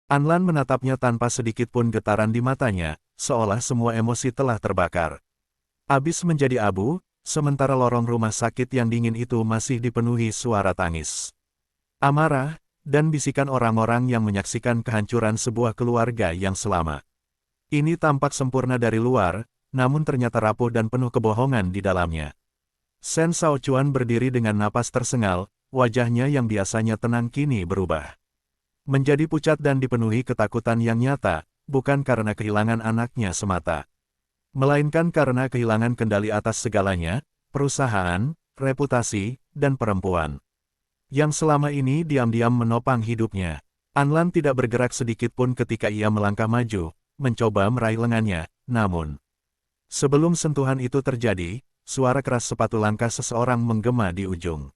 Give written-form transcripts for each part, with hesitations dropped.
Anlan menatapnya tanpa sedikit pun getaran di matanya, seolah semua emosi telah terbakar. Abis menjadi abu, sementara lorong rumah sakit yang dingin itu masih dipenuhi suara tangis, amarah, dan bisikan orang-orang yang menyaksikan kehancuran sebuah keluarga yang selamat. Ini tampak sempurna dari luar, namun ternyata rapuh dan penuh kebohongan di dalamnya. Shen Shaochuan berdiri dengan napas tersengal, wajahnya yang biasanya tenang kini berubah menjadi pucat dan dipenuhi ketakutan yang nyata, bukan karena kehilangan anaknya semata, melainkan karena kehilangan kendali atas segalanya, perusahaan, reputasi, dan perempuan yang selama ini diam-diam menopang hidupnya. Anlan tidak bergerak sedikit pun ketika ia melangkah maju, mencoba meraih lengannya, namun sebelum sentuhan itu terjadi, suara keras sepatu langkah seseorang menggema di ujung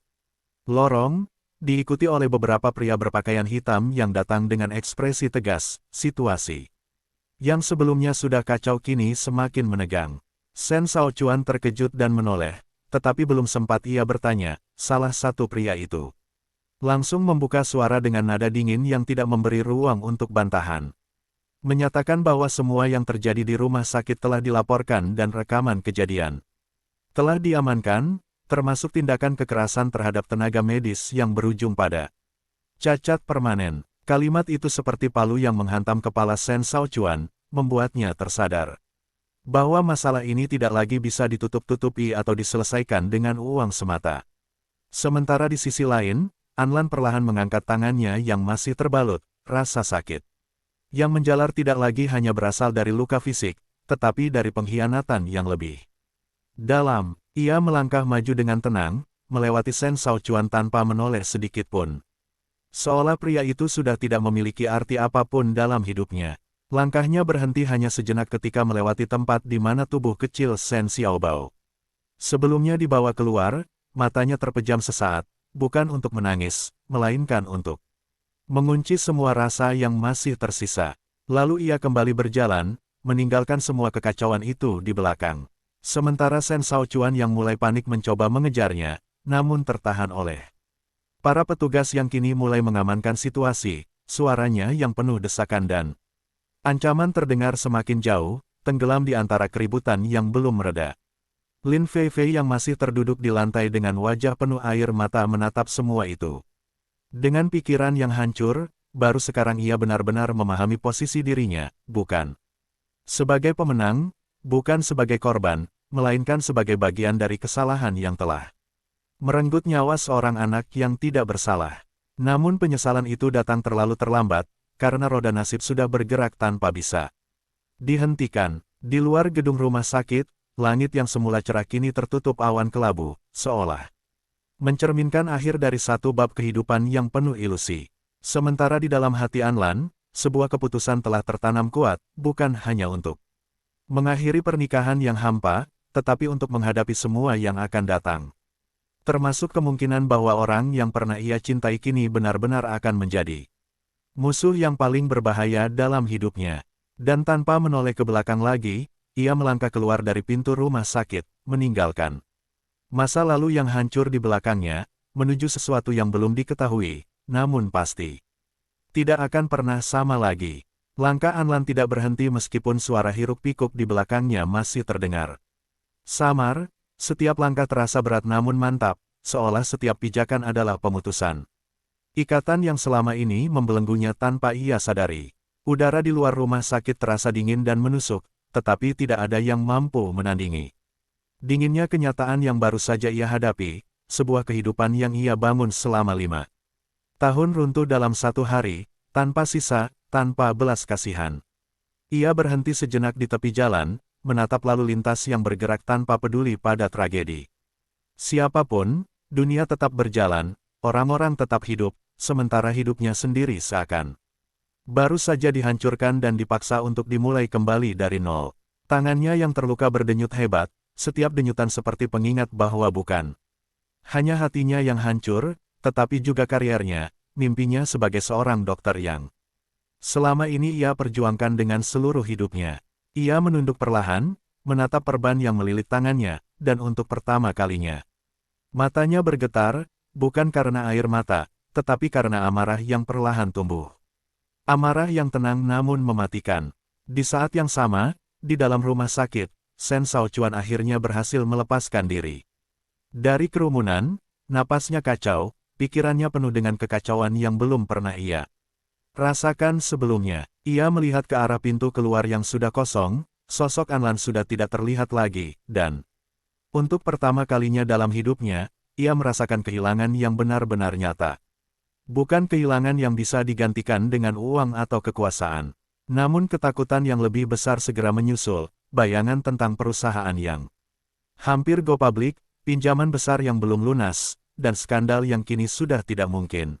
lorong, diikuti oleh beberapa pria berpakaian hitam yang datang dengan ekspresi tegas. Situasi yang sebelumnya sudah kacau kini semakin menegang. Shen Shaochuan terkejut dan menoleh, tetapi belum sempat ia bertanya, salah satu pria itu langsung membuka suara dengan nada dingin yang tidak memberi ruang untuk bantahan, menyatakan bahwa semua yang terjadi di rumah sakit telah dilaporkan dan rekaman kejadian telah diamankan, termasuk tindakan kekerasan terhadap tenaga medis yang berujung pada cacat permanen. Kalimat itu seperti palu yang menghantam kepala Shen Shaochuan, membuatnya tersadar bahwa masalah ini tidak lagi bisa ditutup-tutupi atau diselesaikan dengan uang semata. Sementara di sisi lain, Anlan perlahan mengangkat tangannya yang masih terbalut rasa sakit. Yang menjalar tidak lagi hanya berasal dari luka fisik, tetapi dari pengkhianatan yang lebih dalam. Ia melangkah maju dengan tenang, melewati Shen Shaochuan tanpa menoleh sedikit pun. Seolah pria itu sudah tidak memiliki arti apapun dalam hidupnya. Langkahnya berhenti hanya sejenak ketika melewati tempat di mana tubuh kecil Shen Xiaobao sebelumnya dibawa keluar, matanya terpejam sesaat, bukan untuk menangis, melainkan untuk mengunci semua rasa yang masih tersisa. Lalu ia kembali berjalan, meninggalkan semua kekacauan itu di belakang. Sementara Shen Shaochuan yang mulai panik mencoba mengejarnya, namun tertahan oleh para petugas yang kini mulai mengamankan situasi. Suaranya yang penuh desakan dan ancaman terdengar semakin jauh, tenggelam di antara keributan yang belum mereda. Lin Feifei yang masih terduduk di lantai dengan wajah penuh air mata menatap semua itu. Dengan pikiran yang hancur, baru sekarang ia benar-benar memahami posisi dirinya, bukan sebagai pemenang, bukan sebagai korban, melainkan sebagai bagian dari kesalahan yang telah merenggut nyawa seorang anak yang tidak bersalah. Namun penyesalan itu datang terlalu terlambat, karena roda nasib sudah bergerak tanpa bisa dihentikan. Di luar gedung rumah sakit, langit yang semula cerah kini tertutup awan kelabu, seolah mencerminkan akhir dari satu bab kehidupan yang penuh ilusi. Sementara di dalam hati Anlan, sebuah keputusan telah tertanam kuat, bukan hanya untuk mengakhiri pernikahan yang hampa, tetapi untuk menghadapi semua yang akan datang. Termasuk kemungkinan bahwa orang yang pernah ia cintai kini benar-benar akan menjadi musuh yang paling berbahaya dalam hidupnya. Dan tanpa menoleh ke belakang lagi, ia melangkah keluar dari pintu rumah sakit, meninggalkan masa lalu yang hancur di belakangnya, menuju sesuatu yang belum diketahui, namun pasti tidak akan pernah sama lagi. Langkah Anlan tidak berhenti meskipun suara hiruk-pikuk di belakangnya masih terdengar samar. Setiap langkah terasa berat namun mantap, seolah setiap pijakan adalah pemutusan ikatan yang selama ini membelenggunya tanpa ia sadari. Udara di luar rumah sakit terasa dingin dan menusuk, tetapi tidak ada yang mampu menandingi dinginnya kenyataan yang baru saja ia hadapi, sebuah kehidupan yang ia bangun selama 5 tahun runtuh dalam satu hari, tanpa sisa, tanpa belas kasihan. Ia berhenti sejenak di tepi jalan, menatap lalu lintas yang bergerak tanpa peduli pada tragedi. Siapapun, dunia tetap berjalan, orang-orang tetap hidup, sementara hidupnya sendiri seakan baru saja dihancurkan dan dipaksa untuk dimulai kembali dari nol. Tangannya yang terluka berdenyut hebat, setiap denyutan seperti pengingat bahwa bukan hanya hatinya yang hancur, tetapi juga karirnya, mimpinya sebagai seorang dokter yang selama ini ia perjuangkan dengan seluruh hidupnya. Ia menunduk perlahan, menatap perban yang melilit tangannya, dan untuk pertama kalinya matanya bergetar, bukan karena air mata, tetapi karena amarah yang perlahan tumbuh Amarah yang tenang namun mematikan. Di saat yang sama, di dalam rumah sakit, Shen Shaochuan akhirnya berhasil melepaskan diri. Dari kerumunan, napasnya kacau, pikirannya penuh dengan kekacauan yang belum pernah ia rasakan sebelumnya. Ia melihat ke arah pintu keluar yang sudah kosong, sosok Anlan sudah tidak terlihat lagi, dan untuk pertama kalinya dalam hidupnya, ia merasakan kehilangan yang benar-benar nyata. Bukan kehilangan yang bisa digantikan dengan uang atau kekuasaan. Namun ketakutan yang lebih besar segera menyusul, bayangan tentang perusahaan yang hampir go public, pinjaman besar yang belum lunas, dan skandal yang kini sudah tidak mungkin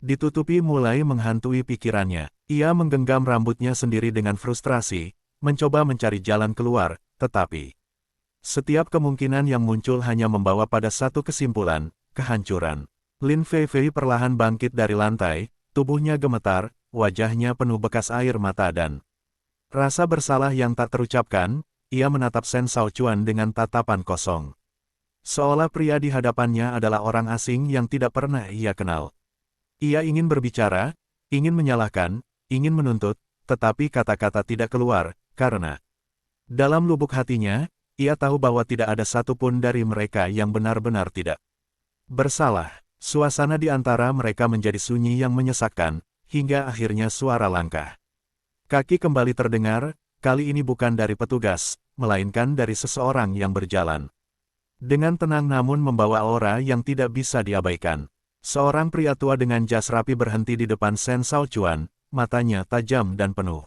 ditutupi mulai menghantui pikirannya. Ia menggenggam rambutnya sendiri dengan frustrasi, mencoba mencari jalan keluar, tetapi setiap kemungkinan yang muncul hanya membawa pada satu kesimpulan, kehancuran. Lin Feifei perlahan bangkit dari lantai, tubuhnya gemetar, wajahnya penuh bekas air mata dan rasa bersalah yang tak terucapkan. Ia menatap Shen Shaochuan dengan tatapan kosong. Seolah pria di hadapannya adalah orang asing yang tidak pernah ia kenal. Ia ingin berbicara, ingin menyalahkan, ingin menuntut, tetapi kata-kata tidak keluar, karena dalam lubuk hatinya, ia tahu bahwa tidak ada satupun dari mereka yang benar-benar tidak bersalah. Suasana di antara mereka menjadi sunyi yang menyesakkan, hingga akhirnya suara langkah kaki kembali terdengar, kali ini bukan dari petugas, melainkan dari seseorang yang berjalan dengan tenang namun membawa aura yang tidak bisa diabaikan. Seorang pria tua dengan jas rapi berhenti di depan Shen Shaochuan, matanya tajam dan penuh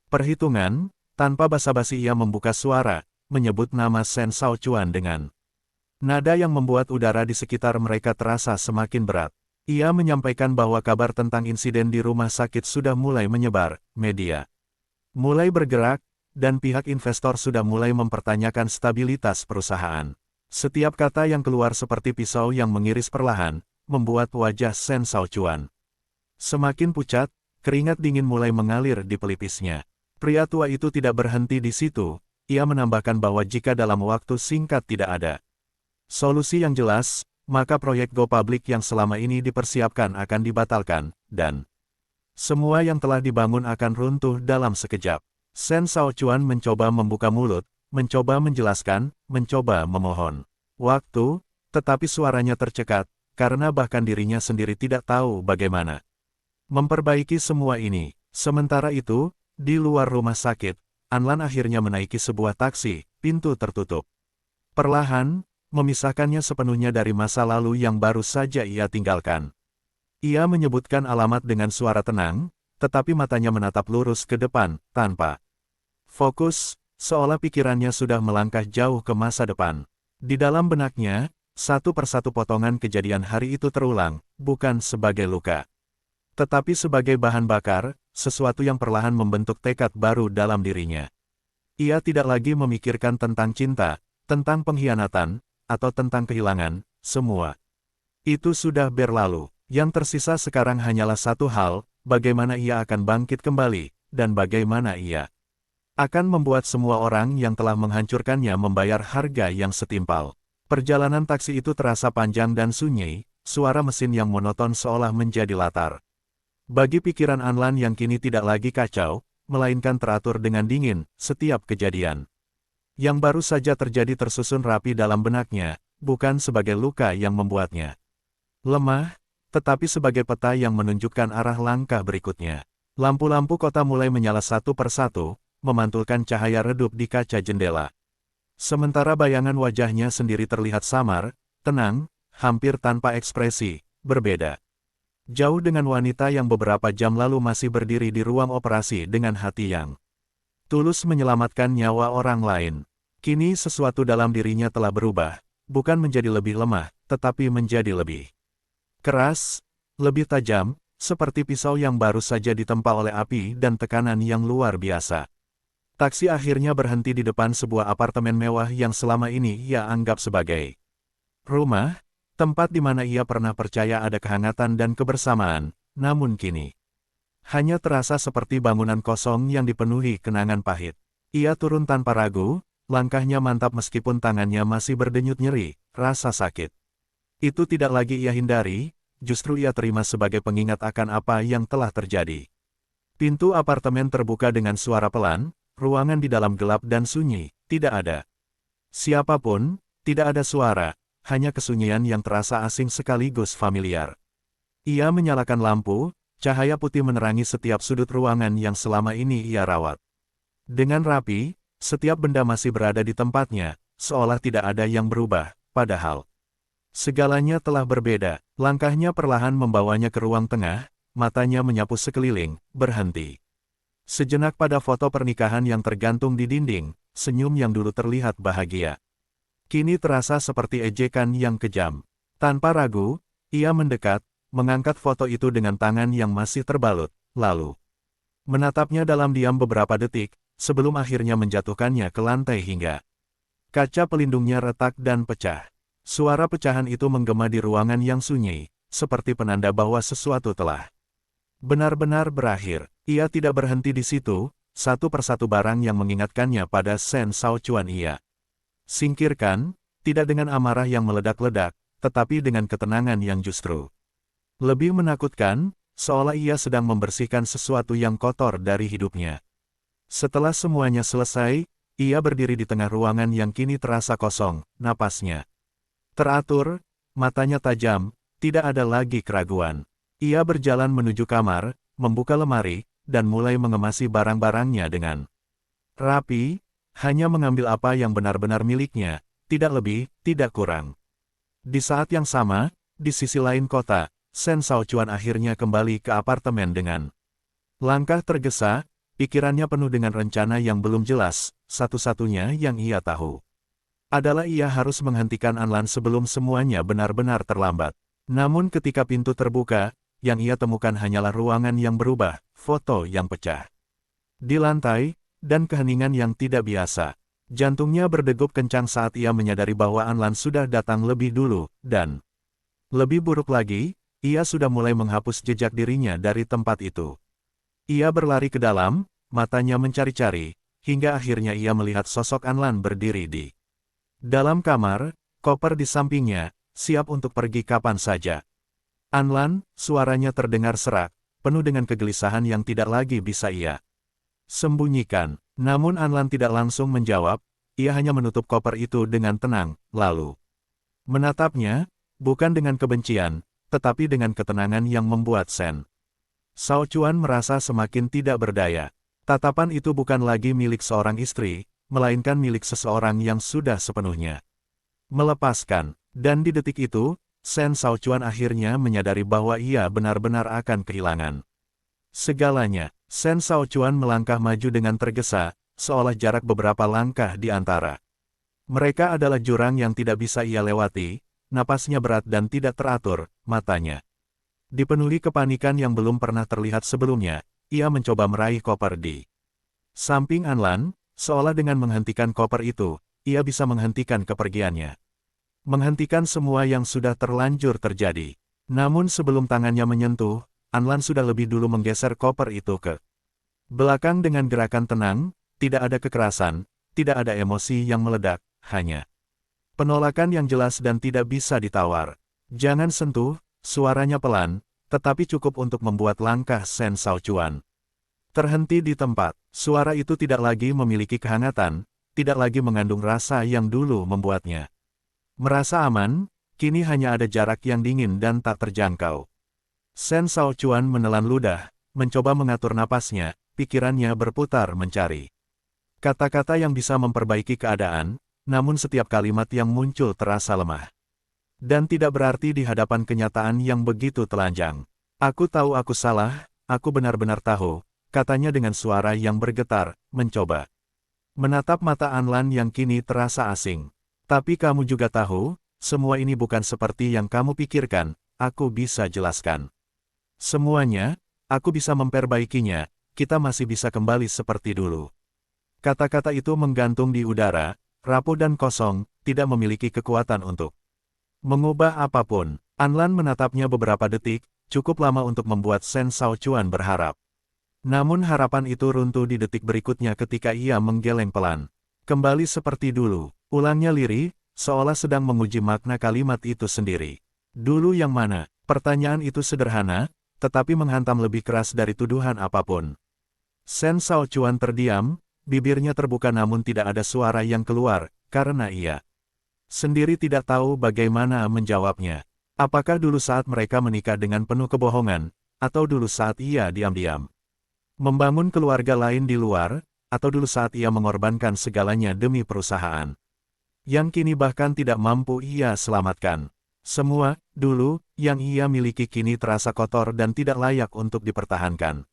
perhitungan. Tanpa basa-basi ia membuka suara, menyebut nama Shen Shaochuan dengan nada yang membuat udara di sekitar mereka terasa semakin berat. Ia menyampaikan bahwa kabar tentang insiden di rumah sakit sudah mulai menyebar, media mulai bergerak, dan pihak investor sudah mulai mempertanyakan stabilitas perusahaan. Setiap kata yang keluar seperti pisau yang mengiris perlahan, membuat wajah Shen Shaochuan semakin pucat, keringat dingin mulai mengalir di pelipisnya. Pria tua itu tidak berhenti di situ, ia menambahkan bahwa jika dalam waktu singkat tidak ada solusi yang jelas, maka proyek Go Public yang selama ini dipersiapkan akan dibatalkan, dan semua yang telah dibangun akan runtuh dalam sekejap. Shen Shaochuan mencoba membuka mulut, mencoba menjelaskan, mencoba memohon waktu, tetapi suaranya tercekat, karena bahkan dirinya sendiri tidak tahu bagaimana memperbaiki semua ini. Sementara itu, di luar rumah sakit, Anlan akhirnya menaiki sebuah taksi, pintu tertutup perlahan, memisahkannya sepenuhnya dari masa lalu yang baru saja ia tinggalkan. Ia menyebutkan alamat dengan suara tenang, tetapi matanya menatap lurus ke depan, tanpa fokus, seolah pikirannya sudah melangkah jauh ke masa depan. Di dalam benaknya, satu persatu potongan kejadian hari itu terulang, bukan sebagai luka, tetapi sebagai bahan bakar, sesuatu yang perlahan membentuk tekad baru dalam dirinya. Ia tidak lagi memikirkan tentang cinta, tentang pengkhianatan, atau tentang kehilangan, semua itu sudah berlalu. Yang tersisa sekarang hanyalah satu hal, bagaimana ia akan bangkit kembali, dan bagaimana ia akan membuat semua orang yang telah menghancurkannya membayar harga yang setimpal. Perjalanan taksi itu terasa panjang dan sunyi, suara mesin yang monoton seolah menjadi latar bagi pikiran Anlan yang kini tidak lagi kacau, melainkan teratur dengan dingin. Setiap kejadian yang baru saja terjadi tersusun rapi dalam benaknya, bukan sebagai luka yang membuatnya lemah, tetapi sebagai peta yang menunjukkan arah langkah berikutnya. Lampu-lampu kota mulai menyala satu persatu, memantulkan cahaya redup di kaca jendela. Sementara bayangan wajahnya sendiri terlihat samar, tenang, hampir tanpa ekspresi, berbeda jauh dengan wanita yang beberapa jam lalu masih berdiri di ruang operasi dengan hati yang tulus menyelamatkan nyawa orang lain. Kini sesuatu dalam dirinya telah berubah, bukan menjadi lebih lemah, tetapi menjadi lebih keras, lebih tajam, seperti pisau yang baru saja ditempa oleh api dan tekanan yang luar biasa. Taksi akhirnya berhenti di depan sebuah apartemen mewah yang selama ini ia anggap sebagai rumah, tempat di mana ia pernah percaya ada kehangatan dan kebersamaan, namun kini hanya terasa seperti bangunan kosong yang dipenuhi kenangan pahit. Ia turun tanpa ragu, langkahnya mantap meskipun tangannya masih berdenyut nyeri, rasa sakit itu tidak lagi ia hindari, justru ia terima sebagai pengingat akan apa yang telah terjadi. Pintu apartemen terbuka dengan suara pelan, ruangan di dalam gelap dan sunyi, tidak ada siapapun, tidak ada suara, hanya kesunyian yang terasa asing sekaligus familiar. Ia menyalakan lampu, cahaya putih menerangi setiap sudut ruangan yang selama ini ia rawat. Dengan rapi, setiap benda masih berada di tempatnya, seolah tidak ada yang berubah, padahal segalanya telah berbeda. Langkahnya perlahan membawanya ke ruang tengah, matanya menyapu sekeliling, berhenti sejenak pada foto pernikahan yang tergantung di dinding, senyum yang dulu terlihat bahagia kini terasa seperti ejekan yang kejam. Tanpa ragu, ia mendekat, mengangkat foto itu dengan tangan yang masih terbalut, lalu menatapnya dalam diam beberapa detik, sebelum akhirnya menjatuhkannya ke lantai hingga kaca pelindungnya retak dan pecah. Suara pecahan itu menggema di ruangan yang sunyi, seperti penanda bahwa sesuatu telah benar-benar berakhir. Ia tidak berhenti di situ, satu persatu barang yang mengingatkannya pada Shen Shaochuan ia singkirkan, tidak dengan amarah yang meledak-ledak, tetapi dengan ketenangan yang justru lebih menakutkan, seolah ia sedang membersihkan sesuatu yang kotor dari hidupnya. Setelah semuanya selesai, ia berdiri di tengah ruangan yang kini terasa kosong, napasnya teratur, matanya tajam, tidak ada lagi keraguan. Ia berjalan menuju kamar, membuka lemari, dan mulai mengemasi barang-barangnya dengan rapi, hanya mengambil apa yang benar-benar miliknya, tidak lebih, tidak kurang. Di saat yang sama, di sisi lain kota, Shen Shaochuan akhirnya kembali ke apartemen dengan langkah tergesa, pikirannya penuh dengan rencana yang belum jelas, satu-satunya yang ia tahu adalah ia harus menghentikan Anlan sebelum semuanya benar-benar terlambat. Namun ketika pintu terbuka, yang ia temukan hanyalah ruangan yang berubah, foto yang pecah di lantai, dan keheningan yang tidak biasa. Jantungnya berdegup kencang saat ia menyadari bahwa Anlan sudah datang lebih dulu, dan lebih buruk lagi, ia sudah mulai menghapus jejak dirinya dari tempat itu. Ia berlari ke dalam, matanya mencari-cari, hingga akhirnya ia melihat sosok Anlan berdiri di dalam kamar, koper di sampingnya, siap untuk pergi kapan saja. Anlan, suaranya terdengar serak, penuh dengan kegelisahan yang tidak lagi bisa ia sembunyikan. Namun Anlan tidak langsung menjawab, ia hanya menutup koper itu dengan tenang, lalu menatapnya, bukan dengan kebencian, tetapi dengan ketenangan yang membuat Shen Shaochuan merasa semakin tidak berdaya. Tatapan itu bukan lagi milik seorang istri, melainkan milik seseorang yang sudah sepenuhnya melepaskan. Dan di detik itu, Shen Shaochuan akhirnya menyadari bahwa ia benar-benar akan kehilangan segalanya. Shen Shaochuan melangkah maju dengan tergesa, seolah jarak beberapa langkah di antara mereka adalah jurang yang tidak bisa ia lewati. Napasnya berat dan tidak teratur, matanya dipenuhi kepanikan yang belum pernah terlihat sebelumnya. Ia mencoba meraih koper di samping Anlan, seolah dengan menghentikan koper itu, ia bisa menghentikan kepergiannya. Menghentikan semua yang sudah terlanjur terjadi. Namun sebelum tangannya menyentuh, Anlan sudah lebih dulu menggeser koper itu ke belakang dengan gerakan tenang, tidak ada kekerasan, tidak ada emosi yang meledak, hanya penolakan yang jelas dan tidak bisa ditawar. Jangan sentuh, suaranya pelan, tetapi cukup untuk membuat langkah Shen Shaochuan terhenti di tempat. Suara itu tidak lagi memiliki kehangatan, tidak lagi mengandung rasa yang dulu membuatnya merasa aman, kini hanya ada jarak yang dingin dan tak terjangkau. Shen Shaochuan menelan ludah, mencoba mengatur napasnya, pikirannya berputar mencari kata-kata yang bisa memperbaiki keadaan, namun setiap kalimat yang muncul terasa lemah dan tidak berarti di hadapan kenyataan yang begitu telanjang. Aku tahu aku salah, aku benar-benar tahu, katanya dengan suara yang bergetar, mencoba menatap mata Anlan yang kini terasa asing. Tapi kamu juga tahu, semua ini bukan seperti yang kamu pikirkan, aku bisa jelaskan semuanya, aku bisa memperbaikinya, kita masih bisa kembali seperti dulu. Kata-kata itu menggantung di udara, rapuh dan kosong, tidak memiliki kekuatan untuk mengubah apapun. Anlan menatapnya beberapa detik, cukup lama untuk membuat Shen Shaochuan berharap. Namun harapan itu runtuh di detik berikutnya ketika ia menggeleng pelan. Kembali seperti dulu, ulangnya lirih, seolah sedang menguji makna kalimat itu sendiri. Dulu yang mana? Pertanyaan itu sederhana, tetapi menghantam lebih keras dari tuduhan apapun. Shen Shaochuan terdiam, bibirnya terbuka namun tidak ada suara yang keluar, karena ia sendiri tidak tahu bagaimana menjawabnya. Apakah dulu saat mereka menikah dengan penuh kebohongan, atau dulu saat ia diam-diam membangun keluarga lain di luar, atau dulu saat ia mengorbankan segalanya demi perusahaan yang kini bahkan tidak mampu ia selamatkan. Semua, dulu, yang ia miliki kini terasa kotor dan tidak layak untuk dipertahankan.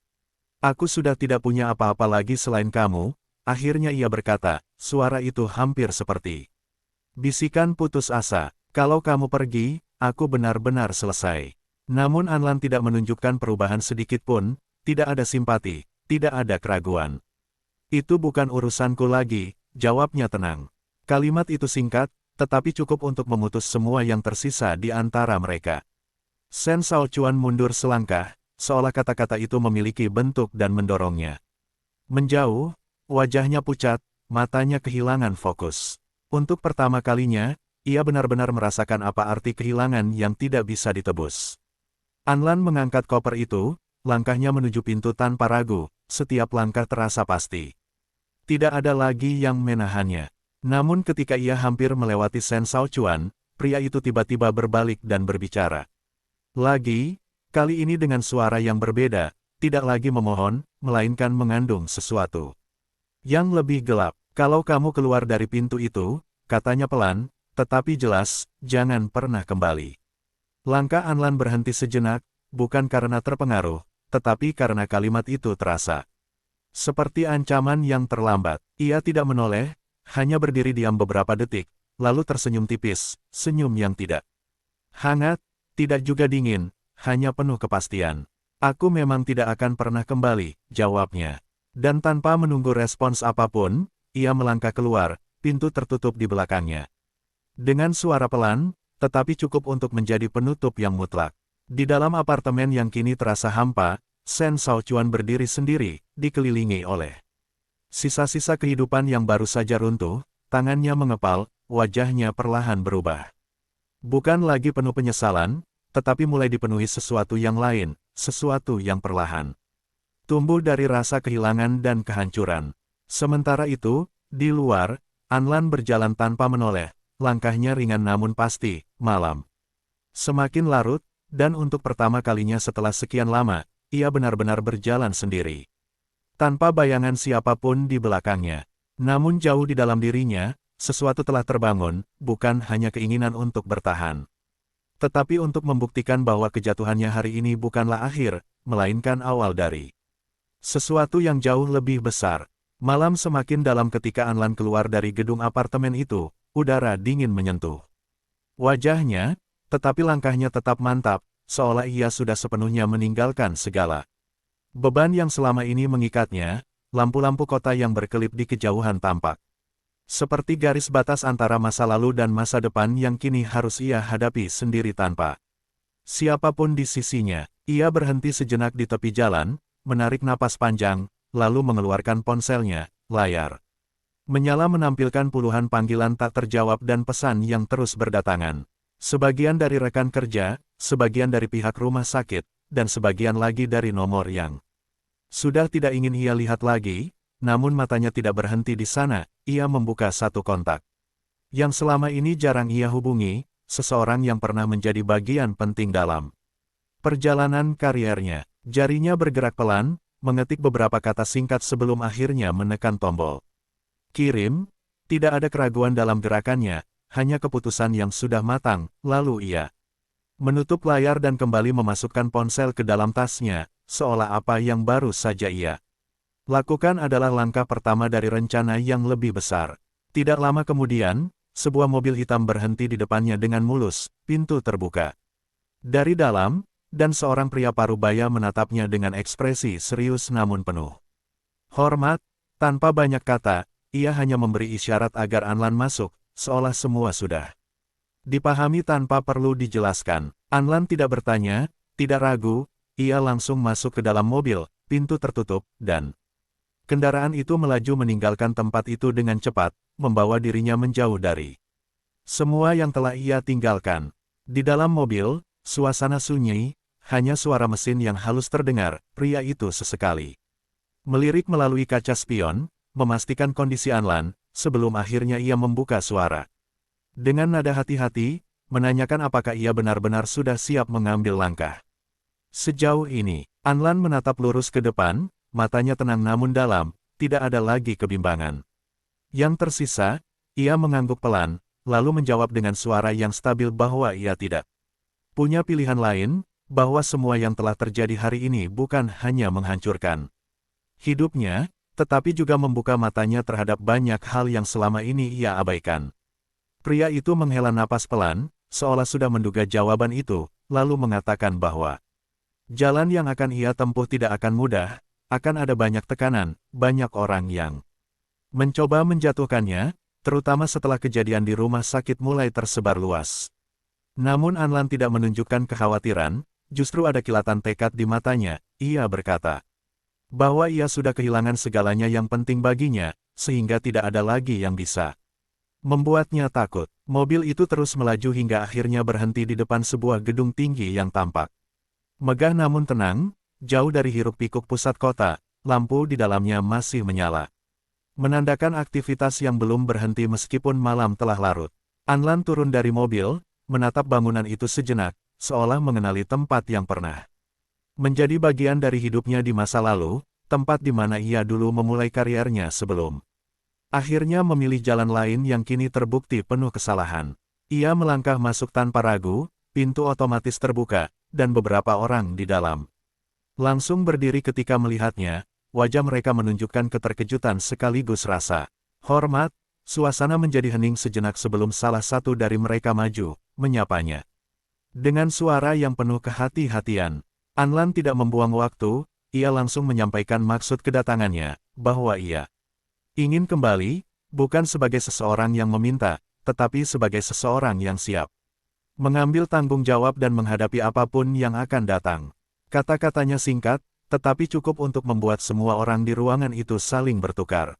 Aku sudah tidak punya apa-apa lagi selain kamu, akhirnya ia berkata, suara itu hampir seperti bisikan putus asa. Kalau kamu pergi, aku benar-benar selesai. Namun Anlan tidak menunjukkan perubahan sedikit pun, tidak ada simpati, tidak ada keraguan. Itu bukan urusanku lagi, jawabnya tenang. Kalimat itu singkat, tetapi cukup untuk memutus semua yang tersisa di antara mereka. Shen Shaochuan mundur selangkah, seolah kata-kata itu memiliki bentuk dan mendorongnya menjauh, wajahnya pucat, matanya kehilangan fokus. Untuk pertama kalinya, ia benar-benar merasakan apa arti kehilangan yang tidak bisa ditebus. Anlan mengangkat koper itu, langkahnya menuju pintu tanpa ragu, setiap langkah terasa pasti. Tidak ada lagi yang menahannya. Namun ketika ia hampir melewati Shen Shaochuan, pria itu tiba-tiba berbalik dan berbicara. Lagi, kali ini dengan suara yang berbeda, tidak lagi memohon, melainkan mengandung sesuatu yang lebih gelap. Kalau kamu keluar dari pintu itu, katanya pelan, tetapi jelas, jangan pernah kembali. Langkah Anlan berhenti sejenak, bukan karena terpengaruh, tetapi karena kalimat itu terasa seperti ancaman yang terlambat. Ia tidak menoleh, hanya berdiri diam beberapa detik, lalu tersenyum tipis, senyum yang tidak hangat, tidak juga dingin, hanya penuh kepastian. Aku memang tidak akan pernah kembali, jawabnya. Dan tanpa menunggu respons apapun, ia melangkah keluar, pintu tertutup di belakangnya. Dengan suara pelan, tetapi cukup untuk menjadi penutup yang mutlak. Di dalam apartemen yang kini terasa hampa, Shen Shaochuan berdiri sendiri, dikelilingi oleh sisa-sisa kehidupan yang baru saja runtuh, tangannya mengepal, wajahnya perlahan berubah. Bukan lagi penuh penyesalan, tetapi mulai dipenuhi sesuatu yang lain, sesuatu yang perlahan tumbuh dari rasa kehilangan dan kehancuran. Sementara itu, di luar, Anlan berjalan tanpa menoleh, langkahnya ringan namun pasti. Malam semakin larut, dan untuk pertama kalinya setelah sekian lama, ia benar-benar berjalan sendiri. Tanpa bayangan siapapun di belakangnya. Namun jauh di dalam dirinya, sesuatu telah terbangun, bukan hanya keinginan untuk bertahan, tetapi untuk membuktikan bahwa kejatuhannya hari ini bukanlah akhir, melainkan awal dari sesuatu yang jauh lebih besar. Malam semakin dalam ketika Anlan keluar dari gedung apartemen itu, udara dingin menyentuh wajahnya, tetapi langkahnya tetap mantap, seolah ia sudah sepenuhnya meninggalkan segala beban yang selama ini mengikatnya. Lampu-lampu kota yang berkelip di kejauhan tampak seperti garis batas antara masa lalu dan masa depan yang kini harus ia hadapi sendiri tanpa siapapun di sisinya. Ia berhenti sejenak di tepi jalan, menarik napas panjang, lalu mengeluarkan ponselnya. Layar menyala menampilkan puluhan panggilan tak terjawab dan pesan yang terus berdatangan. Sebagian dari rekan kerja, sebagian dari pihak rumah sakit, dan sebagian lagi dari nomor yang sudah tidak ingin ia lihat lagi. Namun matanya tidak berhenti di sana. Ia membuka satu kontak yang selama ini jarang ia hubungi, seseorang yang pernah menjadi bagian penting dalam perjalanan karirnya. Jarinya bergerak pelan, mengetik beberapa kata singkat sebelum akhirnya menekan tombol kirim. Tidak ada keraguan dalam gerakannya, hanya keputusan yang sudah matang. Lalu ia menutup layar dan kembali memasukkan ponsel ke dalam tasnya, seolah apa yang baru saja ia lakukan adalah langkah pertama dari rencana yang lebih besar. Tidak lama kemudian, sebuah mobil hitam berhenti di depannya dengan mulus, pintu terbuka dari dalam, dan seorang pria parubaya menatapnya dengan ekspresi serius namun penuh hormat. Tanpa banyak kata, ia hanya memberi isyarat agar Anlan masuk, seolah semua sudah dipahami tanpa perlu dijelaskan. Anlan tidak bertanya, tidak ragu, ia langsung masuk ke dalam mobil, pintu tertutup, dan kendaraan itu melaju meninggalkan tempat itu dengan cepat, membawa dirinya menjauh dari semua yang telah ia tinggalkan. Di dalam mobil, suasana sunyi, hanya suara mesin yang halus terdengar. Pria itu sesekali Melirik melalui kaca spion, memastikan kondisi Anlan, sebelum akhirnya ia membuka suara. Dengan nada hati-hati, menanyakan apakah ia benar-benar sudah siap mengambil langkah. Sejauh ini, Anlan menatap lurus ke depan, matanya tenang namun dalam, tidak ada lagi kebimbangan. Yang tersisa, ia mengangguk pelan, lalu menjawab dengan suara yang stabil bahwa ia tidak punya pilihan lain, bahwa semua yang telah terjadi hari ini bukan hanya menghancurkan hidupnya, tetapi juga membuka matanya terhadap banyak hal yang selama ini ia abaikan. Pria itu menghela napas pelan, seolah sudah menduga jawaban itu, lalu mengatakan bahwa jalan yang akan ia tempuh tidak akan mudah, akan ada banyak tekanan, banyak orang yang mencoba menjatuhkannya, terutama setelah kejadian di rumah sakit mulai tersebar luas. Namun Anlan tidak menunjukkan kekhawatiran, justru ada kilatan tekad di matanya, ia berkata bahwa ia sudah kehilangan segalanya yang penting baginya, sehingga tidak ada lagi yang bisa membuatnya takut. Mobil itu terus melaju hingga akhirnya berhenti di depan sebuah gedung tinggi yang tampak megah namun tenang, jauh dari hiruk-pikuk pusat kota, lampu di dalamnya masih menyala, menandakan aktivitas yang belum berhenti meskipun malam telah larut. Anlan turun dari mobil, menatap bangunan itu sejenak, seolah mengenali tempat yang pernah menjadi bagian dari hidupnya di masa lalu, tempat di mana ia dulu memulai kariernya sebelum akhirnya memilih jalan lain yang kini terbukti penuh kesalahan. Ia melangkah masuk tanpa ragu, pintu otomatis terbuka, dan beberapa orang di dalam langsung berdiri ketika melihatnya, wajah mereka menunjukkan keterkejutan sekaligus rasa hormat. Suasana menjadi hening sejenak sebelum salah satu dari mereka maju, menyapanya. Dengan suara yang penuh kehati-hatian, Anlan tidak membuang waktu, ia langsung menyampaikan maksud kedatangannya, bahwa ia ingin kembali, bukan sebagai seseorang yang meminta, tetapi sebagai seseorang yang siap mengambil tanggung jawab dan menghadapi apapun yang akan datang. Kata-katanya singkat, tetapi cukup untuk membuat semua orang di ruangan itu saling bertukar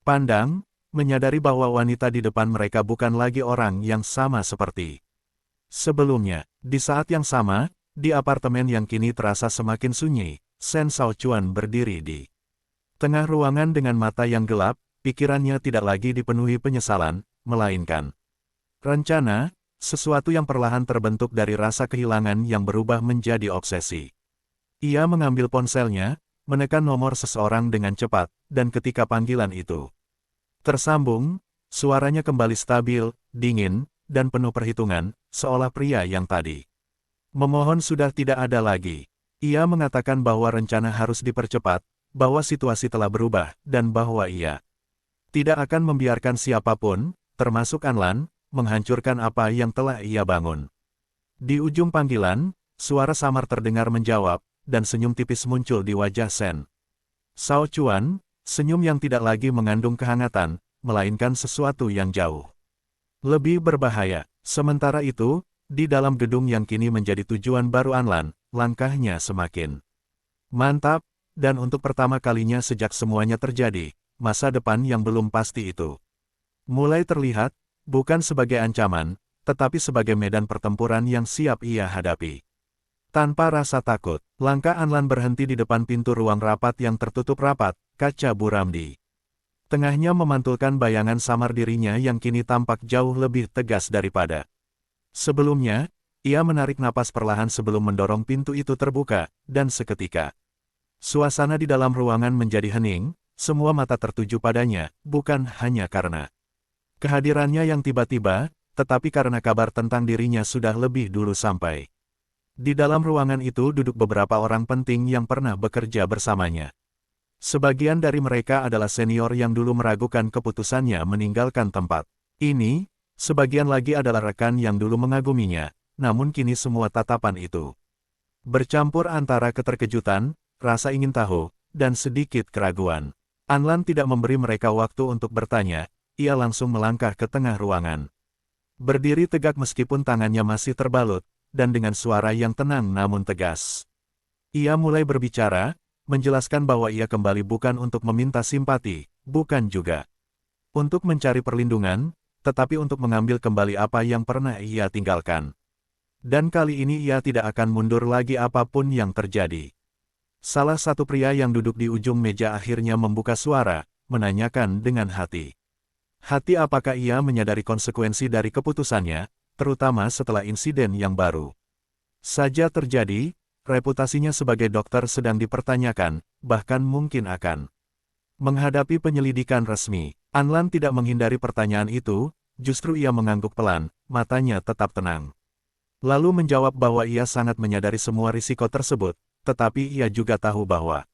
pandang, menyadari bahwa wanita di depan mereka bukan lagi orang yang sama seperti sebelumnya. Di saat yang sama, di apartemen yang kini terasa semakin sunyi, Shen Shaochuan berdiri di tengah ruangan dengan mata yang gelap, pikirannya tidak lagi dipenuhi penyesalan, melainkan rencana, sesuatu yang perlahan terbentuk dari rasa kehilangan yang berubah menjadi obsesi. Ia mengambil ponselnya, menekan nomor seseorang dengan cepat, dan ketika panggilan itu tersambung, suaranya kembali stabil, dingin, dan penuh perhitungan, seolah pria yang tadi memohon sudah tidak ada lagi. Ia mengatakan bahwa rencana harus dipercepat, bahwa situasi telah berubah, dan bahwa ia tidak akan membiarkan siapapun, termasuk Anlan, menghancurkan apa yang telah ia bangun. Di ujung panggilan, suara samar terdengar menjawab, dan senyum tipis muncul di wajah Shen Shaochuan, senyum yang tidak lagi mengandung kehangatan, melainkan sesuatu yang jauh lebih berbahaya. Sementara itu, di dalam gedung yang kini menjadi tujuan baru Anlan, langkahnya semakin mantap, dan untuk pertama kalinya sejak semuanya terjadi, masa depan yang belum pasti itu mulai terlihat, bukan sebagai ancaman, tetapi sebagai medan pertempuran yang siap ia hadapi. Tanpa rasa takut, langkah Anlan berhenti di depan pintu ruang rapat yang tertutup rapat, kaca buram di tengahnya memantulkan bayangan samar dirinya yang kini tampak jauh lebih tegas daripada sebelumnya. Ia menarik napas perlahan sebelum mendorong pintu itu terbuka, dan seketika suasana di dalam ruangan menjadi hening, semua mata tertuju padanya, bukan hanya karena kehadirannya yang tiba-tiba, tetapi karena kabar tentang dirinya sudah lebih dulu sampai. Di dalam ruangan itu duduk beberapa orang penting yang pernah bekerja bersamanya. Sebagian dari mereka adalah senior yang dulu meragukan keputusannya meninggalkan tempat ini, sebagian lagi adalah rekan yang dulu mengaguminya, namun kini semua tatapan itu bercampur antara keterkejutan, rasa ingin tahu, dan sedikit keraguan. Anlan tidak memberi mereka waktu untuk bertanya, ia langsung melangkah ke tengah ruangan. Berdiri tegak meskipun tangannya masih terbalut, dan dengan suara yang tenang namun tegas. Ia mulai berbicara, menjelaskan bahwa ia kembali bukan untuk meminta simpati, bukan juga untuk mencari perlindungan, tetapi untuk mengambil kembali apa yang pernah ia tinggalkan. Dan kali ini ia tidak akan mundur lagi apapun yang terjadi. Salah satu pria yang duduk di ujung meja akhirnya membuka suara, menanyakan dengan hati. Hati apakah ia menyadari konsekuensi dari keputusannya, terutama setelah insiden yang baru saja terjadi, reputasinya sebagai dokter sedang dipertanyakan, bahkan mungkin akan menghadapi penyelidikan resmi. Anlan tidak menghindari pertanyaan itu, justru ia mengangguk pelan, matanya tetap tenang. Lalu menjawab bahwa ia sangat menyadari semua risiko tersebut, tetapi ia juga tahu bahwa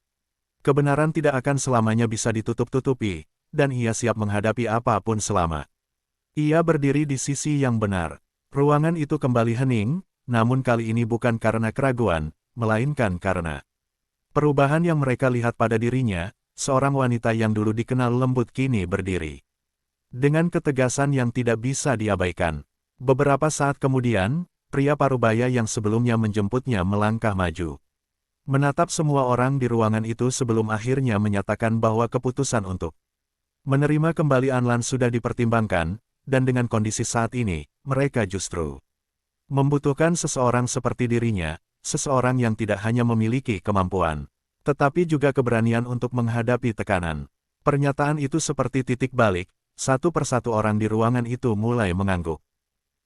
kebenaran tidak akan selamanya bisa ditutup-tutupi, dan ia siap menghadapi apapun selama ia berdiri di sisi yang benar. Ruangan itu kembali hening, namun kali ini bukan karena keraguan, melainkan karena perubahan yang mereka lihat pada dirinya. Seorang wanita yang dulu dikenal lembut kini berdiri dengan ketegasan yang tidak bisa diabaikan. Beberapa saat kemudian, pria parubaya yang sebelumnya menjemputnya melangkah maju, menatap semua orang di ruangan itu sebelum akhirnya menyatakan bahwa keputusan untuk menerima kembali Anlan sudah dipertimbangkan, dan dengan kondisi saat ini, mereka justru membutuhkan seseorang seperti dirinya, seseorang yang tidak hanya memiliki kemampuan, tetapi juga keberanian untuk menghadapi tekanan. Pernyataan itu seperti titik balik, satu persatu orang di ruangan itu mulai mengangguk.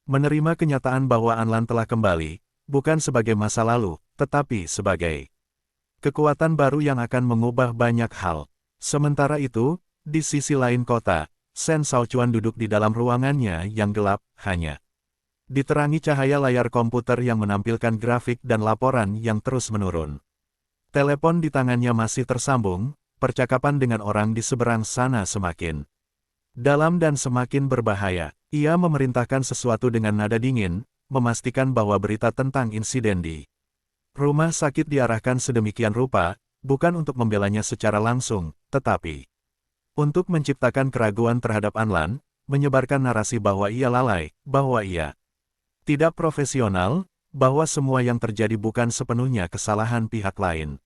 Menerima kenyataan bahwa Anlan telah kembali, bukan sebagai masa lalu, tetapi sebagai kekuatan baru yang akan mengubah banyak hal. Sementara itu, di sisi lain kota, Shen Shaochuan duduk di dalam ruangannya yang gelap, hanya diterangi cahaya layar komputer yang menampilkan grafik dan laporan yang terus menurun. Telepon di tangannya masih tersambung, percakapan dengan orang di seberang sana semakin dalam dan semakin berbahaya. Ia memerintahkan sesuatu dengan nada dingin, memastikan bahwa berita tentang insiden di rumah sakit diarahkan sedemikian rupa, bukan untuk membelanya secara langsung, tetapi untuk menciptakan keraguan terhadap Anlan, menyebarkan narasi bahwa ia lalai, bahwa ia tidak profesional, bahwa semua yang terjadi bukan sepenuhnya kesalahan pihak lain.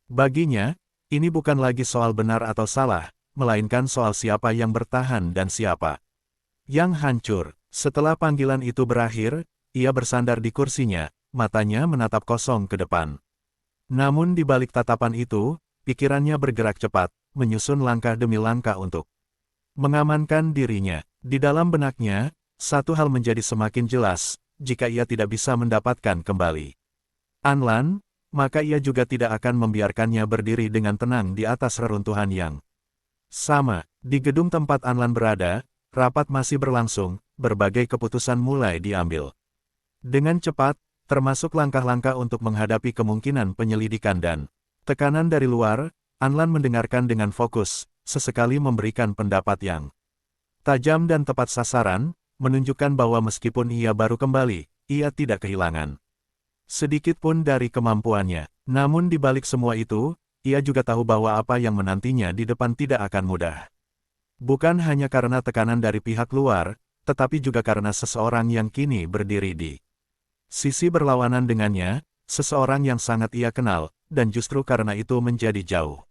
Baginya, ini bukan lagi soal benar atau salah, melainkan soal siapa yang bertahan dan siapa yang hancur. Setelah panggilan itu berakhir, ia bersandar di kursinya, matanya menatap kosong ke depan. Namun di balik tatapan itu, pikirannya bergerak cepat, menyusun langkah demi langkah untuk mengamankan dirinya. Di dalam benaknya, satu hal menjadi semakin jelas, jika ia tidak bisa mendapatkan kembali Anlan, maka ia juga tidak akan membiarkannya berdiri dengan tenang di atas reruntuhan yang sama. Di gedung tempat Anlan berada, rapat masih berlangsung, berbagai keputusan mulai diambil dengan cepat, termasuk langkah-langkah untuk menghadapi kemungkinan penyelidikan dan tekanan dari luar. Anlan mendengarkan dengan fokus, sesekali memberikan pendapat yang tajam dan tepat sasaran, menunjukkan bahwa meskipun ia baru kembali, ia tidak kehilangan sedikit pun dari kemampuannya. Namun di balik semua itu, ia juga tahu bahwa apa yang menantinya di depan tidak akan mudah. Bukan hanya karena tekanan dari pihak luar, tetapi juga karena seseorang yang kini berdiri di sisi berlawanan dengannya, seseorang yang sangat ia kenal, dan justru karena itu menjadi jauh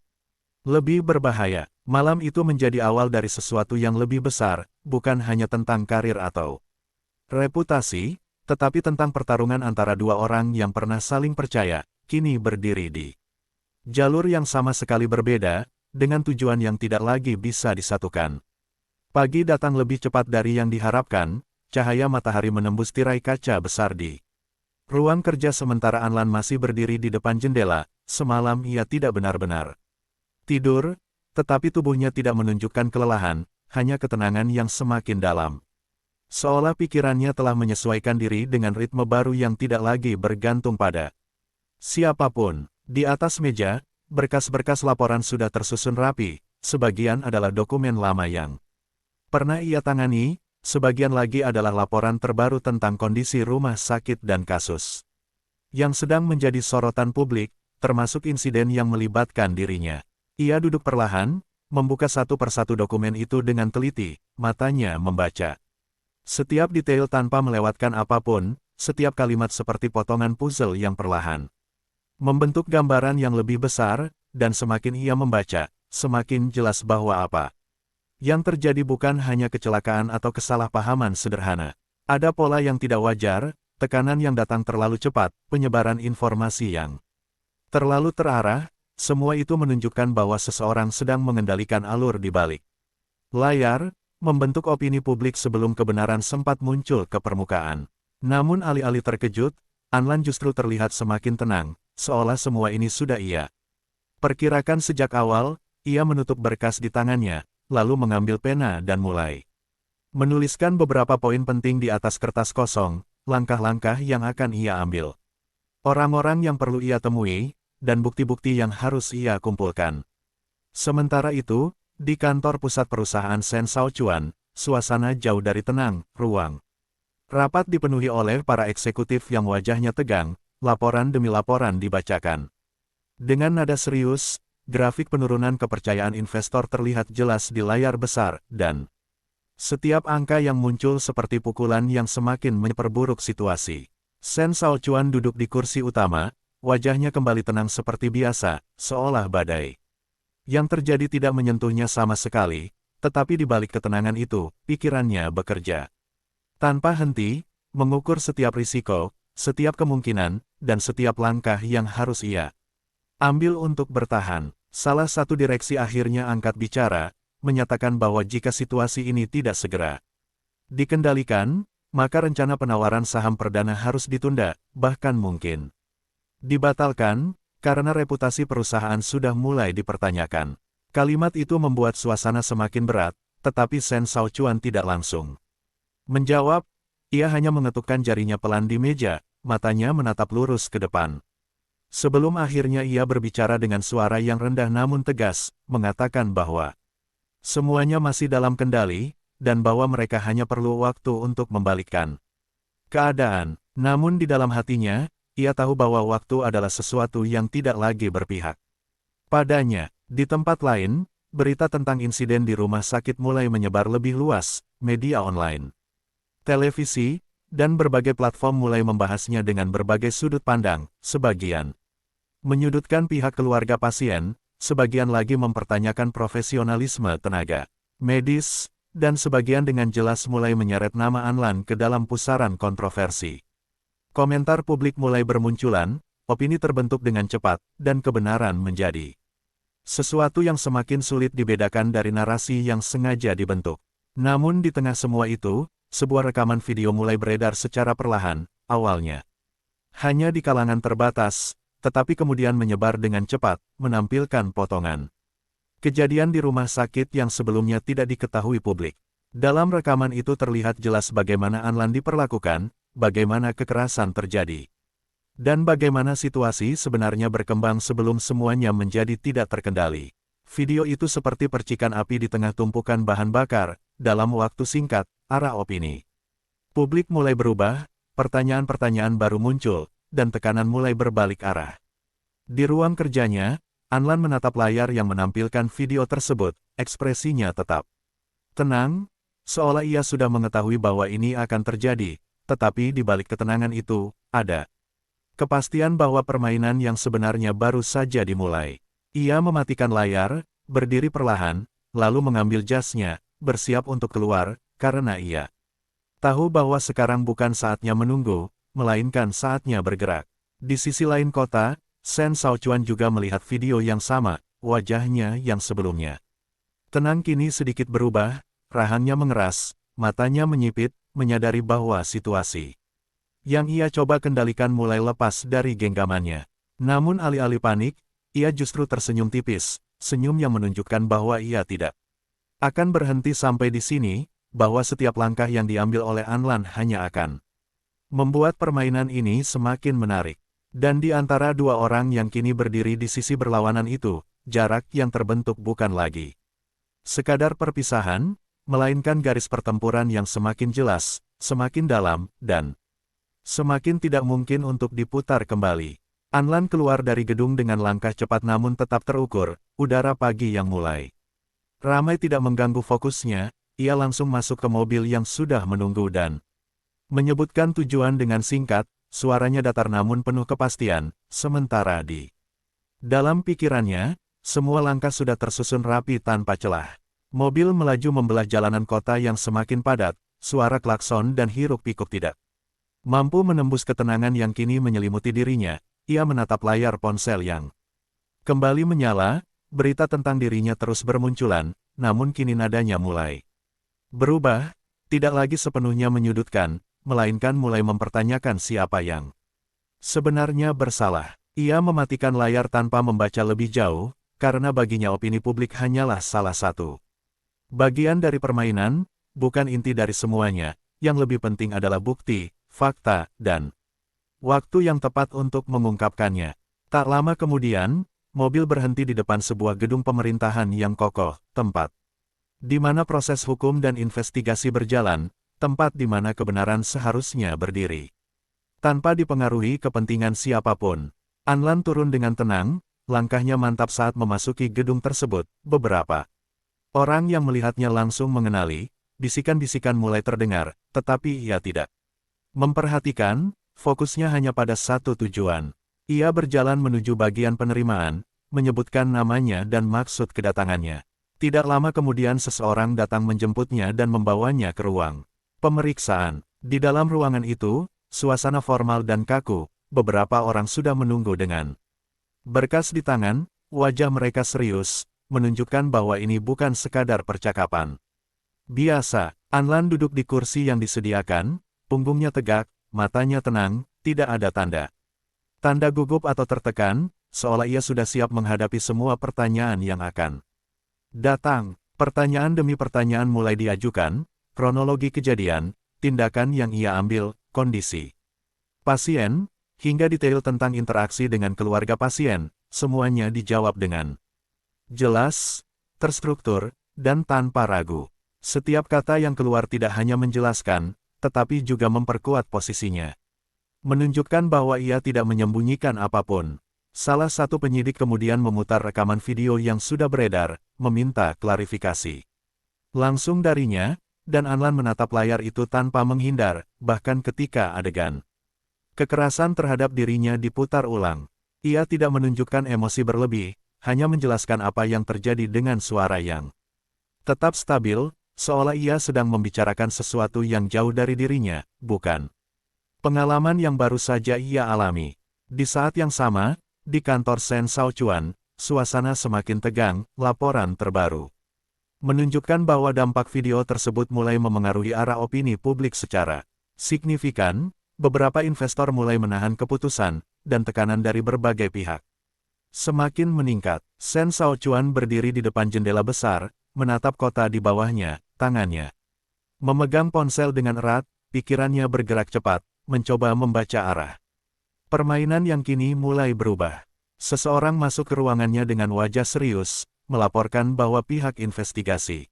lebih berbahaya. Malam itu menjadi awal dari sesuatu yang lebih besar, bukan hanya tentang karir atau reputasi, tetapi tentang pertarungan antara dua orang yang pernah saling percaya, kini berdiri di jalur yang sama sekali berbeda, dengan tujuan yang tidak lagi bisa disatukan. Pagi datang lebih cepat dari yang diharapkan, cahaya matahari menembus tirai kaca besar di ruang kerja sementara Anlan masih berdiri di depan jendela. Semalam ia tidak benar-benar tidur, tetapi tubuhnya tidak menunjukkan kelelahan, hanya ketenangan yang semakin dalam. Seolah pikirannya telah menyesuaikan diri dengan ritme baru yang tidak lagi bergantung pada siapapun. Di atas meja, berkas-berkas laporan sudah tersusun rapi, sebagian adalah dokumen lama yang pernah ia tangani, sebagian lagi adalah laporan terbaru tentang kondisi rumah sakit dan kasus yang sedang menjadi sorotan publik, termasuk insiden yang melibatkan dirinya. Ia duduk perlahan, membuka satu persatu dokumen itu dengan teliti, matanya membaca setiap detail tanpa melewatkan apapun, setiap kalimat seperti potongan puzzle yang perlahan membentuk gambaran yang lebih besar, dan semakin ia membaca, semakin jelas bahwa apa yang terjadi bukan hanya kecelakaan atau kesalahpahaman sederhana. Ada pola yang tidak wajar, tekanan yang datang terlalu cepat, penyebaran informasi yang Terlalu terarah, semua itu menunjukkan bahwa seseorang sedang mengendalikan alur di balik layar, membentuk opini publik sebelum kebenaran sempat muncul ke permukaan. Namun alih-alih terkejut, Anlan justru terlihat semakin tenang, seolah semua ini sudah ia perkirakan sejak awal. Ia menutup berkas di tangannya, lalu mengambil pena dan mulai menuliskan beberapa poin penting di atas kertas kosong, langkah-langkah yang akan ia ambil, orang-orang yang perlu ia temui, dan bukti-bukti yang harus ia kumpulkan. Sementara itu, di kantor pusat perusahaan Shen Shaochuan, suasana jauh dari tenang. Ruang rapat dipenuhi oleh para eksekutif yang wajahnya tegang, laporan demi laporan dibacakan. Dengan nada serius, grafik penurunan kepercayaan investor terlihat jelas di layar besar, dan setiap angka yang muncul seperti pukulan yang semakin memperburuk situasi. Shen Shaochuan duduk di kursi utama, wajahnya kembali tenang seperti biasa, seolah badai yang terjadi tidak menyentuhnya sama sekali, tetapi di balik ketenangan itu, pikirannya bekerja tanpa henti, mengukur setiap risiko, setiap kemungkinan, dan setiap langkah yang harus ia ambil untuk bertahan. Salah satu direksi akhirnya angkat bicara, menyatakan bahwa jika situasi ini tidak segera dikendalikan, maka rencana penawaran saham perdana harus ditunda, bahkan mungkin dibatalkan, karena reputasi perusahaan sudah mulai dipertanyakan. Kalimat itu membuat suasana semakin berat, tetapi Shen Shaochuan tidak langsung menjawab. Ia hanya mengetukkan jarinya pelan di meja, matanya menatap lurus ke depan. Sebelum akhirnya ia berbicara dengan suara yang rendah namun tegas, mengatakan bahwa semuanya masih dalam kendali, dan bahwa mereka hanya perlu waktu untuk membalikkan keadaan. Namun di dalam hatinya, ia tahu bahwa waktu adalah sesuatu yang tidak lagi berpihak padanya. Di tempat lain, berita tentang insiden di rumah sakit mulai menyebar lebih luas, media online, televisi, dan berbagai platform mulai membahasnya dengan berbagai sudut pandang. Sebagian menyudutkan pihak keluarga pasien, sebagian lagi mempertanyakan profesionalisme tenaga medis, dan sebagian dengan jelas mulai menyeret nama Anlan ke dalam pusaran kontroversi. Komentar publik mulai bermunculan, opini terbentuk dengan cepat, dan kebenaran menjadi sesuatu yang semakin sulit dibedakan dari narasi yang sengaja dibentuk. Namun di tengah semua itu, sebuah rekaman video mulai beredar secara perlahan, awalnya hanya di kalangan terbatas, tetapi kemudian menyebar dengan cepat, menampilkan potongan kejadian di rumah sakit yang sebelumnya tidak diketahui publik. Dalam rekaman itu terlihat jelas bagaimana Anlan diperlakukan, bagaimana kekerasan terjadi, dan bagaimana situasi sebenarnya berkembang sebelum semuanya menjadi tidak terkendali. Video itu seperti percikan api di tengah tumpukan bahan bakar. Dalam waktu singkat, arah opini publik mulai berubah, pertanyaan-pertanyaan baru muncul, dan tekanan mulai berbalik arah. Di ruang kerjanya, Anlan menatap layar yang menampilkan video tersebut, ekspresinya tetap tenang, seolah ia sudah mengetahui bahwa ini akan terjadi, tetapi di balik ketenangan itu, ada kepastian bahwa permainan yang sebenarnya baru saja dimulai. Ia mematikan layar, berdiri perlahan, lalu mengambil jasnya, bersiap untuk keluar, karena ia tahu bahwa sekarang bukan saatnya menunggu, melainkan saatnya bergerak. Di sisi lain kota, Shen Shaochuan juga melihat video yang sama, wajahnya yang sebelumnya tenang kini sedikit berubah, rahangnya mengeras, matanya menyipit, menyadari bahwa situasi yang ia coba kendalikan mulai lepas dari genggamannya. Namun alih-alih panik, ia justru tersenyum tipis, senyum yang menunjukkan bahwa ia tidak akan berhenti sampai di sini, bahwa setiap langkah yang diambil oleh Anlan hanya akan membuat permainan ini semakin menarik. Dan di antara dua orang yang kini berdiri di sisi berlawanan itu, jarak yang terbentuk bukan lagi sekadar perpisahan, melainkan garis pertempuran yang semakin jelas, semakin dalam, dan semakin tidak mungkin untuk diputar kembali. Anlan keluar dari gedung dengan langkah cepat namun tetap terukur, udara pagi yang mulai ramai tidak mengganggu fokusnya, ia langsung masuk ke mobil yang sudah menunggu dan menyebutkan tujuan dengan singkat, suaranya datar namun penuh kepastian, sementara di dalam pikirannya, semua langkah sudah tersusun rapi tanpa celah. Mobil melaju membelah jalanan kota yang semakin padat, suara klakson dan hiruk pikuk tidak mampu menembus ketenangan yang kini menyelimuti dirinya. ia menatap layar ponsel yang kembali menyala, berita tentang dirinya terus bermunculan, namun kini nadanya mulai berubah, tidak lagi sepenuhnya menyudutkan, melainkan mulai mempertanyakan siapa yang sebenarnya bersalah. Ia mematikan layar tanpa membaca lebih jauh, karena baginya opini publik hanyalah salah satu bagian dari permainan, bukan inti dari semuanya. Yang lebih penting adalah bukti, fakta, dan waktu yang tepat untuk mengungkapkannya. Tak lama kemudian, mobil berhenti di depan sebuah gedung pemerintahan yang kokoh, tempat di mana proses hukum dan investigasi berjalan, tempat di mana kebenaran seharusnya berdiri. Tanpa dipengaruhi kepentingan siapapun, Anlan turun dengan tenang, langkahnya mantap saat memasuki gedung tersebut. Beberapa orang yang melihatnya langsung mengenali, bisikan-bisikan mulai terdengar, tetapi ia tidak memperhatikan, fokusnya hanya pada satu tujuan. Ia berjalan menuju bagian penerimaan, menyebutkan namanya dan maksud kedatangannya. Tidak lama kemudian seseorang datang menjemputnya dan membawanya ke ruang pemeriksaan. Di dalam ruangan itu, suasana formal dan kaku. Beberapa orang sudah menunggu dengan berkas di tangan, wajah mereka serius, menunjukkan bahwa ini bukan sekadar percakapan biasa. Anlan duduk di kursi yang disediakan, punggungnya tegak, matanya tenang, tidak ada tanda gugup atau tertekan, seolah ia sudah siap menghadapi semua pertanyaan yang akan datang. Pertanyaan demi pertanyaan mulai diajukan, kronologi kejadian, tindakan yang ia ambil, kondisi pasien, hingga detail tentang interaksi dengan keluarga pasien, semuanya dijawab dengan jelas, terstruktur, dan tanpa ragu. Setiap kata yang keluar tidak hanya menjelaskan, tetapi juga memperkuat posisinya. Menunjukkan bahwa ia tidak menyembunyikan apapun. Salah satu penyidik kemudian memutar rekaman video yang sudah beredar, meminta klarifikasi langsung darinya, dan Anlan menatap layar itu tanpa menghindar, bahkan ketika adegan kekerasan terhadap dirinya diputar ulang. Ia tidak menunjukkan emosi berlebih, hanya menjelaskan apa yang terjadi dengan suara yang tetap stabil, seolah ia sedang membicarakan sesuatu yang jauh dari dirinya, bukan pengalaman yang baru saja ia alami. Di saat yang sama, di kantor Sen Shaochuan, suasana semakin tegang. Laporan terbaru menunjukkan bahwa dampak video tersebut mulai memengaruhi arah opini publik secara signifikan. Beberapa investor mulai menahan keputusan, dan tekanan dari berbagai pihak semakin meningkat. Sen Shaochuan berdiri di depan jendela besar, menatap kota di bawahnya, tangannya memegang ponsel dengan erat, pikirannya bergerak cepat, mencoba membaca arah permainan yang kini mulai berubah. Seseorang masuk ke ruangannya dengan wajah serius, melaporkan bahwa pihak investigasi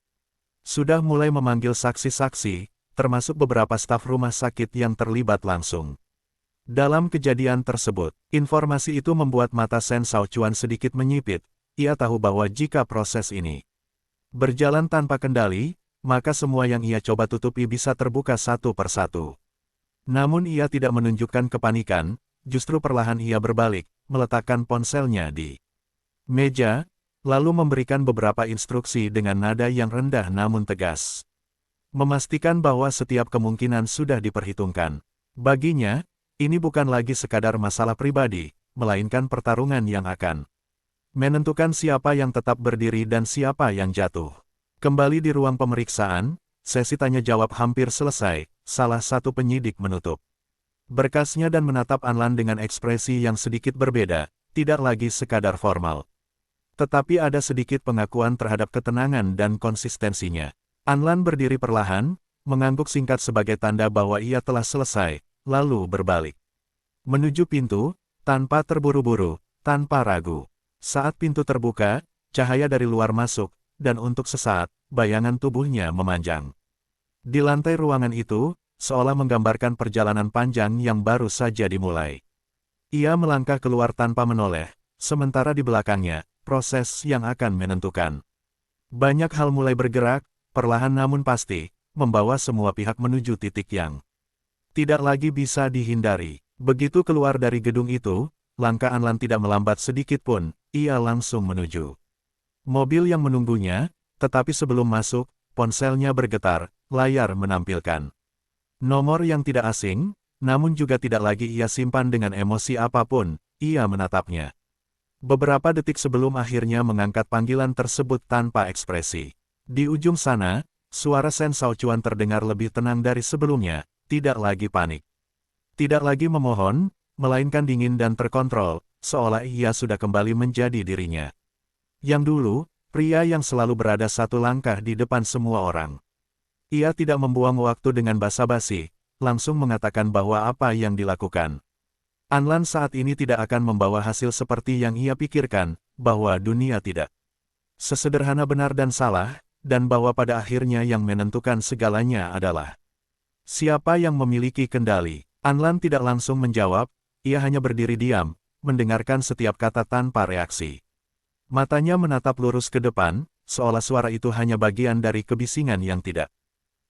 sudah mulai memanggil saksi-saksi, termasuk beberapa staf rumah sakit yang terlibat langsung dalam kejadian tersebut. Informasi itu membuat mata Sen Shaochuan sedikit menyipit. Ia tahu bahwa jika proses ini berjalan tanpa kendali, maka semua yang ia coba tutupi bisa terbuka satu persatu. Namun ia tidak menunjukkan kepanikan, justru perlahan ia berbalik, meletakkan ponselnya di meja, lalu memberikan beberapa instruksi dengan nada yang rendah namun tegas. Memastikan bahwa setiap kemungkinan sudah diperhitungkan. Baginya, ini bukan lagi sekadar masalah pribadi, melainkan pertarungan yang akan menentukan siapa yang tetap berdiri dan siapa yang jatuh. Kembali di ruang pemeriksaan, sesi tanya jawab hampir selesai. Salah satu penyidik menutup berkasnya dan menatap Anlan dengan ekspresi yang sedikit berbeda, tidak lagi sekadar formal. Tetapi ada sedikit pengakuan terhadap ketenangan dan konsistensinya. Anlan berdiri perlahan, mengangguk singkat sebagai tanda bahwa ia telah selesai, lalu berbalik menuju pintu, tanpa terburu-buru, tanpa ragu. Saat pintu terbuka, cahaya dari luar masuk, dan untuk sesaat, bayangan tubuhnya memanjang di lantai ruangan itu, seolah menggambarkan perjalanan panjang yang baru saja dimulai. Ia melangkah keluar tanpa menoleh, sementara di belakangnya, proses yang akan menentukan banyak hal mulai bergerak, perlahan namun pasti, membawa semua pihak menuju titik yang tidak lagi bisa dihindari. Begitu keluar dari gedung itu, langkah Anlan tidak melambat sedikit pun, ia langsung menuju mobil yang menunggunya, tetapi sebelum masuk, ponselnya bergetar, layar menampilkan nomor yang tidak asing, namun juga tidak lagi ia simpan dengan emosi apapun, ia menatapnya. Beberapa detik sebelum akhirnya mengangkat panggilan tersebut tanpa ekspresi. Di ujung sana, suara Shen Shaochuan terdengar lebih tenang dari sebelumnya, tidak lagi panik. Tidak lagi memohon, melainkan dingin dan terkontrol, seolah ia sudah kembali menjadi dirinya. Yang dulu, pria yang selalu berada satu langkah di depan semua orang. Ia tidak membuang waktu dengan basa-basi, langsung mengatakan bahwa apa yang dilakukan Anlan saat ini tidak akan membawa hasil seperti yang ia pikirkan, bahwa dunia tidak sesederhana benar dan salah, dan bahwa pada akhirnya yang menentukan segalanya adalah siapa yang memiliki kendali. Anlan tidak langsung menjawab, ia hanya berdiri diam, mendengarkan setiap kata tanpa reaksi. Matanya menatap lurus ke depan, seolah suara itu hanya bagian dari kebisingan yang tidak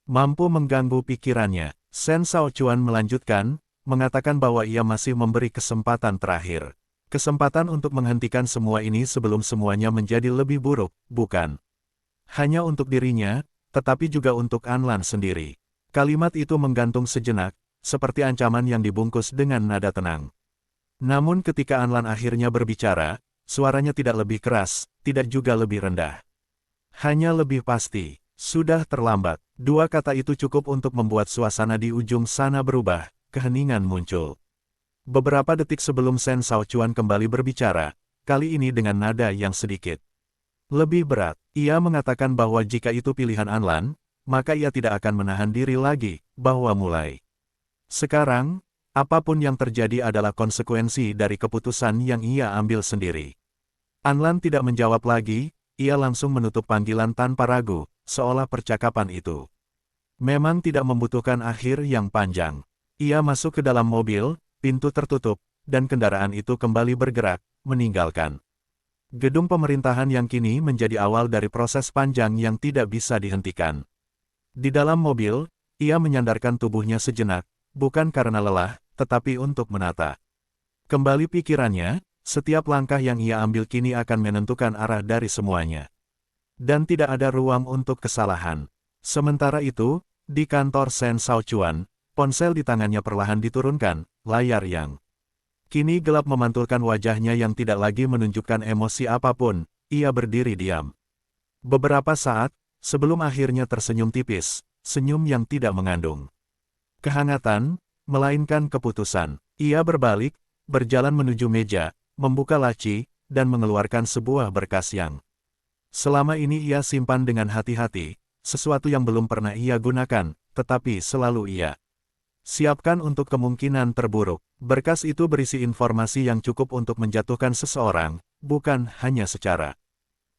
mampu mengganggu pikirannya. Shen Shaochuan melanjutkan, mengatakan bahwa ia masih memberi kesempatan terakhir. Kesempatan untuk menghentikan semua ini sebelum semuanya menjadi lebih buruk, bukan hanya untuk dirinya, tetapi juga untuk Anlan sendiri. Kalimat itu menggantung sejenak, seperti ancaman yang dibungkus dengan nada tenang. Namun ketika Anlan akhirnya berbicara, suaranya tidak lebih keras, tidak juga lebih rendah. Hanya lebih pasti, sudah terlambat. Dua kata itu cukup untuk membuat suasana di ujung sana berubah. Keheningan muncul. Beberapa detik sebelum Shen Shaochuan kembali berbicara, kali ini dengan nada yang sedikit lebih berat. Ia mengatakan bahwa jika itu pilihan Anlan, maka ia tidak akan menahan diri lagi, bahwa mulai sekarang, apapun yang terjadi adalah konsekuensi dari keputusan yang ia ambil sendiri. Anlan tidak menjawab lagi, ia langsung menutup panggilan tanpa ragu, seolah percakapan itu memang tidak membutuhkan akhir yang panjang. Ia masuk ke dalam mobil, pintu tertutup, dan kendaraan itu kembali bergerak, meninggalkan gedung pemerintahan yang kini menjadi awal dari proses panjang yang tidak bisa dihentikan. Di dalam mobil, ia menyandarkan tubuhnya sejenak, bukan karena lelah, tetapi untuk menata kembali pikirannya, setiap langkah yang ia ambil kini akan menentukan arah dari semuanya. Dan tidak ada ruang untuk kesalahan. Sementara itu, di kantor Shen Shaochuan, ponsel di tangannya perlahan diturunkan, layar yang kini gelap memantulkan wajahnya yang tidak lagi menunjukkan emosi apapun, ia berdiri diam. Beberapa saat, sebelum akhirnya tersenyum tipis, senyum yang tidak mengandung kehangatan, melainkan keputusan. Ia berbalik, berjalan menuju meja, membuka laci, dan mengeluarkan sebuah berkas yang selama ini ia simpan dengan hati-hati, sesuatu yang belum pernah ia gunakan, tetapi selalu ia siapkan untuk kemungkinan terburuk. Berkas itu berisi informasi yang cukup untuk menjatuhkan seseorang, bukan hanya secara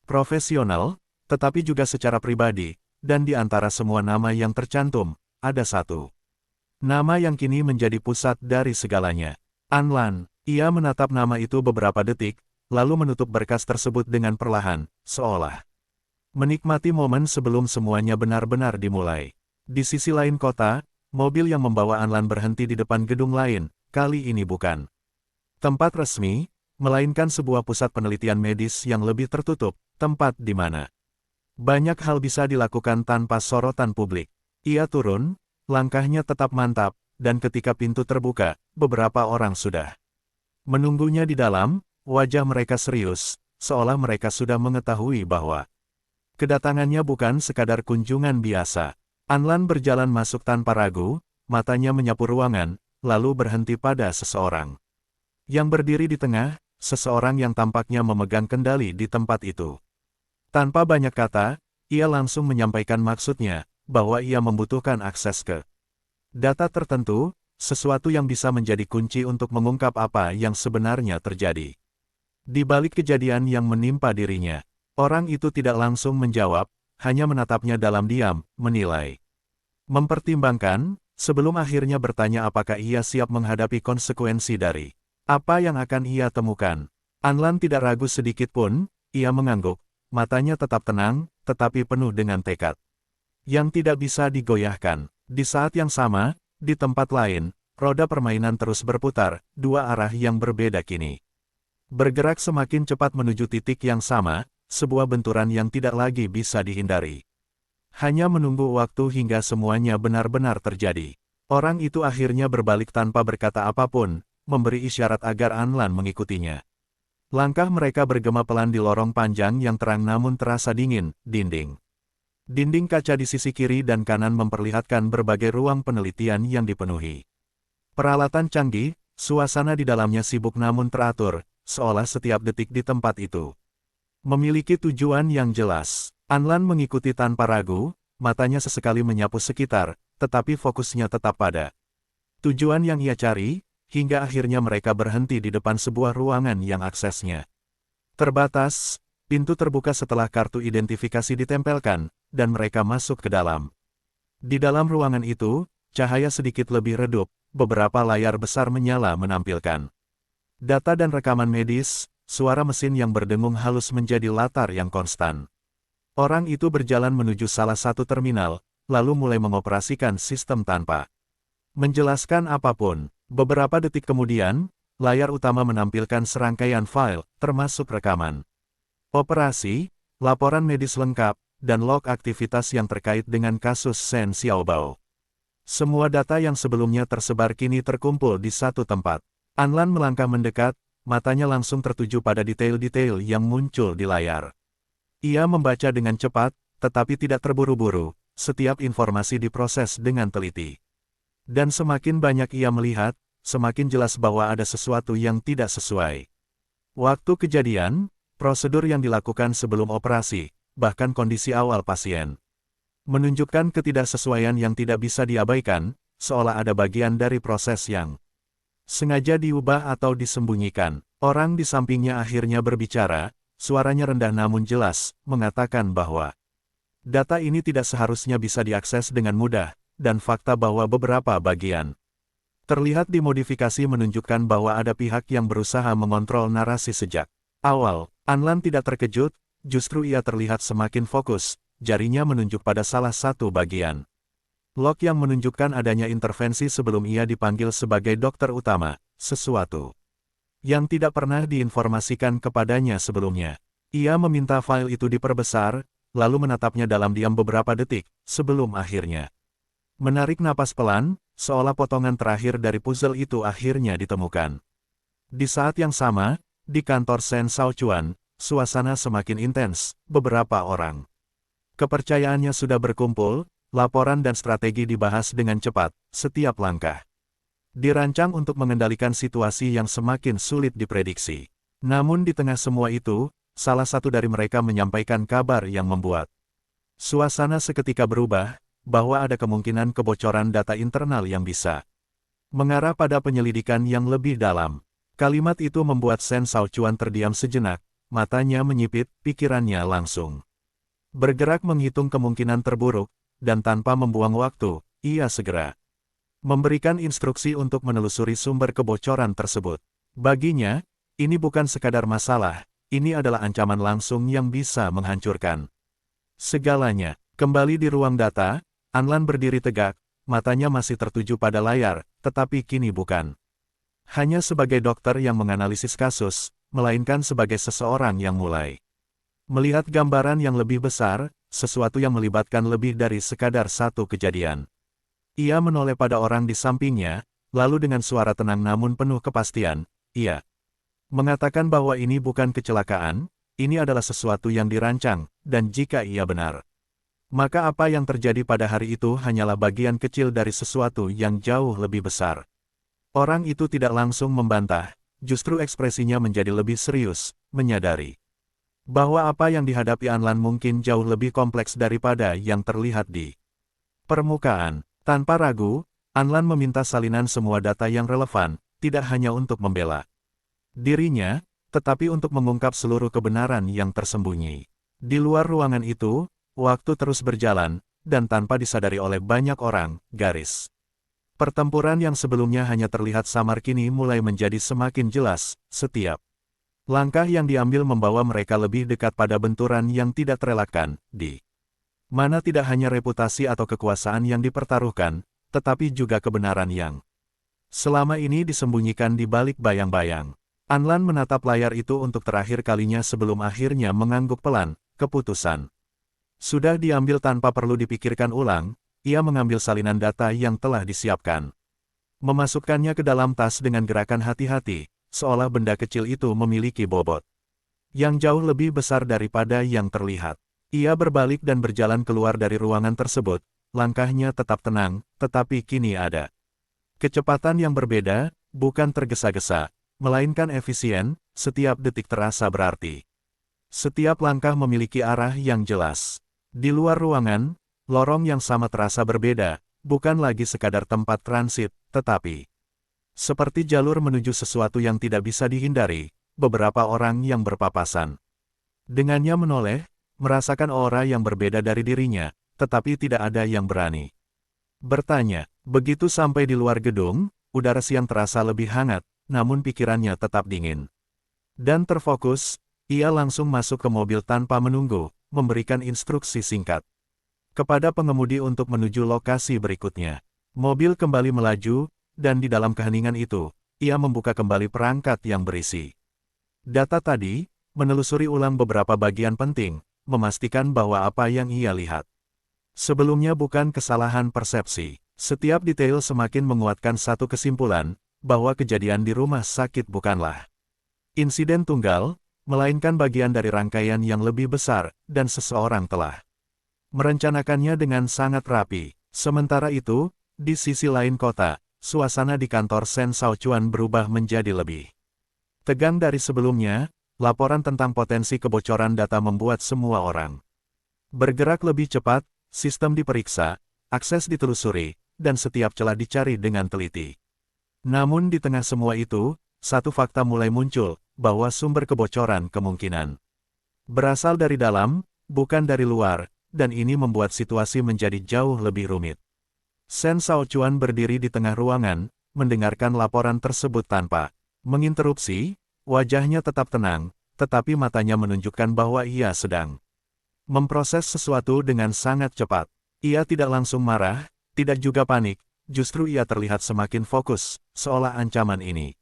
profesional, tetapi juga secara pribadi, dan di antara semua nama yang tercantum, ada satu nama yang kini menjadi pusat dari segalanya. Anlan. Ia menatap nama itu beberapa detik, lalu menutup berkas tersebut dengan perlahan, seolah menikmati momen sebelum semuanya benar-benar dimulai. Di sisi lain kota, mobil yang membawa Anlan berhenti di depan gedung lain, kali ini bukan tempat resmi, melainkan sebuah pusat penelitian medis yang lebih tertutup, tempat di mana banyak hal bisa dilakukan tanpa sorotan publik. Ia turun, langkahnya tetap mantap, dan ketika pintu terbuka, beberapa orang sudah menunggunya di dalam, wajah mereka serius, seolah mereka sudah mengetahui bahwa kedatangannya bukan sekadar kunjungan biasa. Anlan berjalan masuk tanpa ragu, matanya menyapu ruangan, lalu berhenti pada seseorang yang berdiri di tengah, seseorang yang tampaknya memegang kendali di tempat itu. Tanpa banyak kata, ia langsung menyampaikan maksudnya, bahwa ia membutuhkan akses ke data tertentu, sesuatu yang bisa menjadi kunci untuk mengungkap apa yang sebenarnya terjadi. Di balik kejadian yang menimpa dirinya, orang itu tidak langsung menjawab, hanya menatapnya dalam diam, menilai, mempertimbangkan, sebelum akhirnya bertanya apakah ia siap menghadapi konsekuensi dari apa yang akan ia temukan. Anlan tidak ragu sedikit pun, ia mengangguk, matanya tetap tenang, tetapi penuh dengan tekad yang tidak bisa digoyahkan. Di saat yang sama, di tempat lain, roda permainan terus berputar, dua arah yang berbeda kini bergerak semakin cepat menuju titik yang sama, sebuah benturan yang tidak lagi bisa dihindari. Hanya menunggu waktu hingga semuanya benar-benar terjadi. Orang itu akhirnya berbalik tanpa berkata apapun, memberi isyarat agar Anlan mengikutinya. Langkah mereka bergema pelan di lorong panjang yang terang namun terasa dingin, Dinding kaca di sisi kiri dan kanan memperlihatkan berbagai ruang penelitian yang dipenuhi. Peralatan canggih, suasana di dalamnya sibuk namun teratur, seolah setiap detik di tempat itu memiliki tujuan yang jelas. Anlan mengikuti tanpa ragu, matanya sesekali menyapu sekitar, tetapi fokusnya tetap pada tujuan yang ia cari, hingga akhirnya mereka berhenti di depan sebuah ruangan yang aksesnya terbatas. Pintu terbuka setelah kartu identifikasi ditempelkan, dan mereka masuk ke dalam. Di dalam ruangan itu, cahaya sedikit lebih redup, beberapa layar besar menyala menampilkan data dan rekaman medis, suara mesin yang berdengung halus menjadi latar yang konstan. Orang itu berjalan menuju salah satu terminal, lalu mulai mengoperasikan sistem tanpa menjelaskan apapun. Beberapa detik kemudian, layar utama menampilkan serangkaian file, termasuk rekaman operasi, laporan medis lengkap, dan log aktivitas yang terkait dengan kasus Shen Xiaobao. Semua data yang sebelumnya tersebar kini terkumpul di satu tempat. Anlan melangkah mendekat, matanya langsung tertuju pada detail-detail yang muncul di layar. Ia membaca dengan cepat, tetapi tidak terburu-buru, setiap informasi diproses dengan teliti. Dan semakin banyak ia melihat, semakin jelas bahwa ada sesuatu yang tidak sesuai. Waktu kejadian, prosedur yang dilakukan sebelum operasi, bahkan kondisi awal pasien, menunjukkan ketidaksesuaian yang tidak bisa diabaikan, seolah ada bagian dari proses yang sengaja diubah atau disembunyikan. Orang di sampingnya akhirnya berbicara, suaranya rendah namun jelas, mengatakan bahwa data ini tidak seharusnya bisa diakses dengan mudah, dan fakta bahwa beberapa bagian terlihat dimodifikasi menunjukkan bahwa ada pihak yang berusaha mengontrol narasi sejak awal. Anlan tidak terkejut, justru ia terlihat semakin fokus, jarinya menunjuk pada salah satu bagian log yang menunjukkan adanya intervensi sebelum ia dipanggil sebagai dokter utama, sesuatu yang tidak pernah diinformasikan kepadanya sebelumnya. Ia meminta file itu diperbesar, lalu menatapnya dalam diam beberapa detik, sebelum akhirnya menarik napas pelan, seolah potongan terakhir dari puzzle itu akhirnya ditemukan. Di saat yang sama, di kantor Shen Shaochuan, suasana semakin intens, beberapa orang kepercayaannya sudah berkumpul, laporan dan strategi dibahas dengan cepat, setiap langkah dirancang untuk mengendalikan situasi yang semakin sulit diprediksi. Namun di tengah semua itu, salah satu dari mereka menyampaikan kabar yang membuat suasana seketika berubah, bahwa ada kemungkinan kebocoran data internal yang bisa mengarah pada penyelidikan yang lebih dalam. Kalimat itu membuat Shen Shaochuan terdiam sejenak, matanya menyipit, pikirannya langsung bergerak menghitung kemungkinan terburuk, dan tanpa membuang waktu, ia segera memberikan instruksi untuk menelusuri sumber kebocoran tersebut. Baginya, ini bukan sekadar masalah, ini adalah ancaman langsung yang bisa menghancurkan segalanya. Kembali di ruang data, Anlan berdiri tegak, matanya masih tertuju pada layar, tetapi kini bukan hanya sebagai dokter yang menganalisis kasus, melainkan sebagai seseorang yang mulai melihat gambaran yang lebih besar, sesuatu yang melibatkan lebih dari sekadar satu kejadian. Ia menoleh pada orang di sampingnya, lalu dengan suara tenang namun penuh kepastian, ia mengatakan bahwa ini bukan kecelakaan, ini adalah sesuatu yang dirancang, dan jika ia benar, maka apa yang terjadi pada hari itu hanyalah bagian kecil dari sesuatu yang jauh lebih besar. Orang itu tidak langsung membantah, justru ekspresinya menjadi lebih serius, menyadari bahwa apa yang dihadapi Anlan mungkin jauh lebih kompleks daripada yang terlihat di permukaan. Tanpa ragu, Anlan meminta salinan semua data yang relevan, tidak hanya untuk membela dirinya, tetapi untuk mengungkap seluruh kebenaran yang tersembunyi. Di luar ruangan itu, waktu terus berjalan, dan tanpa disadari oleh banyak orang, garis pertempuran yang sebelumnya hanya terlihat samar kini mulai menjadi semakin jelas. Setiap langkah yang diambil membawa mereka lebih dekat pada benturan yang tidak terelakkan, di mana tidak hanya reputasi atau kekuasaan yang dipertaruhkan, tetapi juga kebenaran yang selama ini disembunyikan di balik bayang-bayang. Anlan menatap layar itu untuk terakhir kalinya sebelum akhirnya mengangguk pelan. Keputusan sudah diambil tanpa perlu dipikirkan ulang. Ia mengambil salinan data yang telah disiapkan. Memasukkannya ke dalam tas dengan gerakan hati-hati, seolah benda kecil itu memiliki bobot yang jauh lebih besar daripada yang terlihat. Ia berbalik dan berjalan keluar dari ruangan tersebut, langkahnya tetap tenang, tetapi kini ada kecepatan yang berbeda, bukan tergesa-gesa, melainkan efisien, setiap detik terasa berarti. Setiap langkah memiliki arah yang jelas. Di luar ruangan, lorong yang sama terasa berbeda, bukan lagi sekadar tempat transit, tetapi seperti jalur menuju sesuatu yang tidak bisa dihindari, beberapa orang yang berpapasan. Dengannya menoleh, merasakan aura yang berbeda dari dirinya, tetapi tidak ada yang berani bertanya. Begitu sampai di luar gedung, udara siang terasa lebih hangat, namun pikirannya tetap dingin dan terfokus. Ia langsung masuk ke mobil tanpa menunggu, memberikan instruksi singkat kepada pengemudi untuk menuju lokasi berikutnya. Mobil kembali melaju, dan di dalam keheningan itu, ia membuka kembali perangkat yang berisi data tadi, menelusuri ulang beberapa bagian penting, memastikan bahwa apa yang ia lihat sebelumnya bukan kesalahan persepsi. Setiap detail semakin menguatkan satu kesimpulan, bahwa kejadian di rumah sakit bukanlah insiden tunggal, melainkan bagian dari rangkaian yang lebih besar, dan seseorang telah merencanakannya dengan sangat rapi. Sementara itu, di sisi lain kota, suasana di kantor Sen Shaochuan berubah menjadi lebih tegang dari sebelumnya. Laporan tentang potensi kebocoran data membuat semua orang bergerak lebih cepat, sistem diperiksa, akses ditelusuri, dan setiap celah dicari dengan teliti. Namun di tengah semua itu, satu fakta mulai muncul, bahwa sumber kebocoran kemungkinan berasal dari dalam, bukan dari luar, dan ini membuat situasi menjadi jauh lebih rumit. Sen Shaochuan berdiri di tengah ruangan, mendengarkan laporan tersebut tanpa menginterupsi. Wajahnya tetap tenang, tetapi matanya menunjukkan bahwa ia sedang memproses sesuatu dengan sangat cepat. Ia tidak langsung marah, tidak juga panik, justru ia terlihat semakin fokus, seolah ancaman ini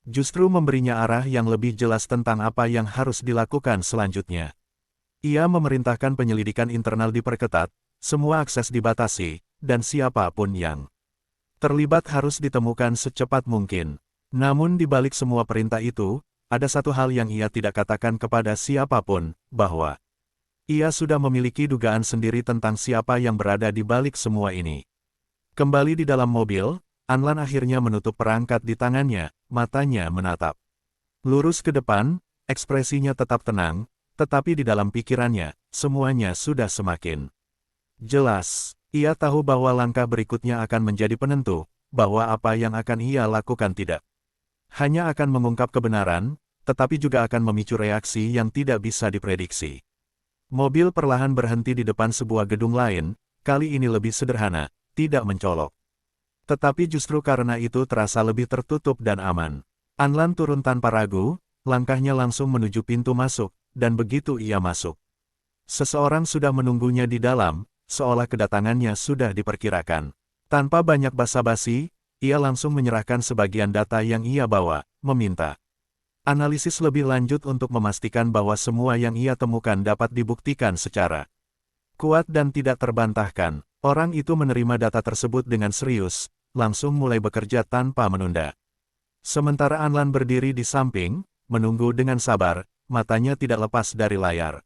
justru memberinya arah yang lebih jelas tentang apa yang harus dilakukan selanjutnya. Ia memerintahkan penyelidikan internal diperketat, semua akses dibatasi, dan siapapun yang terlibat harus ditemukan secepat mungkin. Namun di balik semua perintah itu, ada satu hal yang ia tidak katakan kepada siapapun, bahwa ia sudah memiliki dugaan sendiri tentang siapa yang berada di balik semua ini. Kembali di dalam mobil, Anlan akhirnya menutup perangkat di tangannya, matanya menatap lurus ke depan, ekspresinya tetap tenang, tetapi di dalam pikirannya, semuanya sudah semakin jelas. Ia tahu bahwa langkah berikutnya akan menjadi penentu, bahwa apa yang akan ia lakukan tidak hanya akan mengungkap kebenaran, tetapi juga akan memicu reaksi yang tidak bisa diprediksi. Mobil perlahan berhenti di depan sebuah gedung lain, kali ini lebih sederhana, tidak mencolok. Tetapi justru karena itu terasa lebih tertutup dan aman. Anlan turun tanpa ragu, langkahnya langsung menuju pintu masuk, dan begitu ia masuk, seseorang sudah menunggunya di dalam, seolah kedatangannya sudah diperkirakan. Tanpa banyak basa-basi, ia langsung menyerahkan sebagian data yang ia bawa, meminta analisis lebih lanjut untuk memastikan bahwa semua yang ia temukan dapat dibuktikan secara kuat dan tidak terbantahkan. Orang itu menerima data tersebut dengan serius, langsung mulai bekerja tanpa menunda. Sementara Anlan berdiri di samping, menunggu dengan sabar, matanya tidak lepas dari layar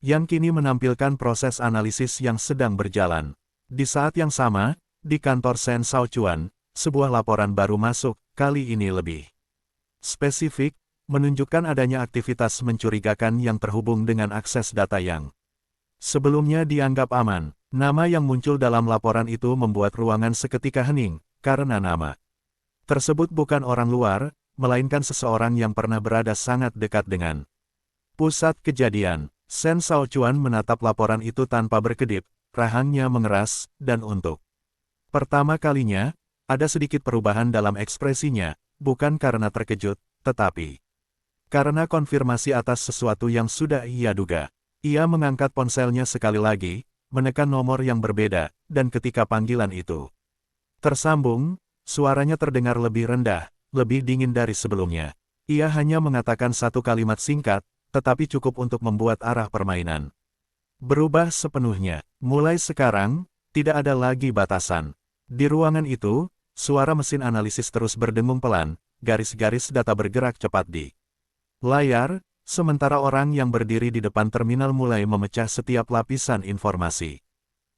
yang kini menampilkan proses analisis yang sedang berjalan. Di saat yang sama, di kantor Sen Shaochuan, sebuah laporan baru masuk, kali ini lebih spesifik, menunjukkan adanya aktivitas mencurigakan yang terhubung dengan akses data yang sebelumnya dianggap aman. Nama yang muncul dalam laporan itu membuat ruangan seketika hening, karena nama tersebut bukan orang luar, melainkan seseorang yang pernah berada sangat dekat dengan pusat kejadian. Sen Shaochuan menatap laporan itu tanpa berkedip, rahangnya mengeras, dan untuk pertama kalinya, ada sedikit perubahan dalam ekspresinya, bukan karena terkejut, tetapi karena konfirmasi atas sesuatu yang sudah ia duga. Ia mengangkat ponselnya sekali lagi, menekan nomor yang berbeda, dan ketika panggilan itu tersambung, suaranya terdengar lebih rendah, lebih dingin dari sebelumnya. Ia hanya mengatakan satu kalimat singkat, tetapi cukup untuk membuat arah permainan berubah sepenuhnya. Mulai sekarang, tidak ada lagi batasan. Di ruangan itu, suara mesin analisis terus berdengung pelan, garis-garis data bergerak cepat di layar, sementara orang yang berdiri di depan terminal mulai memecah setiap lapisan informasi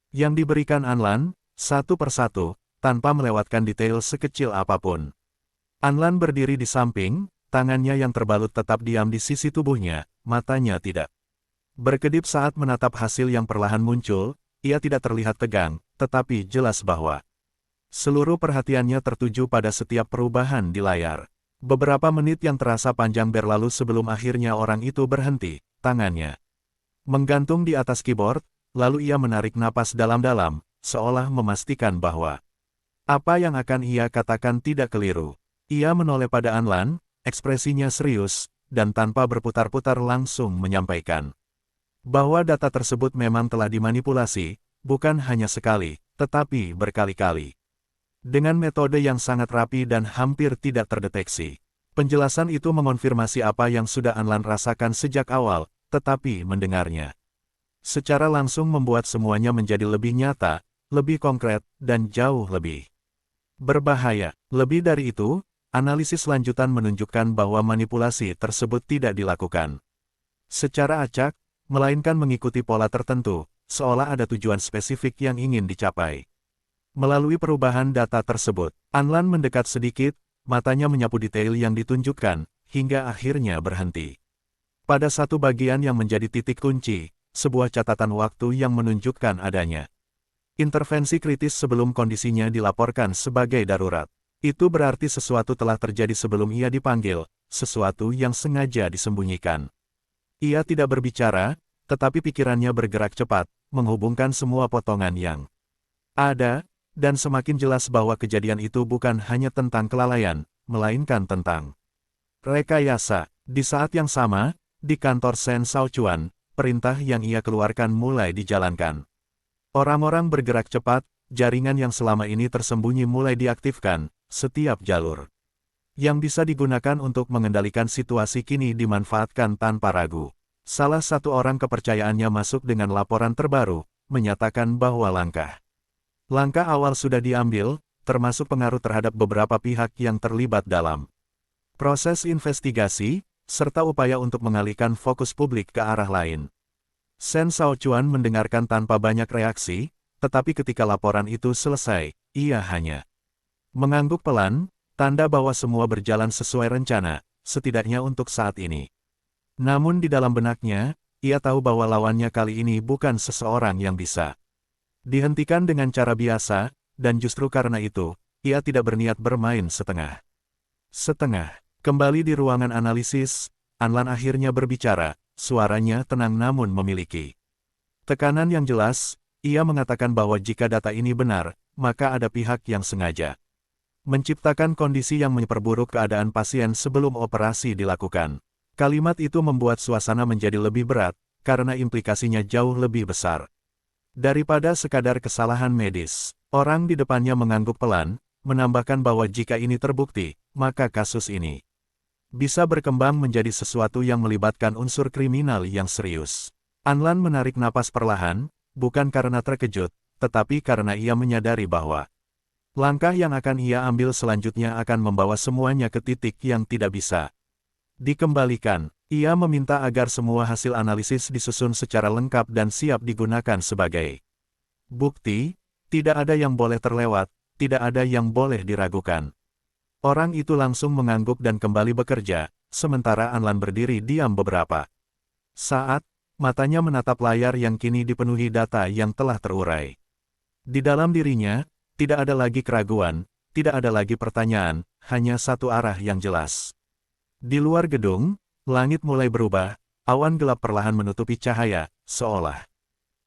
yang diberikan Anlan, satu persatu, tanpa melewatkan detail sekecil apapun. Anlan berdiri di samping, tangannya yang terbalut tetap diam di sisi tubuhnya, matanya tidak berkedip saat menatap hasil yang perlahan muncul. Ia tidak terlihat tegang, tetapi jelas bahwa seluruh perhatiannya tertuju pada setiap perubahan di layar. Beberapa menit yang terasa panjang berlalu sebelum akhirnya orang itu berhenti, tangannya menggantung di atas keyboard, lalu ia menarik napas dalam-dalam, seolah memastikan bahwa apa yang akan ia katakan tidak keliru. Ia menoleh pada Anlan, ekspresinya serius, dan tanpa berputar-putar langsung menyampaikan bahwa data tersebut memang telah dimanipulasi, bukan hanya sekali, tetapi berkali-kali. Dengan metode yang sangat rapi dan hampir tidak terdeteksi. Penjelasan itu mengonfirmasi apa yang sudah Anlan rasakan sejak awal, tetapi mendengarnya secara langsung membuat semuanya menjadi lebih nyata, lebih konkret, dan jauh lebih berbahaya. Lebih dari itu, analisis lanjutan menunjukkan bahwa manipulasi tersebut tidak dilakukan secara acak, melainkan mengikuti pola tertentu, seolah ada tujuan spesifik yang ingin dicapai. Melalui perubahan data tersebut, Anlan mendekat sedikit, matanya menyapu detail yang ditunjukkan, hingga akhirnya berhenti pada satu bagian yang menjadi titik kunci, sebuah catatan waktu yang menunjukkan adanya intervensi kritis sebelum kondisinya dilaporkan sebagai darurat. Itu berarti sesuatu telah terjadi sebelum ia dipanggil, sesuatu yang sengaja disembunyikan. Ia tidak berbicara, tetapi pikirannya bergerak cepat, menghubungkan semua potongan yang ada, dan semakin jelas bahwa kejadian itu bukan hanya tentang kelalaian, melainkan tentang rekayasa. Di saat yang sama, di kantor Shen Shaochuan, perintah yang ia keluarkan mulai dijalankan. Orang-orang bergerak cepat, jaringan yang selama ini tersembunyi mulai diaktifkan, setiap jalur yang bisa digunakan untuk mengendalikan situasi kini dimanfaatkan tanpa ragu. Salah satu orang kepercayaannya masuk dengan laporan terbaru, menyatakan bahwa langkah awal sudah diambil, termasuk pengaruh terhadap beberapa pihak yang terlibat dalam proses investigasi, serta upaya untuk mengalihkan fokus publik ke arah lain. Shen Shaochuan mendengarkan tanpa banyak reaksi, tetapi ketika laporan itu selesai, ia hanya mengangguk pelan, tanda bahwa semua berjalan sesuai rencana, setidaknya untuk saat ini. Namun di dalam benaknya, ia tahu bahwa lawannya kali ini bukan seseorang yang bisa dihentikan dengan cara biasa, dan justru karena itu, ia tidak berniat bermain setengah. Kembali di ruangan analisis, Anlan akhirnya berbicara, suaranya tenang namun memiliki tekanan yang jelas. Ia mengatakan bahwa jika data ini benar, maka ada pihak yang sengaja menciptakan kondisi yang memperburuk keadaan pasien sebelum operasi dilakukan. Kalimat itu membuat suasana menjadi lebih berat, karena implikasinya jauh lebih besar daripada sekadar kesalahan medis. Orang di depannya mengangguk pelan, menambahkan bahwa jika ini terbukti, maka kasus ini bisa berkembang menjadi sesuatu yang melibatkan unsur kriminal yang serius. Anlan menarik napas perlahan, bukan karena terkejut, tetapi karena ia menyadari bahwa langkah yang akan ia ambil selanjutnya akan membawa semuanya ke titik yang tidak bisa dikembalikan. Ia meminta agar semua hasil analisis disusun secara lengkap dan siap digunakan sebagai bukti. Tidak ada yang boleh terlewat, tidak ada yang boleh diragukan. Orang itu langsung mengangguk dan kembali bekerja, sementara Anlan berdiri diam beberapa saat, matanya menatap layar yang kini dipenuhi data yang telah terurai. Di dalam dirinya, tidak ada lagi keraguan, tidak ada lagi pertanyaan, hanya satu arah yang jelas. Di luar gedung, langit mulai berubah, awan gelap perlahan menutupi cahaya, seolah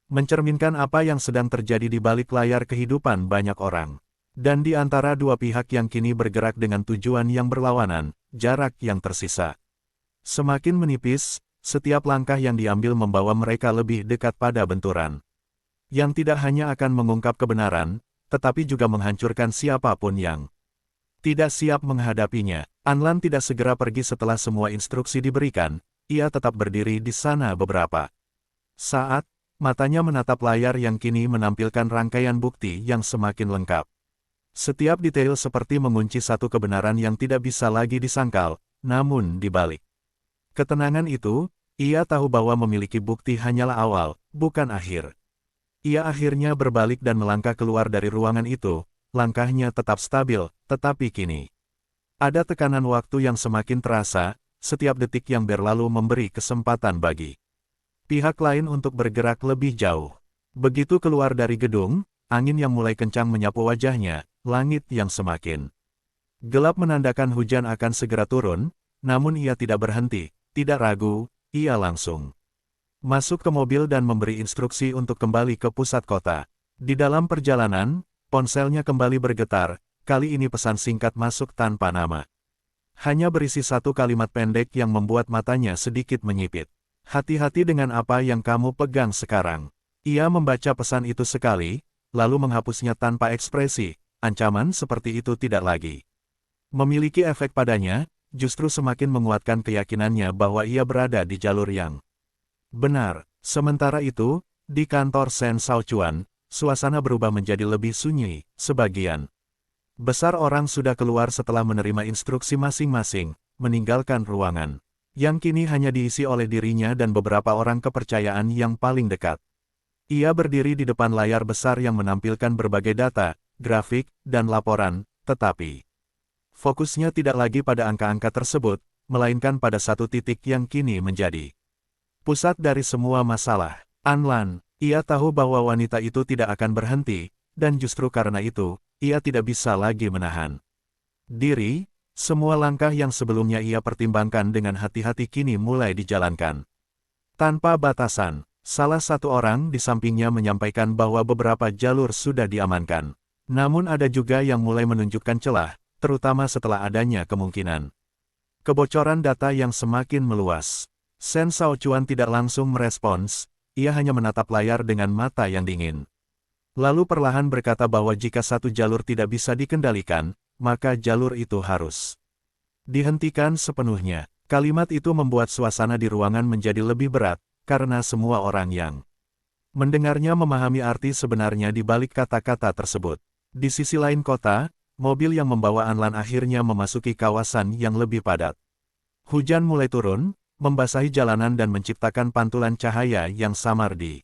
mencerminkan apa yang sedang terjadi di balik layar kehidupan banyak orang. Dan di antara dua pihak yang kini bergerak dengan tujuan yang berlawanan, jarak yang tersisa semakin menipis, setiap langkah yang diambil membawa mereka lebih dekat pada benturan yang tidak hanya akan mengungkap kebenaran, tetapi juga menghancurkan siapapun yang tidak siap menghadapinya. Anlan tidak segera pergi setelah semua instruksi diberikan, ia tetap berdiri di sana beberapa saat, matanya menatap layar yang kini menampilkan rangkaian bukti yang semakin lengkap. Setiap detail seperti mengunci satu kebenaran yang tidak bisa lagi disangkal, namun di balik ketenangan itu, ia tahu bahwa memiliki bukti hanyalah awal, bukan akhir. Ia akhirnya berbalik dan melangkah keluar dari ruangan itu, langkahnya tetap stabil, tetapi kini ada tekanan waktu yang semakin terasa, setiap detik yang berlalu memberi kesempatan bagi pihak lain untuk bergerak lebih jauh. Begitu keluar dari gedung, angin yang mulai kencang menyapu wajahnya, langit yang semakin gelap menandakan hujan akan segera turun, namun ia tidak berhenti, tidak ragu, ia langsung masuk ke mobil dan memberi instruksi untuk kembali ke pusat kota. Di dalam perjalanan, ponselnya kembali bergetar, kali ini pesan singkat masuk tanpa nama. Hanya berisi satu kalimat pendek yang membuat matanya sedikit menyipit. Hati-hati dengan apa yang kamu pegang sekarang. Ia membaca pesan itu sekali, lalu menghapusnya tanpa ekspresi, ancaman seperti itu tidak lagi memiliki efek padanya, justru semakin menguatkan keyakinannya bahwa ia berada di jalur yang benar. Sementara itu, di kantor Shen Shaochuan, suasana berubah menjadi lebih sunyi, sebagian besar orang sudah keluar setelah menerima instruksi masing-masing, meninggalkan ruangan yang kini hanya diisi oleh dirinya dan beberapa orang kepercayaan yang paling dekat. Ia berdiri di depan layar besar yang menampilkan berbagai data, grafik, dan laporan, tetapi fokusnya tidak lagi pada angka-angka tersebut, melainkan pada satu titik yang kini menjadi pusat dari semua masalah. Anlan, ia tahu bahwa wanita itu tidak akan berhenti, dan justru karena itu, ia tidak bisa lagi menahan diri. Semua langkah yang sebelumnya ia pertimbangkan dengan hati-hati kini mulai dijalankan tanpa batasan. Salah satu orang di sampingnya menyampaikan bahwa beberapa jalur sudah diamankan. Namun ada juga yang mulai menunjukkan celah, terutama setelah adanya kemungkinan kebocoran data yang semakin meluas. Shen Shaochuan tidak langsung merespons, ia hanya menatap layar dengan mata yang dingin. Lalu perlahan berkata bahwa jika satu jalur tidak bisa dikendalikan, maka jalur itu harus dihentikan sepenuhnya. Kalimat itu membuat suasana di ruangan menjadi lebih berat, karena semua orang yang mendengarnya memahami arti sebenarnya di balik kata-kata tersebut. Di sisi lain kota, mobil yang membawa Anlan akhirnya memasuki kawasan yang lebih padat. Hujan mulai turun, membasahi jalanan dan menciptakan pantulan cahaya yang samar di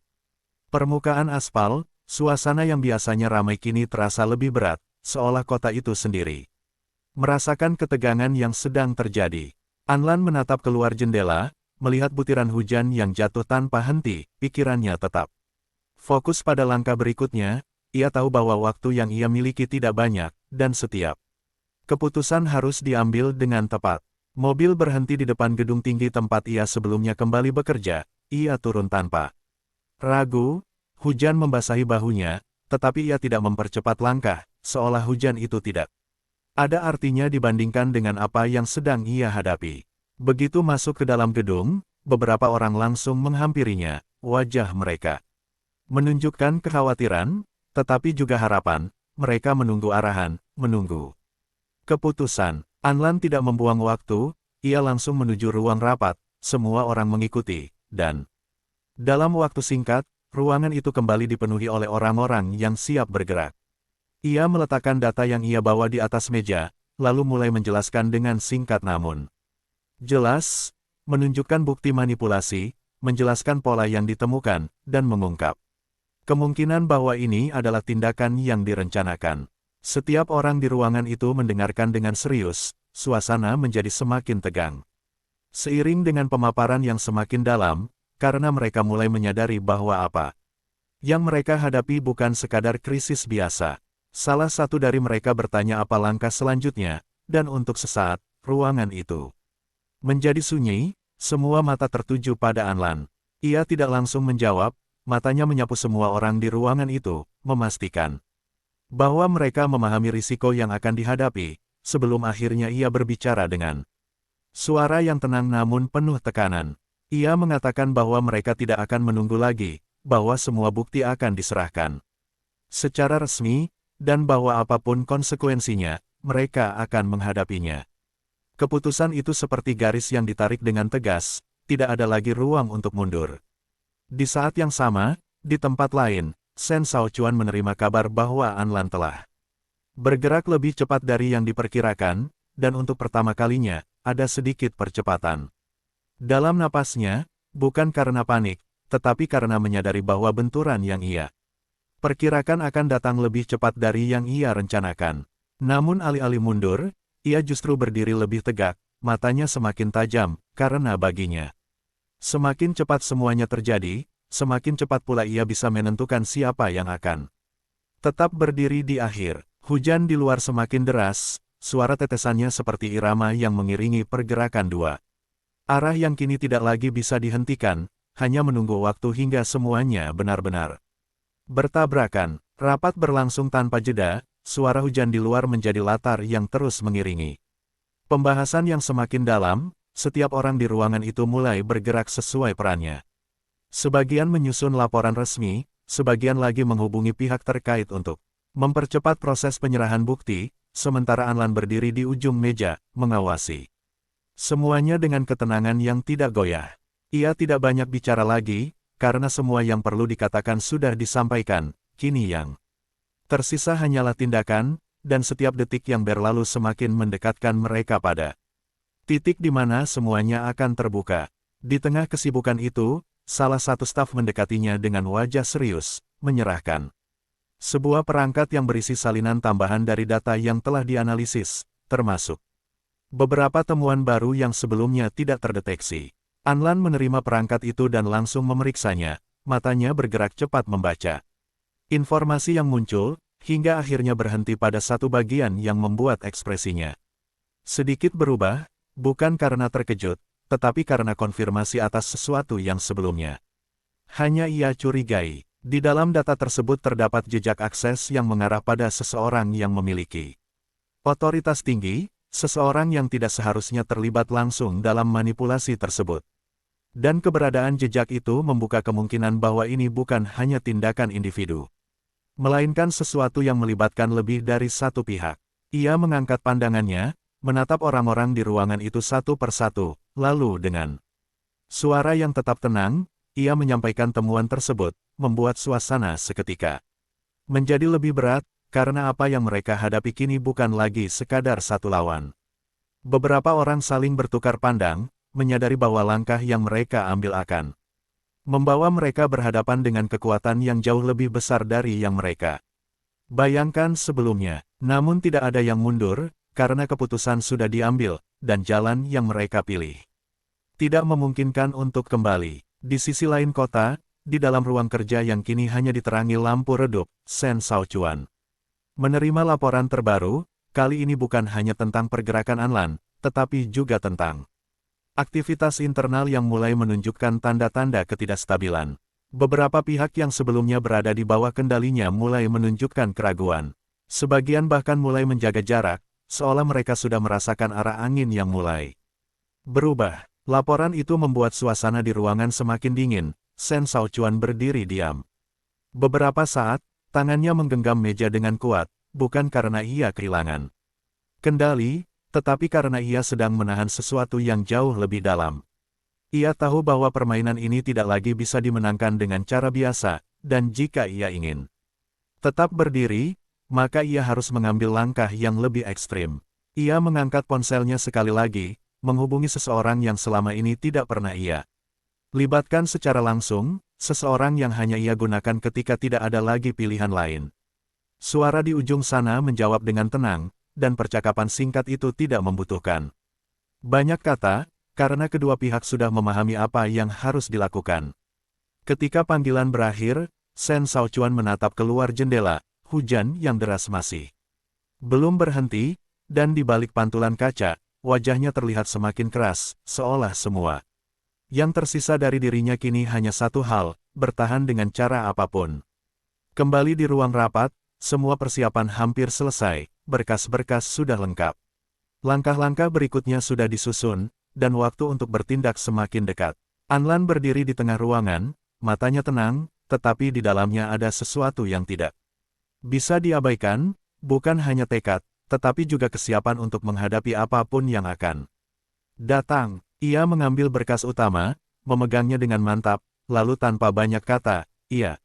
permukaan aspal. Suasana yang biasanya ramai kini terasa lebih berat, seolah kota itu sendiri merasakan ketegangan yang sedang terjadi. Anlan menatap keluar jendela, melihat butiran hujan yang jatuh tanpa henti, pikirannya tetap fokus pada langkah berikutnya. Ia tahu bahwa waktu yang ia miliki tidak banyak, dan setiap keputusan harus diambil dengan tepat. Mobil berhenti di depan gedung tinggi tempat ia sebelumnya kembali bekerja. Ia turun tanpa ragu. Hujan membasahi bahunya, tetapi ia tidak mempercepat langkah, seolah hujan itu tidak ada artinya dibandingkan dengan apa yang sedang ia hadapi. Begitu masuk ke dalam gedung, beberapa orang langsung menghampirinya, wajah mereka menunjukkan kekhawatiran, tetapi juga harapan. Mereka menunggu arahan, menunggu keputusan. Anlan tidak membuang waktu, ia langsung menuju ruang rapat, semua orang mengikuti, dan dalam waktu singkat, ruangan itu kembali dipenuhi oleh orang-orang yang siap bergerak. Ia meletakkan data yang ia bawa di atas meja, lalu mulai menjelaskan dengan singkat namun jelas, menunjukkan bukti manipulasi, menjelaskan pola yang ditemukan, dan mengungkap kemungkinan bahwa ini adalah tindakan yang direncanakan. Setiap orang di ruangan itu mendengarkan dengan serius, suasana menjadi semakin tegang. Seiring dengan pemaparan yang semakin dalam, karena mereka mulai menyadari bahwa apa yang mereka hadapi bukan sekadar krisis biasa. Salah satu dari mereka bertanya apa langkah selanjutnya, dan untuk sesaat, ruangan itu menjadi sunyi, semua mata tertuju pada Anlan. Ia tidak langsung menjawab, matanya menyapu semua orang di ruangan itu, memastikan bahwa mereka memahami risiko yang akan dihadapi, sebelum akhirnya ia berbicara dengan suara yang tenang namun penuh tekanan. Ia mengatakan bahwa mereka tidak akan menunggu lagi, bahwa semua bukti akan diserahkan secara resmi, dan bahwa apapun konsekuensinya, mereka akan menghadapinya. Keputusan itu seperti garis yang ditarik dengan tegas, tidak ada lagi ruang untuk mundur. Di saat yang sama, di tempat lain, Shen Shaochuan menerima kabar bahwa Anlan telah Bergerak lebih cepat dari yang diperkirakan, dan untuk pertama kalinya, ada sedikit percepatan. Dalam napasnya, bukan karena panik, tetapi karena menyadari bahwa benturan yang ia perkirakan akan datang lebih cepat dari yang ia rencanakan. Namun alih-alih mundur, ia justru berdiri lebih tegak, matanya semakin tajam, karena baginya semakin cepat semuanya terjadi, semakin cepat pula ia bisa menentukan siapa yang akan tetap berdiri di akhir. Hujan di luar semakin deras, suara tetesannya seperti irama yang mengiringi pergerakan dua arah yang kini tidak lagi bisa dihentikan, hanya menunggu waktu hingga semuanya benar-benar bertabrakan. Rapat berlangsung tanpa jeda, suara hujan di luar menjadi latar yang terus mengiringi pembahasan yang semakin dalam. Setiap orang di ruangan itu mulai bergerak sesuai perannya. Sebagian menyusun laporan resmi, sebagian lagi menghubungi pihak terkait untuk mempercepat proses penyerahan bukti, sementara Anlan berdiri di ujung meja, mengawasi semuanya dengan ketenangan yang tidak goyah. Ia tidak banyak bicara lagi, karena semua yang perlu dikatakan sudah disampaikan. Kini yang tersisa hanyalah tindakan, dan setiap detik yang berlalu semakin mendekatkan mereka pada titik di mana semuanya akan terbuka. Di tengah kesibukan itu, salah satu staf mendekatinya dengan wajah serius, menyerahkan sebuah perangkat yang berisi salinan tambahan dari data yang telah dianalisis, termasuk beberapa temuan baru yang sebelumnya tidak terdeteksi. Anlan menerima perangkat itu dan langsung memeriksanya, matanya bergerak cepat membaca informasi yang muncul, hingga akhirnya berhenti pada satu bagian yang membuat ekspresinya sedikit berubah, bukan karena terkejut, tetapi karena konfirmasi atas sesuatu yang sebelumnya hanya ia curigai. Di dalam data tersebut terdapat jejak akses yang mengarah pada seseorang yang memiliki otoritas tinggi, seseorang yang tidak seharusnya terlibat langsung dalam manipulasi tersebut. Dan keberadaan jejak itu membuka kemungkinan bahwa ini bukan hanya tindakan individu, melainkan sesuatu yang melibatkan lebih dari satu pihak. Ia mengangkat pandangannya, menatap orang-orang di ruangan itu satu persatu, lalu dengan suara yang tetap tenang, ia menyampaikan temuan tersebut, membuat suasana seketika menjadi lebih berat, karena apa yang mereka hadapi kini bukan lagi sekadar satu lawan. Beberapa orang saling bertukar pandang, menyadari bahwa langkah yang mereka ambil akan membawa mereka berhadapan dengan kekuatan yang jauh lebih besar dari yang mereka bayangkan sebelumnya. Namun tidak ada yang mundur, karena keputusan sudah diambil, dan jalan yang mereka pilih tidak memungkinkan untuk kembali. Di sisi lain kota, di dalam ruang kerja yang kini hanya diterangi lampu redup, Shen Shaochuan menerima laporan terbaru. Kali ini bukan hanya tentang pergerakan Anlan, tetapi juga tentang aktivitas internal yang mulai menunjukkan tanda-tanda ketidakstabilan. Beberapa pihak yang sebelumnya berada di bawah kendalinya mulai menunjukkan keraguan. Sebagian bahkan mulai menjaga jarak, seolah mereka sudah merasakan arah angin yang mulai berubah. Laporan itu membuat suasana di ruangan semakin dingin. Shen Shaochuan berdiri diam beberapa saat, tangannya menggenggam meja dengan kuat, bukan karena ia kehilangan kendali, tetapi karena ia sedang menahan sesuatu yang jauh lebih dalam. Ia tahu bahwa permainan ini tidak lagi bisa dimenangkan dengan cara biasa, dan jika ia ingin tetap berdiri, maka ia harus mengambil langkah yang lebih ekstrim. Ia mengangkat ponselnya sekali lagi, menghubungi seseorang yang selama ini tidak pernah ia libatkan secara langsung, seseorang yang hanya ia gunakan ketika tidak ada lagi pilihan lain. Suara di ujung sana menjawab dengan tenang, dan percakapan singkat itu tidak membutuhkan banyak kata, karena kedua pihak sudah memahami apa yang harus dilakukan. Ketika panggilan berakhir, Shen Shaochuan menatap keluar jendela. Hujan yang deras masih belum berhenti, dan di balik pantulan kaca, wajahnya terlihat semakin keras, seolah semua yang tersisa dari dirinya kini hanya satu hal, bertahan dengan cara apapun. Kembali di ruang rapat, semua persiapan hampir selesai, berkas-berkas sudah lengkap. Langkah-langkah berikutnya sudah disusun, dan waktu untuk bertindak semakin dekat. Anlan berdiri di tengah ruangan, matanya tenang, tetapi di dalamnya ada sesuatu yang tidak bisa diabaikan, bukan hanya tekad, tetapi juga kesiapan untuk menghadapi apapun yang akan datang. Ia mengambil berkas utama, memegangnya dengan mantap, lalu tanpa banyak kata, ia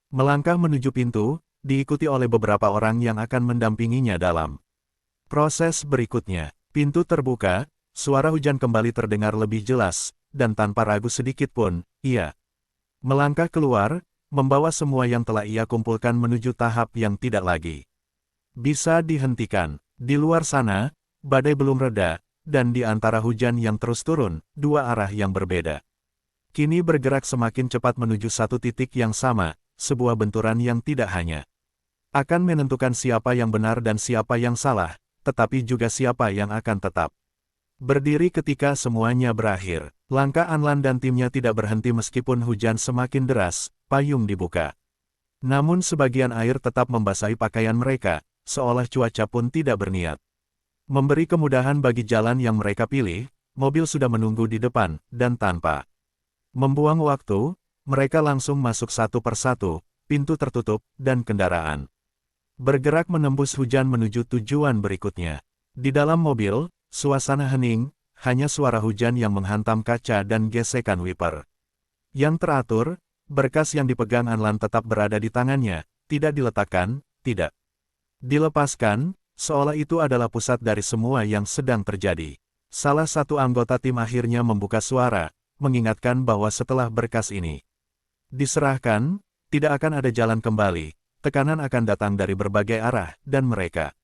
melangkah menuju pintu, diikuti oleh beberapa orang yang akan mendampinginya dalam proses berikutnya. Pintu terbuka, suara hujan kembali terdengar lebih jelas, dan tanpa ragu sedikit pun, ia melangkah keluar, membawa semua yang telah ia kumpulkan menuju tahap yang tidak lagi bisa dihentikan. Di luar sana, badai belum reda, dan di antara hujan yang terus turun, dua arah yang berbeda kini bergerak semakin cepat menuju satu titik yang sama, sebuah benturan yang tidak hanya akan menentukan siapa yang benar dan siapa yang salah, tetapi juga siapa yang akan tetap berdiri ketika semuanya berakhir. Langkah Anlan dan timnya tidak berhenti meskipun hujan semakin deras, payung dibuka. Namun sebagian air tetap membasahi pakaian mereka, seolah cuaca pun tidak berniat memberi kemudahan bagi jalan yang mereka pilih. Mobil sudah menunggu di depan, dan tanpa membuang waktu, mereka langsung masuk satu persatu, pintu tertutup, dan kendaraan bergerak menembus hujan menuju tujuan berikutnya. Di dalam mobil, suasana hening, hanya suara hujan yang menghantam kaca dan gesekan wiper yang teratur. Berkas yang dipegang Anlan tetap berada di tangannya, tidak diletakkan, tidak dilepaskan, seolah itu adalah pusat dari semua yang sedang terjadi. Salah satu anggota tim akhirnya membuka suara, mengingatkan bahwa setelah berkas ini diserahkan, tidak akan ada jalan kembali, tekanan akan datang dari berbagai arah, dan mereka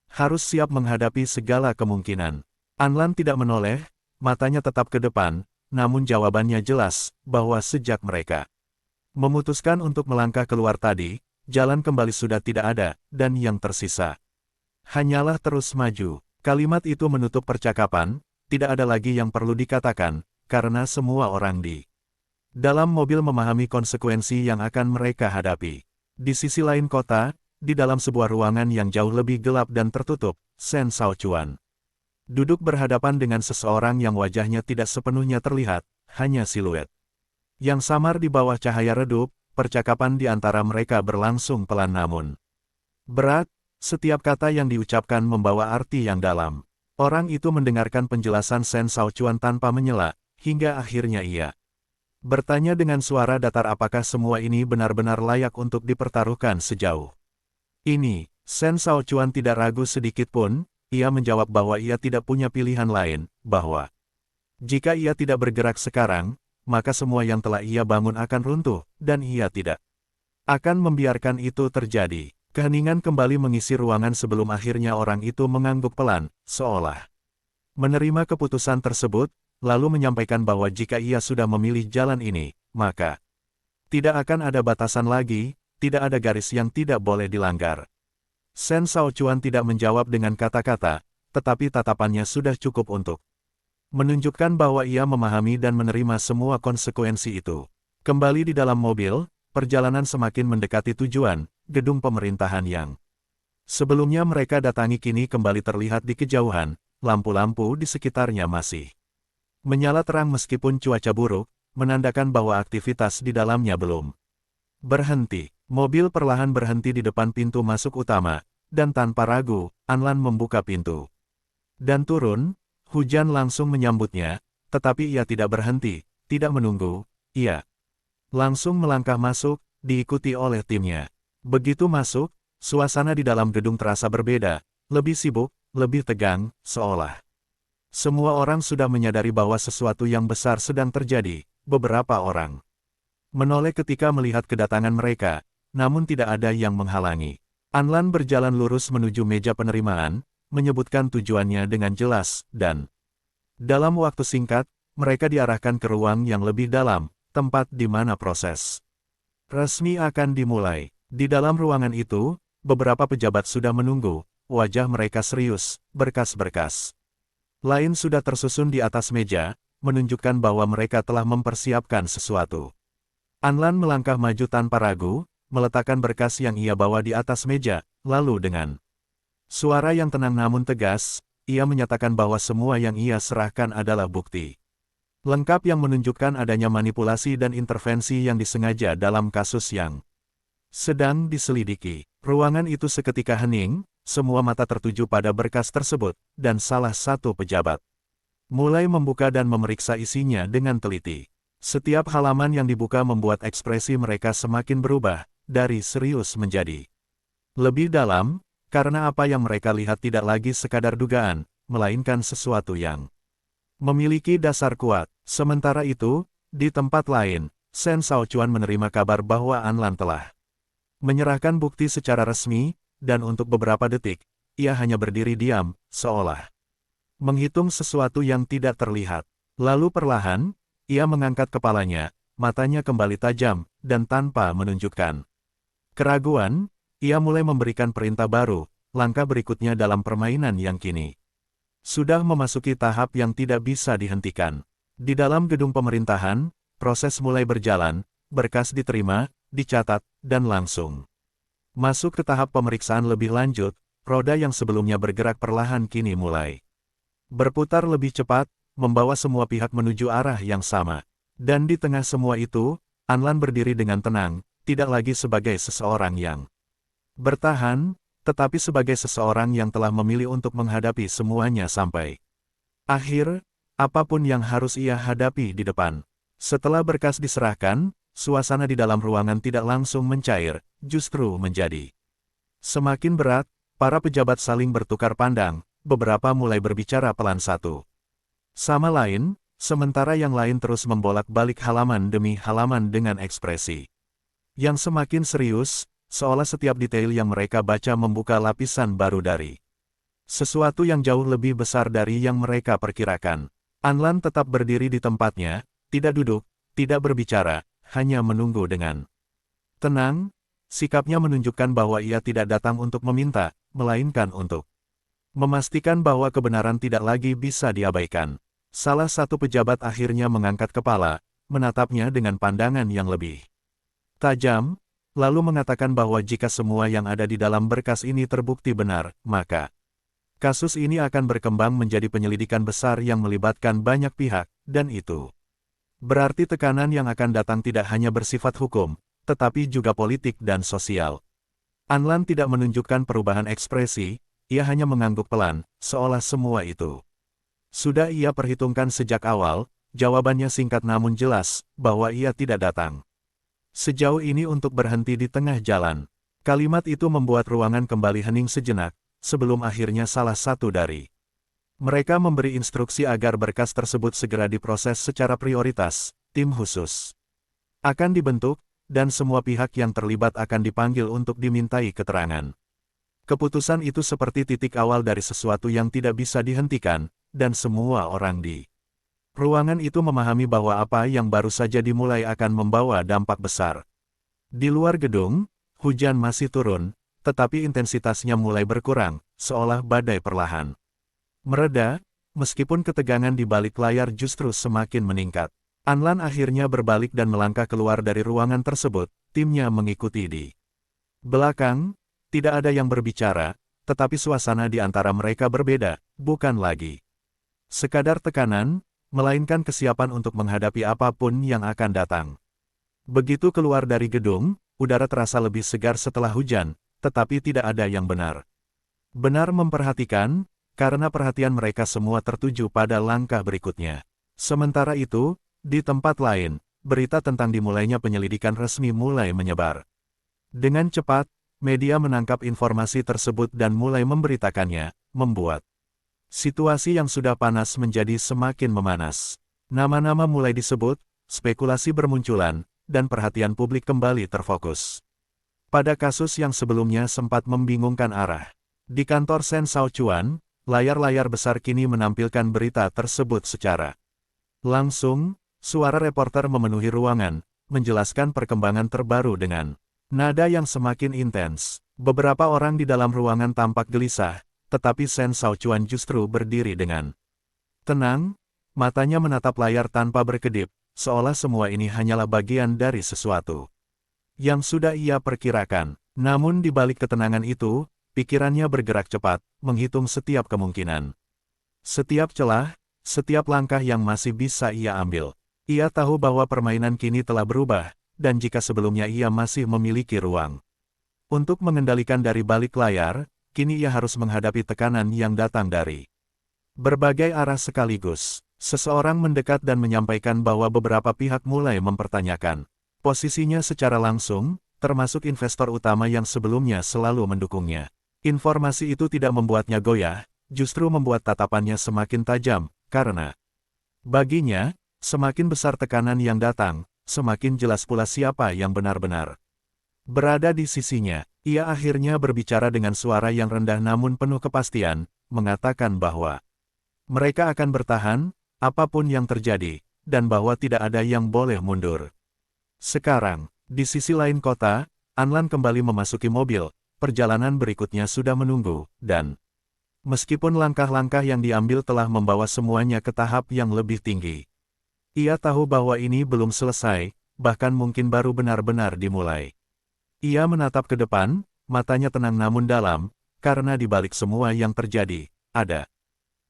harus siap menghadapi segala kemungkinan. Anlan tidak menoleh, matanya tetap ke depan, namun jawabannya jelas, bahwa sejak mereka memutuskan untuk melangkah keluar tadi, jalan kembali sudah tidak ada, dan yang tersisa hanyalah terus maju. Kalimat itu menutup percakapan, tidak ada lagi yang perlu dikatakan, karena semua orang di dalam mobil memahami konsekuensi yang akan mereka hadapi. Di sisi lain kota, di dalam sebuah ruangan yang jauh lebih gelap dan tertutup, Shen Shaochuan duduk berhadapan dengan seseorang yang wajahnya tidak sepenuhnya terlihat, hanya siluet yang samar di bawah cahaya redup. Percakapan di antara mereka berlangsung pelan namun berat, setiap kata yang diucapkan membawa arti yang dalam. Orang itu mendengarkan penjelasan Shen Shaochuan tanpa menyela, hingga akhirnya ia bertanya dengan suara datar apakah semua ini benar-benar layak untuk dipertaruhkan sejauh ini. Shen Shaochuan tidak ragu sedikit pun, ia menjawab bahwa ia tidak punya pilihan lain, bahwa jika ia tidak bergerak sekarang, maka semua yang telah ia bangun akan runtuh, dan ia tidak akan membiarkan itu terjadi. Keheningan kembali mengisi ruangan sebelum akhirnya orang itu mengangguk pelan, seolah menerima keputusan tersebut, lalu menyampaikan bahwa jika ia sudah memilih jalan ini, maka tidak akan ada batasan lagi, tidak ada garis yang tidak boleh dilanggar. Shen Shaochuan tidak menjawab dengan kata-kata, tetapi tatapannya sudah cukup untuk menunjukkan bahwa ia memahami dan menerima semua konsekuensi itu. Kembali di dalam mobil, perjalanan semakin mendekati tujuan, gedung pemerintahan yang sebelumnya mereka datangi kini kembali terlihat di kejauhan. Lampu-lampu di sekitarnya masih menyala terang meskipun cuaca buruk, menandakan bahwa aktivitas di dalamnya belum berhenti. Mobil perlahan berhenti di depan pintu masuk utama, dan tanpa ragu, Anlan membuka pintu dan turun. Hujan langsung menyambutnya, tetapi ia tidak berhenti, tidak menunggu, ia langsung melangkah masuk, diikuti oleh timnya. Begitu masuk, suasana di dalam gedung terasa berbeda, lebih sibuk, lebih tegang, seolah semua orang sudah menyadari bahwa sesuatu yang besar sedang terjadi. Beberapa orang menoleh ketika melihat kedatangan mereka, namun tidak ada yang menghalangi. Anlan berjalan lurus menuju meja penerimaan, menyebutkan tujuannya dengan jelas, dan dalam waktu singkat, mereka diarahkan ke ruang yang lebih dalam, tempat di mana proses resmi akan dimulai. Di dalam ruangan itu, beberapa pejabat sudah menunggu, wajah mereka serius, berkas-berkas lain sudah tersusun di atas meja, menunjukkan bahwa mereka telah mempersiapkan sesuatu. Anlan melangkah maju tanpa ragu, meletakkan berkas yang ia bawa di atas meja, lalu dengan suara yang tenang namun tegas, ia menyatakan bahwa semua yang ia serahkan adalah bukti lengkap yang menunjukkan adanya manipulasi dan intervensi yang disengaja dalam kasus yang sedang diselidiki. Ruangan itu seketika hening, semua mata tertuju pada berkas tersebut, dan salah satu pejabat mulai membuka dan memeriksa isinya dengan teliti. Setiap halaman yang dibuka membuat ekspresi mereka semakin berubah, dari serius menjadi Lebih dalam, karena apa yang mereka lihat tidak lagi sekadar dugaan, melainkan sesuatu yang memiliki dasar kuat. Sementara itu, di tempat lain, Shen Shaochuan menerima kabar bahwa Anlan telah menyerahkan bukti secara resmi, dan untuk beberapa detik, ia hanya berdiri diam, seolah menghitung sesuatu yang tidak terlihat. Lalu perlahan, ia mengangkat kepalanya, matanya kembali tajam, dan tanpa menunjukkan keraguan, ia mulai memberikan perintah baru, langkah berikutnya dalam permainan yang kini sudah memasuki tahap yang tidak bisa dihentikan. Di dalam gedung pemerintahan, proses mulai berjalan, berkas diterima, dicatat, dan langsung masuk ke tahap pemeriksaan lebih lanjut. Roda yang sebelumnya bergerak perlahan kini mulai berputar lebih cepat, membawa semua pihak menuju arah yang sama. Dan di tengah semua itu, Anlan berdiri dengan tenang, tidak lagi sebagai seseorang yang bertahan, tetapi sebagai seseorang yang telah memilih untuk menghadapi semuanya sampai akhir, apapun yang harus ia hadapi di depan. Setelah berkas diserahkan, suasana di dalam ruangan tidak langsung mencair, justru menjadi semakin berat. Para pejabat saling bertukar pandang, beberapa mulai berbicara pelan satu sama lain, sementara yang lain terus membolak-balik halaman demi halaman dengan ekspresi yang semakin serius, seolah setiap detail yang mereka baca membuka lapisan baru dari sesuatu yang jauh lebih besar dari yang mereka perkirakan. Anlan tetap berdiri di tempatnya, tidak duduk, tidak berbicara, hanya menunggu dengan tenang. Sikapnya menunjukkan bahwa ia tidak datang untuk meminta, melainkan untuk memastikan bahwa kebenaran tidak lagi bisa diabaikan. Salah satu pejabat akhirnya mengangkat kepala, menatapnya dengan pandangan yang lebih tajam, lalu mengatakan bahwa jika semua yang ada di dalam berkas ini terbukti benar, maka kasus ini akan berkembang menjadi penyelidikan besar yang melibatkan banyak pihak, dan itu berarti tekanan yang akan datang tidak hanya bersifat hukum, tetapi juga politik dan sosial. Anlan tidak menunjukkan perubahan ekspresi, ia hanya mengangguk pelan, seolah semua itu sudah ia perhitungkan sejak awal. Jawabannya singkat namun jelas, bahwa ia tidak datang sejauh ini untuk berhenti di tengah jalan. Kalimat itu membuat ruangan kembali hening sejenak, sebelum akhirnya salah satu dari mereka memberi instruksi agar berkas tersebut segera diproses secara prioritas. Tim khusus akan dibentuk, dan semua pihak yang terlibat akan dipanggil untuk dimintai keterangan. Keputusan itu seperti titik awal dari sesuatu yang tidak bisa dihentikan, dan semua orang di ruangan itu memahami bahwa apa yang baru saja dimulai akan membawa dampak besar. Di luar gedung, hujan masih turun, tetapi intensitasnya mulai berkurang, seolah badai perlahan mereda, meskipun ketegangan di balik layar justru semakin meningkat. Anlan akhirnya berbalik dan melangkah keluar dari ruangan tersebut, timnya mengikuti di belakang. Tidak ada yang berbicara, tetapi suasana di antara mereka berbeda, bukan lagi sekadar tekanan, melainkan kesiapan untuk menghadapi apapun yang akan datang. Begitu keluar dari gedung, udara terasa lebih segar setelah hujan, tetapi tidak ada yang benar memperhatikan, karena perhatian mereka semua tertuju pada langkah berikutnya. Sementara itu, di tempat lain, berita tentang dimulainya penyelidikan resmi mulai menyebar. Dengan cepat, media menangkap informasi tersebut dan mulai memberitakannya, membuat situasi yang sudah panas menjadi semakin memanas. Nama-nama mulai disebut, spekulasi bermunculan, dan perhatian publik kembali terfokus pada kasus yang sebelumnya sempat membingungkan arah. Di kantor Shen Shaochuan, layar-layar besar kini menampilkan berita tersebut secara langsung. Suara reporter memenuhi ruangan, menjelaskan perkembangan terbaru dengan nada yang semakin intens. Beberapa orang di dalam ruangan tampak gelisah, tetapi Shen Shaochuan justru berdiri dengan tenang, matanya menatap layar tanpa berkedip, seolah semua ini hanyalah bagian dari sesuatu yang sudah ia perkirakan. Namun di balik ketenangan itu, pikirannya bergerak cepat, menghitung setiap kemungkinan. Setiap celah, setiap langkah yang masih bisa ia ambil. Ia tahu bahwa permainan kini telah berubah, dan jika sebelumnya ia masih memiliki ruang untuk mengendalikan dari balik layar, kini ia harus menghadapi tekanan yang datang dari berbagai arah sekaligus. Seseorang mendekat dan menyampaikan bahwa beberapa pihak mulai mempertanyakan posisinya secara langsung, termasuk investor utama yang sebelumnya selalu mendukungnya. Informasi itu tidak membuatnya goyah, justru membuat tatapannya semakin tajam, karena baginya, semakin besar tekanan yang datang, semakin jelas pula siapa yang benar-benar berada di sisinya. Ia akhirnya berbicara dengan suara yang rendah namun penuh kepastian, mengatakan bahwa mereka akan bertahan, apapun yang terjadi, dan bahwa tidak ada yang boleh mundur. Sekarang, di sisi lain kota, Anlan kembali memasuki mobil, perjalanan berikutnya sudah menunggu, dan meskipun langkah-langkah yang diambil telah membawa semuanya ke tahap yang lebih tinggi, ia tahu bahwa ini belum selesai, bahkan mungkin baru benar-benar dimulai. Ia menatap ke depan, matanya tenang namun dalam, karena di balik semua yang terjadi, ada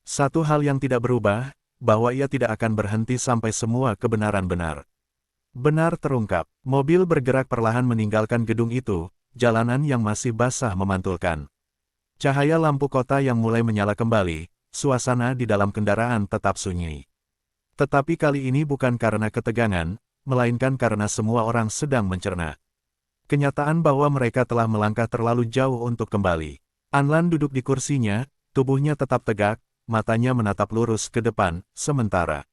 satu hal yang tidak berubah, bahwa ia tidak akan berhenti sampai semua kebenaran benar terungkap. Mobil bergerak perlahan meninggalkan gedung itu, jalanan yang masih basah memantulkan cahaya lampu kota yang mulai menyala kembali, suasana di dalam kendaraan tetap sunyi. Tetapi kali ini bukan karena ketegangan, melainkan karena semua orang sedang mencerna kenyataan bahwa mereka telah melangkah terlalu jauh untuk kembali. Anlan duduk di kursinya, tubuhnya tetap tegak, matanya menatap lurus ke depan, sementara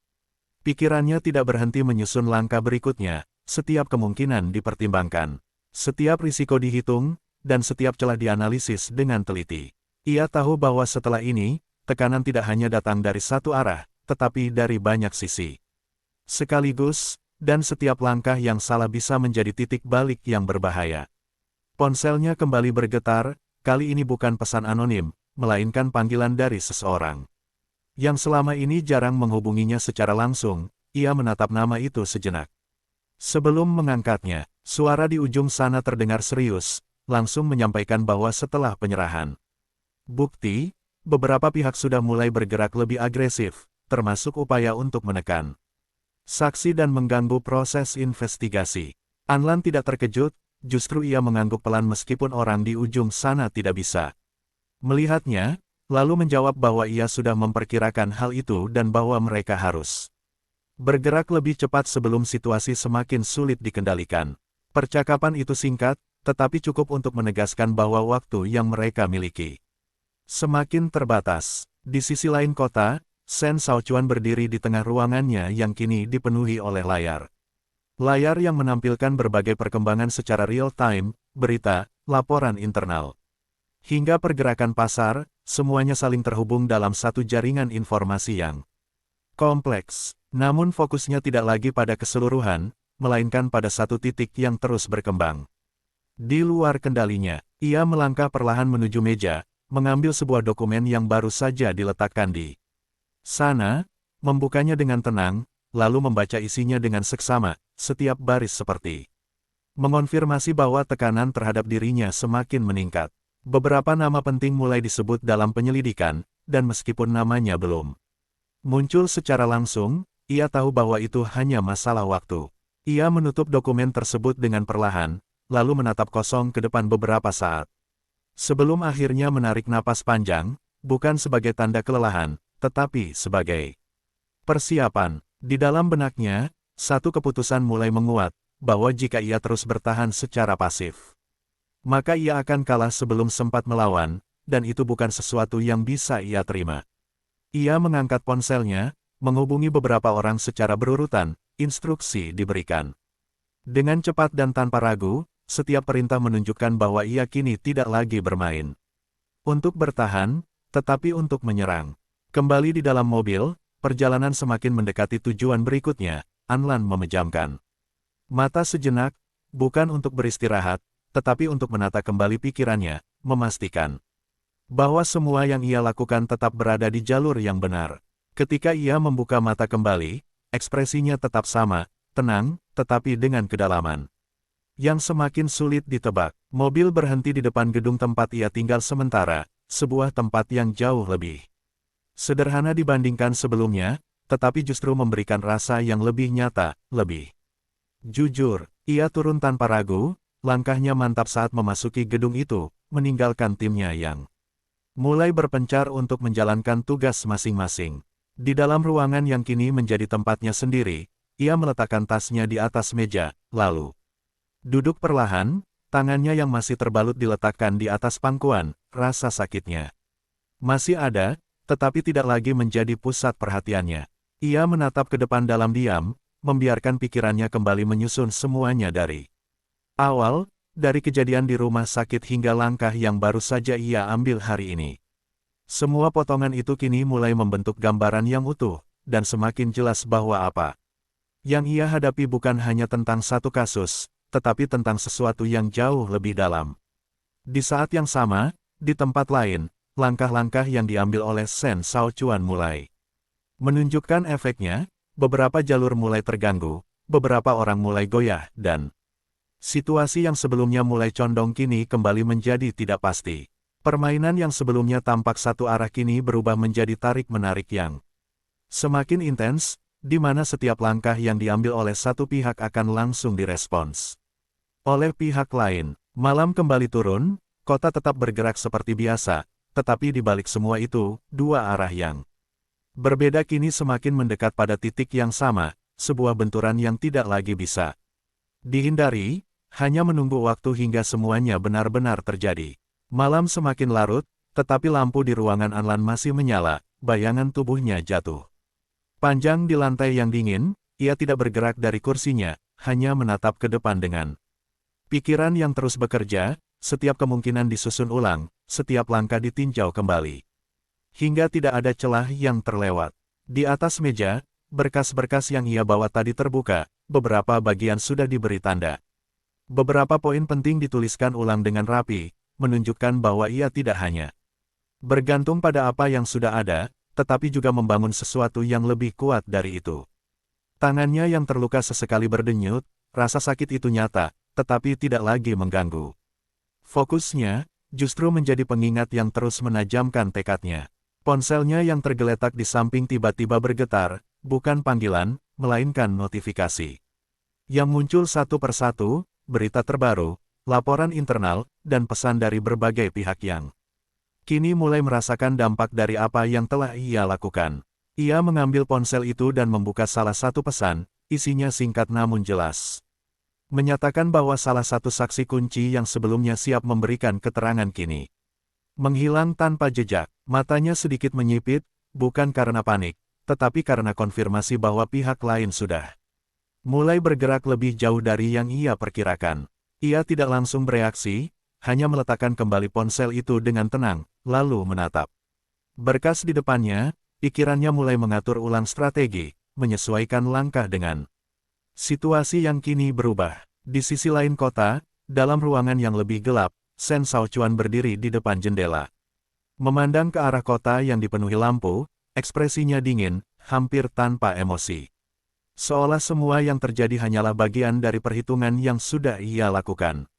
pikirannya tidak berhenti menyusun langkah berikutnya, setiap kemungkinan dipertimbangkan. Setiap risiko dihitung, dan setiap celah dianalisis dengan teliti. Ia tahu bahwa setelah ini, tekanan tidak hanya datang dari satu arah, tetapi dari banyak sisi sekaligus, dan setiap langkah yang salah bisa menjadi titik balik yang berbahaya. Ponselnya kembali bergetar, kali ini bukan pesan anonim, melainkan panggilan dari seseorang yang selama ini jarang menghubunginya secara langsung. Ia menatap nama itu sejenak. Sebelum mengangkatnya, suara di ujung sana terdengar serius, langsung menyampaikan bahwa setelah penyerahan bukti, beberapa pihak sudah mulai bergerak lebih agresif, termasuk upaya untuk menekan saksi dan mengganggu proses investigasi. Anlan tidak terkejut, justru ia mengangguk pelan meskipun orang di ujung sana tidak bisa melihatnya, lalu menjawab bahwa ia sudah memperkirakan hal itu dan bahwa mereka harus bergerak lebih cepat sebelum situasi semakin sulit dikendalikan. Percakapan itu singkat, tetapi cukup untuk menegaskan bahwa waktu yang mereka miliki semakin terbatas. Di sisi lain kota, Shen Shaochuan berdiri di tengah ruangannya yang kini dipenuhi oleh layar. Layar yang menampilkan berbagai perkembangan secara real-time, berita, laporan internal, hingga pergerakan pasar, semuanya saling terhubung dalam satu jaringan informasi yang kompleks. Namun fokusnya tidak lagi pada keseluruhan, melainkan pada satu titik yang terus berkembang. Di luar kendalinya, ia melangkah perlahan menuju meja, mengambil sebuah dokumen yang baru saja diletakkan di sana, membukanya dengan tenang, lalu membaca isinya dengan seksama, setiap baris seperti mengonfirmasi bahwa tekanan terhadap dirinya semakin meningkat. Beberapa nama penting mulai disebut dalam penyelidikan, dan meskipun namanya belum muncul secara langsung, ia tahu bahwa itu hanya masalah waktu. Ia menutup dokumen tersebut dengan perlahan, lalu menatap kosong ke depan beberapa saat. Sebelum akhirnya menarik napas panjang, bukan sebagai tanda kelelahan, tetapi sebagai persiapan. Di dalam benaknya, satu keputusan mulai menguat, bahwa jika ia terus bertahan secara pasif, maka ia akan kalah sebelum sempat melawan, dan itu bukan sesuatu yang bisa ia terima. Ia mengangkat ponselnya, menghubungi beberapa orang secara berurutan, instruksi diberikan dengan cepat dan tanpa ragu. Setiap perintah menunjukkan bahwa ia kini tidak lagi bermain untuk bertahan, tetapi untuk menyerang. Kembali di dalam mobil, perjalanan semakin mendekati tujuan berikutnya. Anlan memejamkan mata sejenak, bukan untuk beristirahat, tetapi untuk menata kembali pikirannya, memastikan bahwa semua yang ia lakukan tetap berada di jalur yang benar. Ketika ia membuka mata kembali, ekspresinya tetap sama, tenang, tetapi dengan kedalaman yang semakin sulit ditebak. Mobil berhenti di depan gedung tempat ia tinggal sementara, sebuah tempat yang jauh lebih sederhana dibandingkan sebelumnya, tetapi justru memberikan rasa yang lebih nyata, lebih jujur. Ia turun tanpa ragu, langkahnya mantap saat memasuki gedung itu, meninggalkan timnya yang mulai berpencar untuk menjalankan tugas masing-masing. Di dalam ruangan yang kini menjadi tempatnya sendiri, ia meletakkan tasnya di atas meja, lalu duduk perlahan, Tangannya yang masih terbalut diletakkan di atas pangkuan, rasa sakitnya masih ada, tetapi tidak lagi menjadi pusat perhatiannya. Ia menatap ke depan dalam diam, membiarkan pikirannya kembali menyusun semuanya dari awal, dari kejadian di rumah sakit hingga langkah yang baru saja ia ambil hari ini. Semua potongan itu kini mulai membentuk gambaran yang utuh, dan semakin jelas bahwa apa yang ia hadapi bukan hanya tentang satu kasus, tetapi tentang sesuatu yang jauh lebih dalam. Di saat yang sama, di tempat lain, langkah-langkah yang diambil oleh Shen Shaochuan mulai menunjukkan efeknya, beberapa jalur mulai terganggu, beberapa orang mulai goyah, dan situasi yang sebelumnya mulai condong kini kembali menjadi tidak pasti. Permainan yang sebelumnya tampak satu arah kini berubah menjadi tarik-menarik yang semakin intens, di mana setiap langkah yang diambil oleh satu pihak akan langsung direspons oleh pihak lain. Malam kembali turun, kota tetap bergerak seperti biasa, tetapi di balik semua itu, dua arah yang berbeda kini semakin mendekat pada titik yang sama, sebuah benturan yang tidak lagi bisa dihindari, hanya menunggu waktu hingga semuanya benar-benar terjadi. Malam semakin larut, tetapi lampu di ruangan Anlan masih menyala, bayangan tubuhnya jatuh panjang di lantai yang dingin, ia tidak bergerak dari kursinya, hanya menatap ke depan dengan pikiran yang terus bekerja, setiap kemungkinan disusun ulang, setiap langkah ditinjau kembali. Hingga tidak ada celah yang terlewat. Di atas meja, berkas-berkas yang ia bawa tadi terbuka, beberapa bagian sudah diberi tanda. Beberapa poin penting dituliskan ulang dengan rapi, menunjukkan bahwa ia tidak hanya bergantung pada apa yang sudah ada, tetapi juga membangun sesuatu yang lebih kuat dari itu. Tangannya yang terluka sesekali berdenyut, rasa sakit itu nyata, tetapi tidak lagi mengganggu. Fokusnya, justru menjadi pengingat yang terus menajamkan tekadnya. Ponselnya yang tergeletak di samping tiba-tiba bergetar, bukan panggilan, melainkan notifikasi. Yang muncul satu persatu, berita terbaru, laporan internal, dan pesan dari berbagai pihak yang kini mulai merasakan dampak dari apa yang telah ia lakukan. Ia mengambil ponsel itu dan membuka salah satu pesan, isinya singkat namun jelas. Menyatakan bahwa salah satu saksi kunci yang sebelumnya siap memberikan keterangan kini menghilang tanpa jejak. Matanya sedikit menyipit, bukan karena panik, tetapi karena konfirmasi bahwa pihak lain sudah mulai bergerak lebih jauh dari yang ia perkirakan. Ia tidak langsung bereaksi, hanya meletakkan kembali ponsel itu dengan tenang, lalu menatap berkas di depannya. Pikirannya mulai mengatur ulang strategi, menyesuaikan langkah dengan situasi yang kini berubah. Di sisi lain kota, dalam ruangan yang lebih gelap, Shen Shaochuan berdiri di depan jendela. Memandang ke arah kota yang dipenuhi lampu, ekspresinya dingin, hampir tanpa emosi. Seolah semua yang terjadi hanyalah bagian dari perhitungan yang sudah ia lakukan.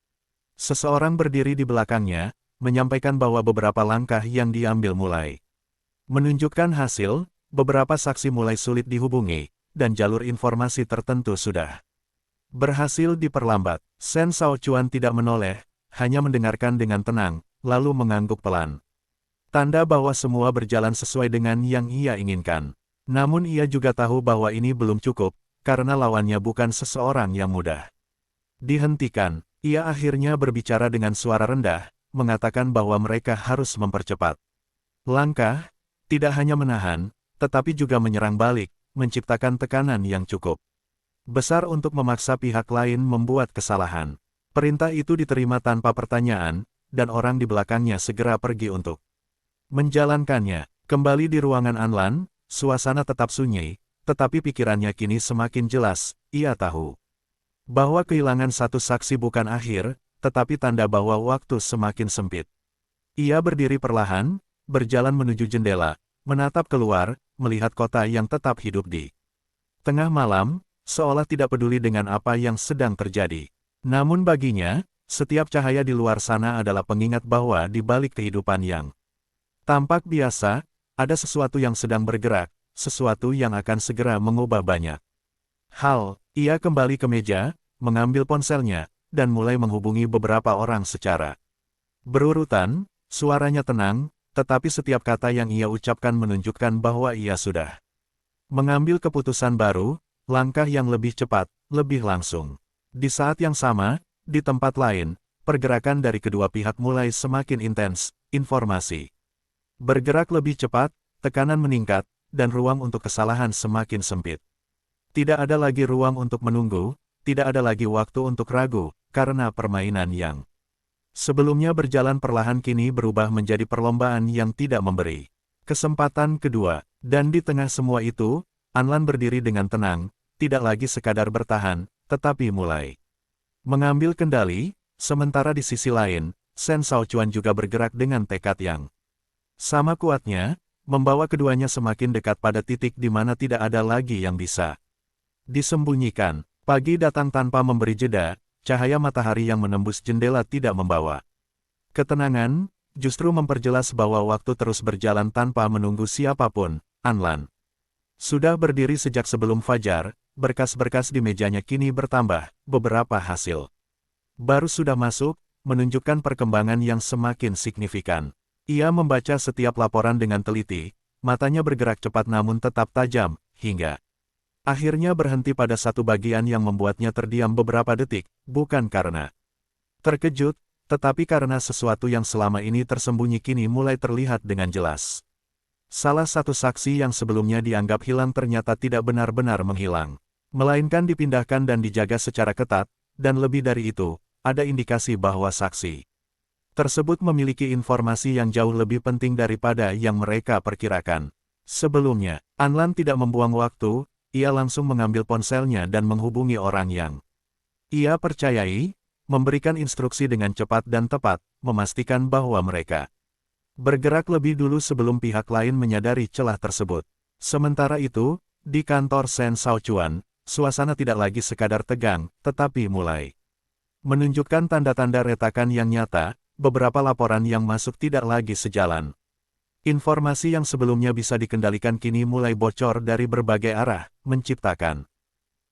Seseorang berdiri di belakangnya, menyampaikan bahwa beberapa langkah yang diambil mulai menunjukkan hasil, beberapa saksi mulai sulit dihubungi, dan jalur informasi tertentu sudah berhasil diperlambat. Shen Shaochuan tidak menoleh, hanya mendengarkan dengan tenang, lalu mengangguk pelan. Tanda bahwa semua berjalan sesuai dengan yang ia inginkan. Namun ia juga tahu bahwa ini belum cukup, karena lawannya bukan seseorang yang mudah dihentikan. Ia akhirnya berbicara dengan suara rendah, mengatakan bahwa mereka harus mempercepat langkah, tidak hanya menahan, tetapi juga menyerang balik, menciptakan tekanan yang cukup besar untuk memaksa pihak lain membuat kesalahan. Perintah itu diterima tanpa pertanyaan, dan orang di belakangnya segera pergi untuk menjalankannya. Kembali di ruangan Anlan, suasana tetap sunyi, tetapi pikirannya kini semakin jelas. Ia tahu bahwa kehilangan satu saksi bukan akhir, tetapi tanda bahwa waktu semakin sempit. Ia berdiri perlahan, berjalan menuju jendela, menatap keluar, melihat kota yang tetap hidup di tengah malam, seolah tidak peduli dengan apa yang sedang terjadi. Namun baginya, setiap cahaya di luar sana adalah pengingat bahwa di balik kehidupan yang tampak biasa, ada sesuatu yang sedang bergerak, sesuatu yang akan segera mengubah banyak hal. Ia kembali ke meja, mengambil ponselnya, dan mulai menghubungi beberapa orang secara berurutan. Suaranya tenang, tetapi setiap kata yang ia ucapkan menunjukkan bahwa ia sudah mengambil keputusan baru, langkah yang lebih cepat, lebih langsung. Di saat yang sama, di tempat lain, pergerakan dari kedua pihak mulai semakin intens, informasi bergerak lebih cepat, tekanan meningkat, dan ruang untuk kesalahan semakin sempit. Tidak ada lagi ruang untuk menunggu, tidak ada lagi waktu untuk ragu, karena permainan yang sebelumnya berjalan perlahan kini berubah menjadi perlombaan yang tidak memberi kesempatan kedua. Dan di tengah semua itu, Anlan berdiri dengan tenang, tidak lagi sekadar bertahan, tetapi mulai mengambil kendali, sementara di sisi lain, Shen Shaochuan juga bergerak dengan tekad yang sama kuatnya, membawa keduanya semakin dekat pada titik di mana tidak ada lagi yang bisa disembunyikan. Pagi datang tanpa memberi jeda, cahaya matahari yang menembus jendela tidak membawa ketenangan, justru memperjelas bahwa waktu terus berjalan tanpa menunggu siapapun. Anlan sudah berdiri sejak sebelum fajar, berkas-berkas di mejanya kini bertambah, beberapa hasil baru sudah masuk, menunjukkan perkembangan yang semakin signifikan. Ia membaca setiap laporan dengan teliti, matanya bergerak cepat namun tetap tajam, hingga akhirnya berhenti pada satu bagian yang membuatnya terdiam beberapa detik, bukan karena terkejut, tetapi karena sesuatu yang selama ini tersembunyi kini mulai terlihat dengan jelas. Salah satu saksi yang sebelumnya dianggap hilang ternyata tidak benar-benar menghilang, melainkan dipindahkan dan dijaga secara ketat, dan lebih dari itu, ada indikasi bahwa saksi tersebut memiliki informasi yang jauh lebih penting daripada yang mereka perkirakan. Sebelumnya, Anlan tidak membuang waktu, ia langsung mengambil ponselnya dan menghubungi orang yang ia percayai, memberikan instruksi dengan cepat dan tepat, memastikan bahwa mereka bergerak lebih dulu sebelum pihak lain menyadari celah tersebut. Sementara itu, di kantor Shen Shaochuan, suasana tidak lagi sekadar tegang, tetapi mulai menunjukkan tanda-tanda retakan yang nyata. Beberapa laporan yang masuk tidak lagi sejalan. Informasi yang sebelumnya bisa dikendalikan kini mulai bocor dari berbagai arah, menciptakan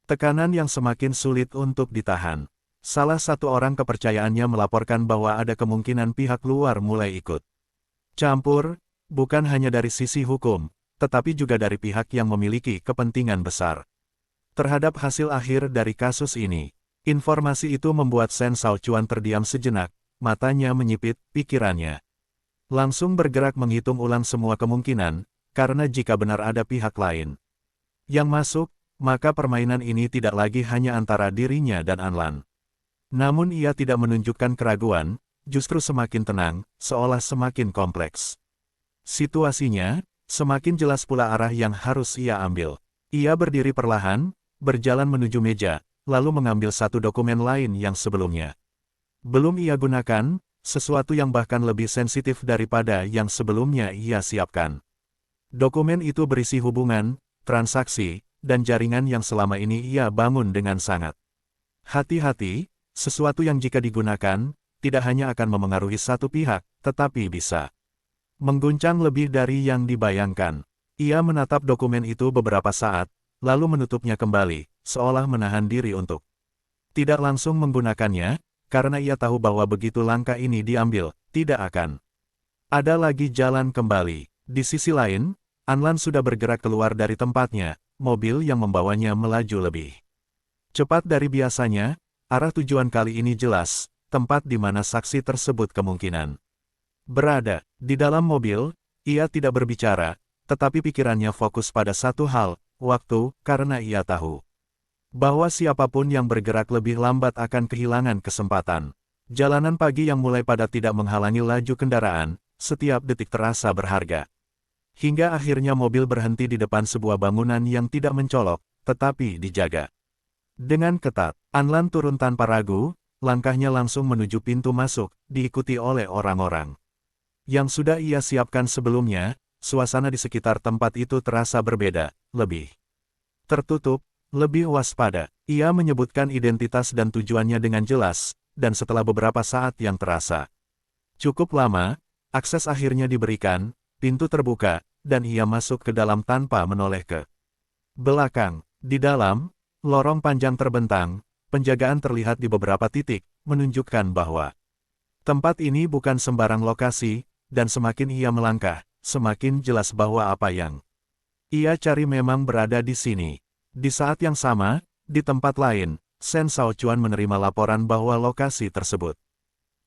tekanan yang semakin sulit untuk ditahan. Salah satu orang kepercayaannya melaporkan bahwa ada kemungkinan pihak luar mulai ikut campur, bukan hanya dari sisi hukum, tetapi juga dari pihak yang memiliki kepentingan besar terhadap hasil akhir dari kasus ini. Informasi itu membuat Shen Shaochuan terdiam sejenak. Matanya menyipit, pikirannya langsung bergerak menghitung ulang semua kemungkinan, karena jika benar ada pihak lain yang masuk, maka permainan ini tidak lagi hanya antara dirinya dan Anlan. Namun ia tidak menunjukkan keraguan, justru semakin tenang, seolah semakin kompleks. Situasinya, semakin jelas pula arah yang harus ia ambil. Ia berdiri perlahan, berjalan menuju meja, lalu mengambil satu dokumen lain yang sebelumnya belum ia gunakan, sesuatu yang bahkan lebih sensitif daripada yang sebelumnya ia siapkan. Dokumen itu berisi hubungan, transaksi, dan jaringan yang selama ini ia bangun dengan sangat hati-hati, sesuatu yang jika digunakan, tidak hanya akan memengaruhi satu pihak, tetapi bisa mengguncang lebih dari yang dibayangkan. Ia menatap dokumen itu beberapa saat, lalu menutupnya kembali, seolah menahan diri untuk tidak langsung menggunakannya, karena ia tahu bahwa begitu langkah ini diambil, tidak akan ada lagi jalan kembali. Di sisi lain, Anlan sudah bergerak keluar dari tempatnya, mobil yang membawanya melaju lebih cepat dari biasanya, arah tujuan kali ini jelas, tempat di mana saksi tersebut kemungkinan berada. Di dalam mobil, ia tidak berbicara, tetapi pikirannya fokus pada satu hal, waktu, karena ia tahu bahwa siapapun yang bergerak lebih lambat akan kehilangan kesempatan. Jalanan pagi yang mulai padat tidak menghalangi laju kendaraan, setiap detik terasa berharga. Hingga akhirnya mobil berhenti di depan sebuah bangunan yang tidak mencolok, tetapi dijaga dengan ketat. Anlan turun tanpa ragu, langkahnya langsung menuju pintu masuk, diikuti oleh orang-orang yang sudah ia siapkan sebelumnya. Suasana di sekitar tempat itu terasa berbeda, lebih tertutup, lebih waspada. Ia menyebutkan identitas dan tujuannya dengan jelas, dan setelah beberapa saat yang terasa cukup lama, akses akhirnya diberikan, pintu terbuka, dan ia masuk ke dalam tanpa menoleh ke belakang. Di dalam, lorong panjang terbentang, penjagaan terlihat di beberapa titik, menunjukkan bahwa tempat ini bukan sembarang lokasi, dan semakin ia melangkah, semakin jelas bahwa apa yang ia cari memang berada di sini. Di saat yang sama, di tempat lain, Shen Shaochuan menerima laporan bahwa lokasi tersebut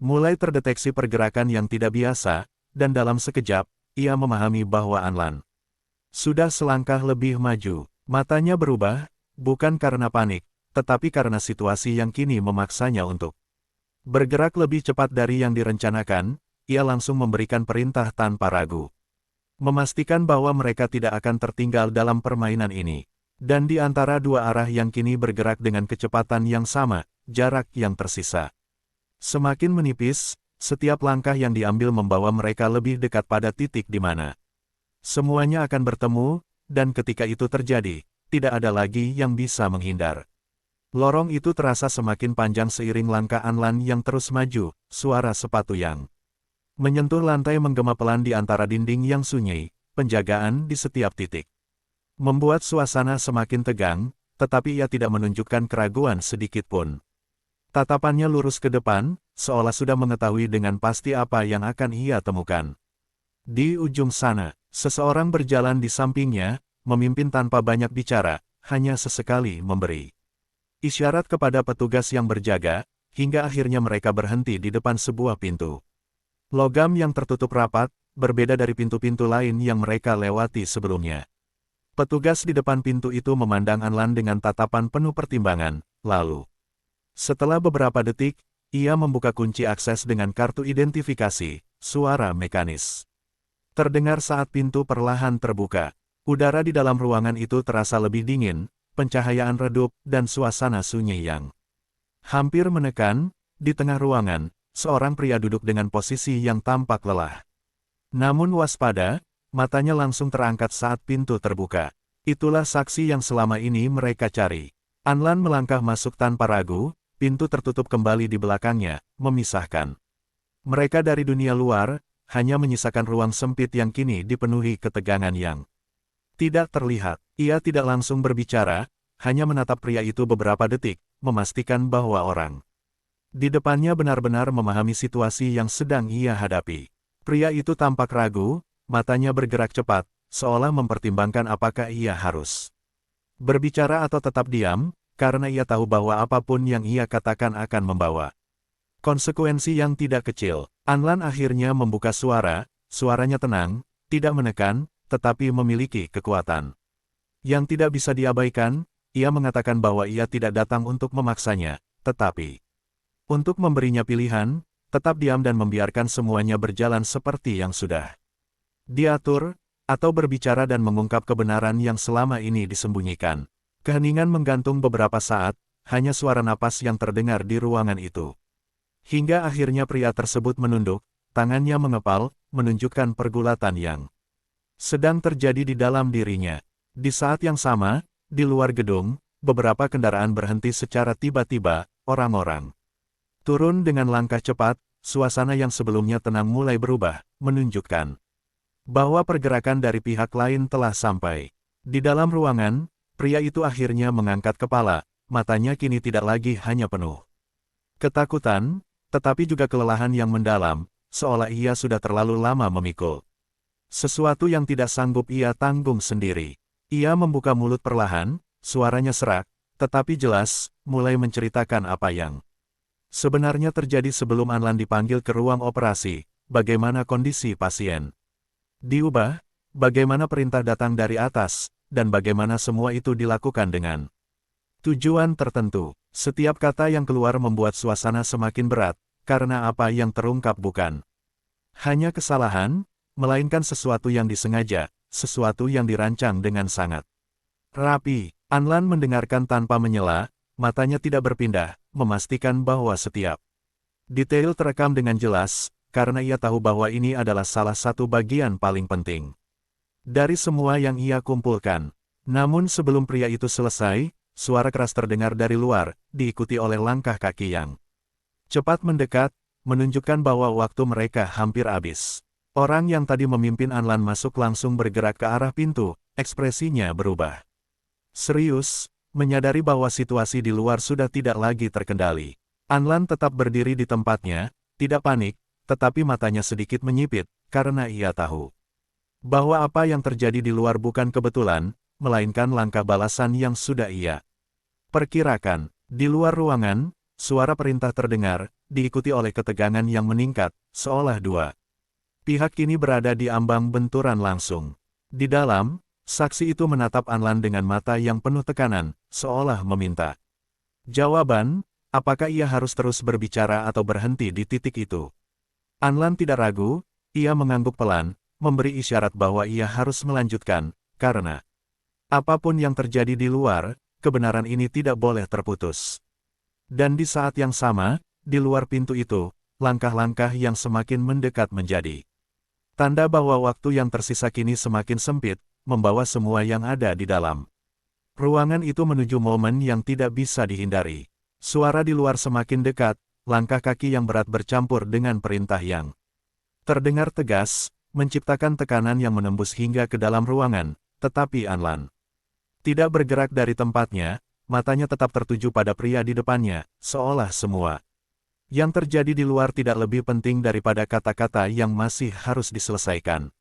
Mulai terdeteksi pergerakan yang tidak biasa, dan dalam sekejap, ia memahami bahwa Anlan sudah selangkah lebih maju. Matanya berubah, bukan karena panik, tetapi karena situasi yang kini memaksanya untuk bergerak lebih cepat dari yang direncanakan. Ia langsung memberikan perintah tanpa ragu, memastikan bahwa mereka tidak akan tertinggal dalam permainan ini. Dan di antara dua arah yang kini bergerak dengan kecepatan yang sama, jarak yang tersisa semakin menipis. Setiap langkah yang diambil membawa mereka lebih dekat pada titik di mana semuanya akan bertemu, dan ketika itu terjadi, tidak ada lagi yang bisa menghindar. Lorong itu terasa semakin panjang seiring langkah Anlan yang terus maju. Suara sepatu yang menyentuh lantai menggema pelan di antara dinding yang sunyi. Penjagaan di setiap titik membuat suasana semakin tegang, tetapi ia tidak menunjukkan keraguan sedikit pun. Tatapannya lurus ke depan, seolah sudah mengetahui dengan pasti apa yang akan ia temukan. Di ujung sana, seseorang berjalan di sampingnya, memimpin tanpa banyak bicara, hanya sesekali memberi isyarat kepada petugas yang berjaga, hingga akhirnya mereka berhenti di depan sebuah pintu logam yang tertutup rapat, berbeda dari pintu-pintu lain yang mereka lewati sebelumnya. Petugas di depan pintu itu memandang Anlan dengan tatapan penuh pertimbangan, lalu setelah beberapa detik, ia membuka kunci akses dengan kartu identifikasi. Suara mekanis terdengar saat pintu perlahan terbuka. Udara di dalam ruangan itu terasa lebih dingin, pencahayaan redup, dan suasana sunyi yang hampir menekan. Di tengah ruangan, seorang pria duduk dengan posisi yang tampak lelah. Namun waspada, matanya langsung terangkat saat pintu terbuka. Itulah saksi yang selama ini mereka cari. Anlan melangkah masuk tanpa ragu. Pintu tertutup kembali di belakangnya, memisahkan mereka dari dunia luar, hanya menyisakan ruang sempit yang kini dipenuhi ketegangan yang tidak terlihat. Ia tidak langsung berbicara, hanya menatap pria itu beberapa detik, memastikan bahwa orang di depannya benar-benar memahami situasi yang sedang ia hadapi. Pria itu tampak ragu, matanya bergerak cepat, seolah mempertimbangkan apakah ia harus berbicara atau tetap diam, karena ia tahu bahwa apapun yang ia katakan akan membawa konsekuensi yang tidak kecil. Anlan akhirnya membuka suara, suaranya tenang, tidak menekan, tetapi memiliki kekuatan yang tidak bisa diabaikan. Ia mengatakan bahwa ia tidak datang untuk memaksanya, tetapi untuk memberinya pilihan, tetap diam dan membiarkan semuanya berjalan seperti yang sudah diatur, atau berbicara dan mengungkap kebenaran yang selama ini disembunyikan. Keheningan menggantung beberapa saat, hanya suara napas yang terdengar di ruangan itu. Hingga akhirnya pria tersebut menunduk, tangannya mengepal, menunjukkan pergulatan yang sedang terjadi di dalam dirinya. Di saat yang sama, di luar gedung, beberapa kendaraan berhenti secara tiba-tiba. Orang-orang turun dengan langkah cepat. Suasana yang sebelumnya tenang mulai berubah, menunjukkan bahwa pergerakan dari pihak lain telah sampai. Di dalam ruangan, pria itu akhirnya mengangkat kepala, matanya kini tidak lagi hanya penuh ketakutan, tetapi juga kelelahan yang mendalam, seolah ia sudah terlalu lama memikul sesuatu yang tidak sanggup ia tanggung sendiri. Ia membuka mulut perlahan, suaranya serak, tetapi jelas, mulai menceritakan apa yang sebenarnya terjadi sebelum Anlan dipanggil ke ruang operasi. Bagaimana kondisi pasien diubah, bagaimana perintah datang dari atas, dan bagaimana semua itu dilakukan dengan tujuan tertentu. Setiap kata yang keluar membuat suasana semakin berat, karena apa yang terungkap bukan hanya kesalahan, melainkan sesuatu yang disengaja, sesuatu yang dirancang dengan sangat rapi. Anlan mendengarkan tanpa menyela, matanya tidak berpindah, memastikan bahwa setiap detail terekam dengan jelas, karena ia tahu bahwa ini adalah salah satu bagian paling penting dari semua yang ia kumpulkan. Namun sebelum pria itu selesai, suara keras terdengar dari luar, diikuti oleh langkah kaki yang cepat mendekat, menunjukkan bahwa waktu mereka hampir habis. Orang yang tadi memimpin Anlan masuk langsung bergerak ke arah pintu, ekspresinya berubah serius, menyadari bahwa situasi di luar sudah tidak lagi terkendali. Anlan tetap berdiri di tempatnya, tidak panik, tetapi matanya sedikit menyipit, karena ia tahu bahwa apa yang terjadi di luar bukan kebetulan, melainkan langkah balasan yang sudah ia perkirakan. Di luar ruangan, suara perintah terdengar, diikuti oleh ketegangan yang meningkat, seolah dua pihak kini berada di ambang benturan langsung. Di dalam, saksi itu menatap Anlan dengan mata yang penuh tekanan, seolah meminta jawaban, apakah ia harus terus berbicara atau berhenti di titik itu. Anlan tidak ragu, ia mengangguk pelan, memberi isyarat bahwa ia harus melanjutkan, karena apapun yang terjadi di luar, kebenaran ini tidak boleh terputus. Dan di saat yang sama, di luar pintu itu, langkah-langkah yang semakin mendekat menjadi tanda bahwa waktu yang tersisa kini semakin sempit, membawa semua yang ada di dalam ruangan itu menuju momen yang tidak bisa dihindari. Suara di luar semakin dekat, langkah kaki yang berat bercampur dengan perintah yang terdengar tegas, menciptakan tekanan yang menembus hingga ke dalam ruangan, tetapi Anlan tidak bergerak dari tempatnya, matanya tetap tertuju pada pria di depannya, seolah semua yang terjadi di luar tidak lebih penting daripada kata-kata yang masih harus diselesaikan.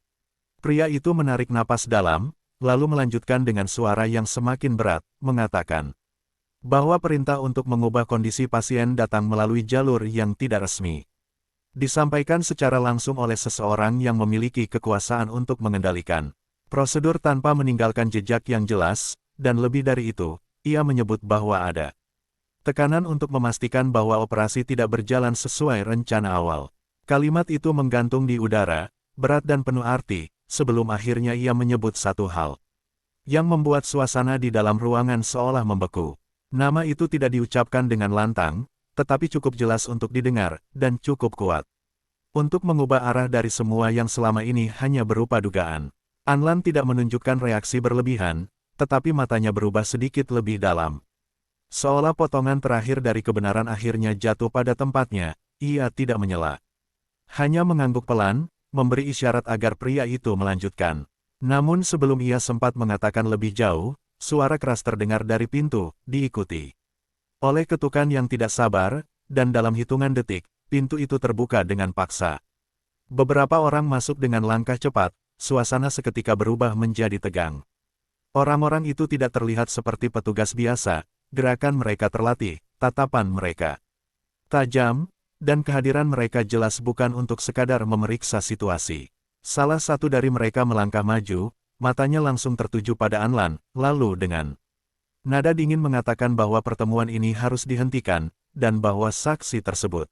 Pria itu menarik napas dalam, lalu melanjutkan dengan suara yang semakin berat, mengatakan bahwa perintah untuk mengubah kondisi pasien datang melalui jalur yang tidak resmi. Disampaikan secara langsung oleh seseorang yang memiliki kekuasaan untuk mengendalikan prosedur tanpa meninggalkan jejak yang jelas, dan lebih dari itu, ia menyebut bahwa ada tekanan untuk memastikan bahwa operasi tidak berjalan sesuai rencana awal. Kalimat itu menggantung di udara, berat dan penuh arti, sebelum akhirnya ia menyebut satu hal yang membuat suasana di dalam ruangan seolah membeku. Nama itu tidak diucapkan dengan lantang, tetapi cukup jelas untuk didengar, dan cukup kuat untuk mengubah arah dari semua yang selama ini hanya berupa dugaan. Anlan tidak menunjukkan reaksi berlebihan, tetapi matanya berubah sedikit lebih dalam. Seolah potongan terakhir dari kebenaran akhirnya jatuh pada tempatnya, ia tidak menyela. Hanya mengangguk pelan, memberi isyarat agar pria itu melanjutkan. Namun sebelum ia sempat mengatakan lebih jauh, suara keras terdengar dari pintu, diikuti oleh ketukan yang tidak sabar, dan dalam hitungan detik, pintu itu terbuka dengan paksa. Beberapa orang masuk dengan langkah cepat, suasana seketika berubah menjadi tegang. Orang-orang itu tidak terlihat seperti petugas biasa, gerakan mereka terlatih, tatapan mereka tajam, dan kehadiran mereka jelas bukan untuk sekadar memeriksa situasi. Salah satu dari mereka melangkah maju, matanya langsung tertuju pada Anlan, lalu dengan nada dingin mengatakan bahwa pertemuan ini harus dihentikan, dan bahwa saksi tersebut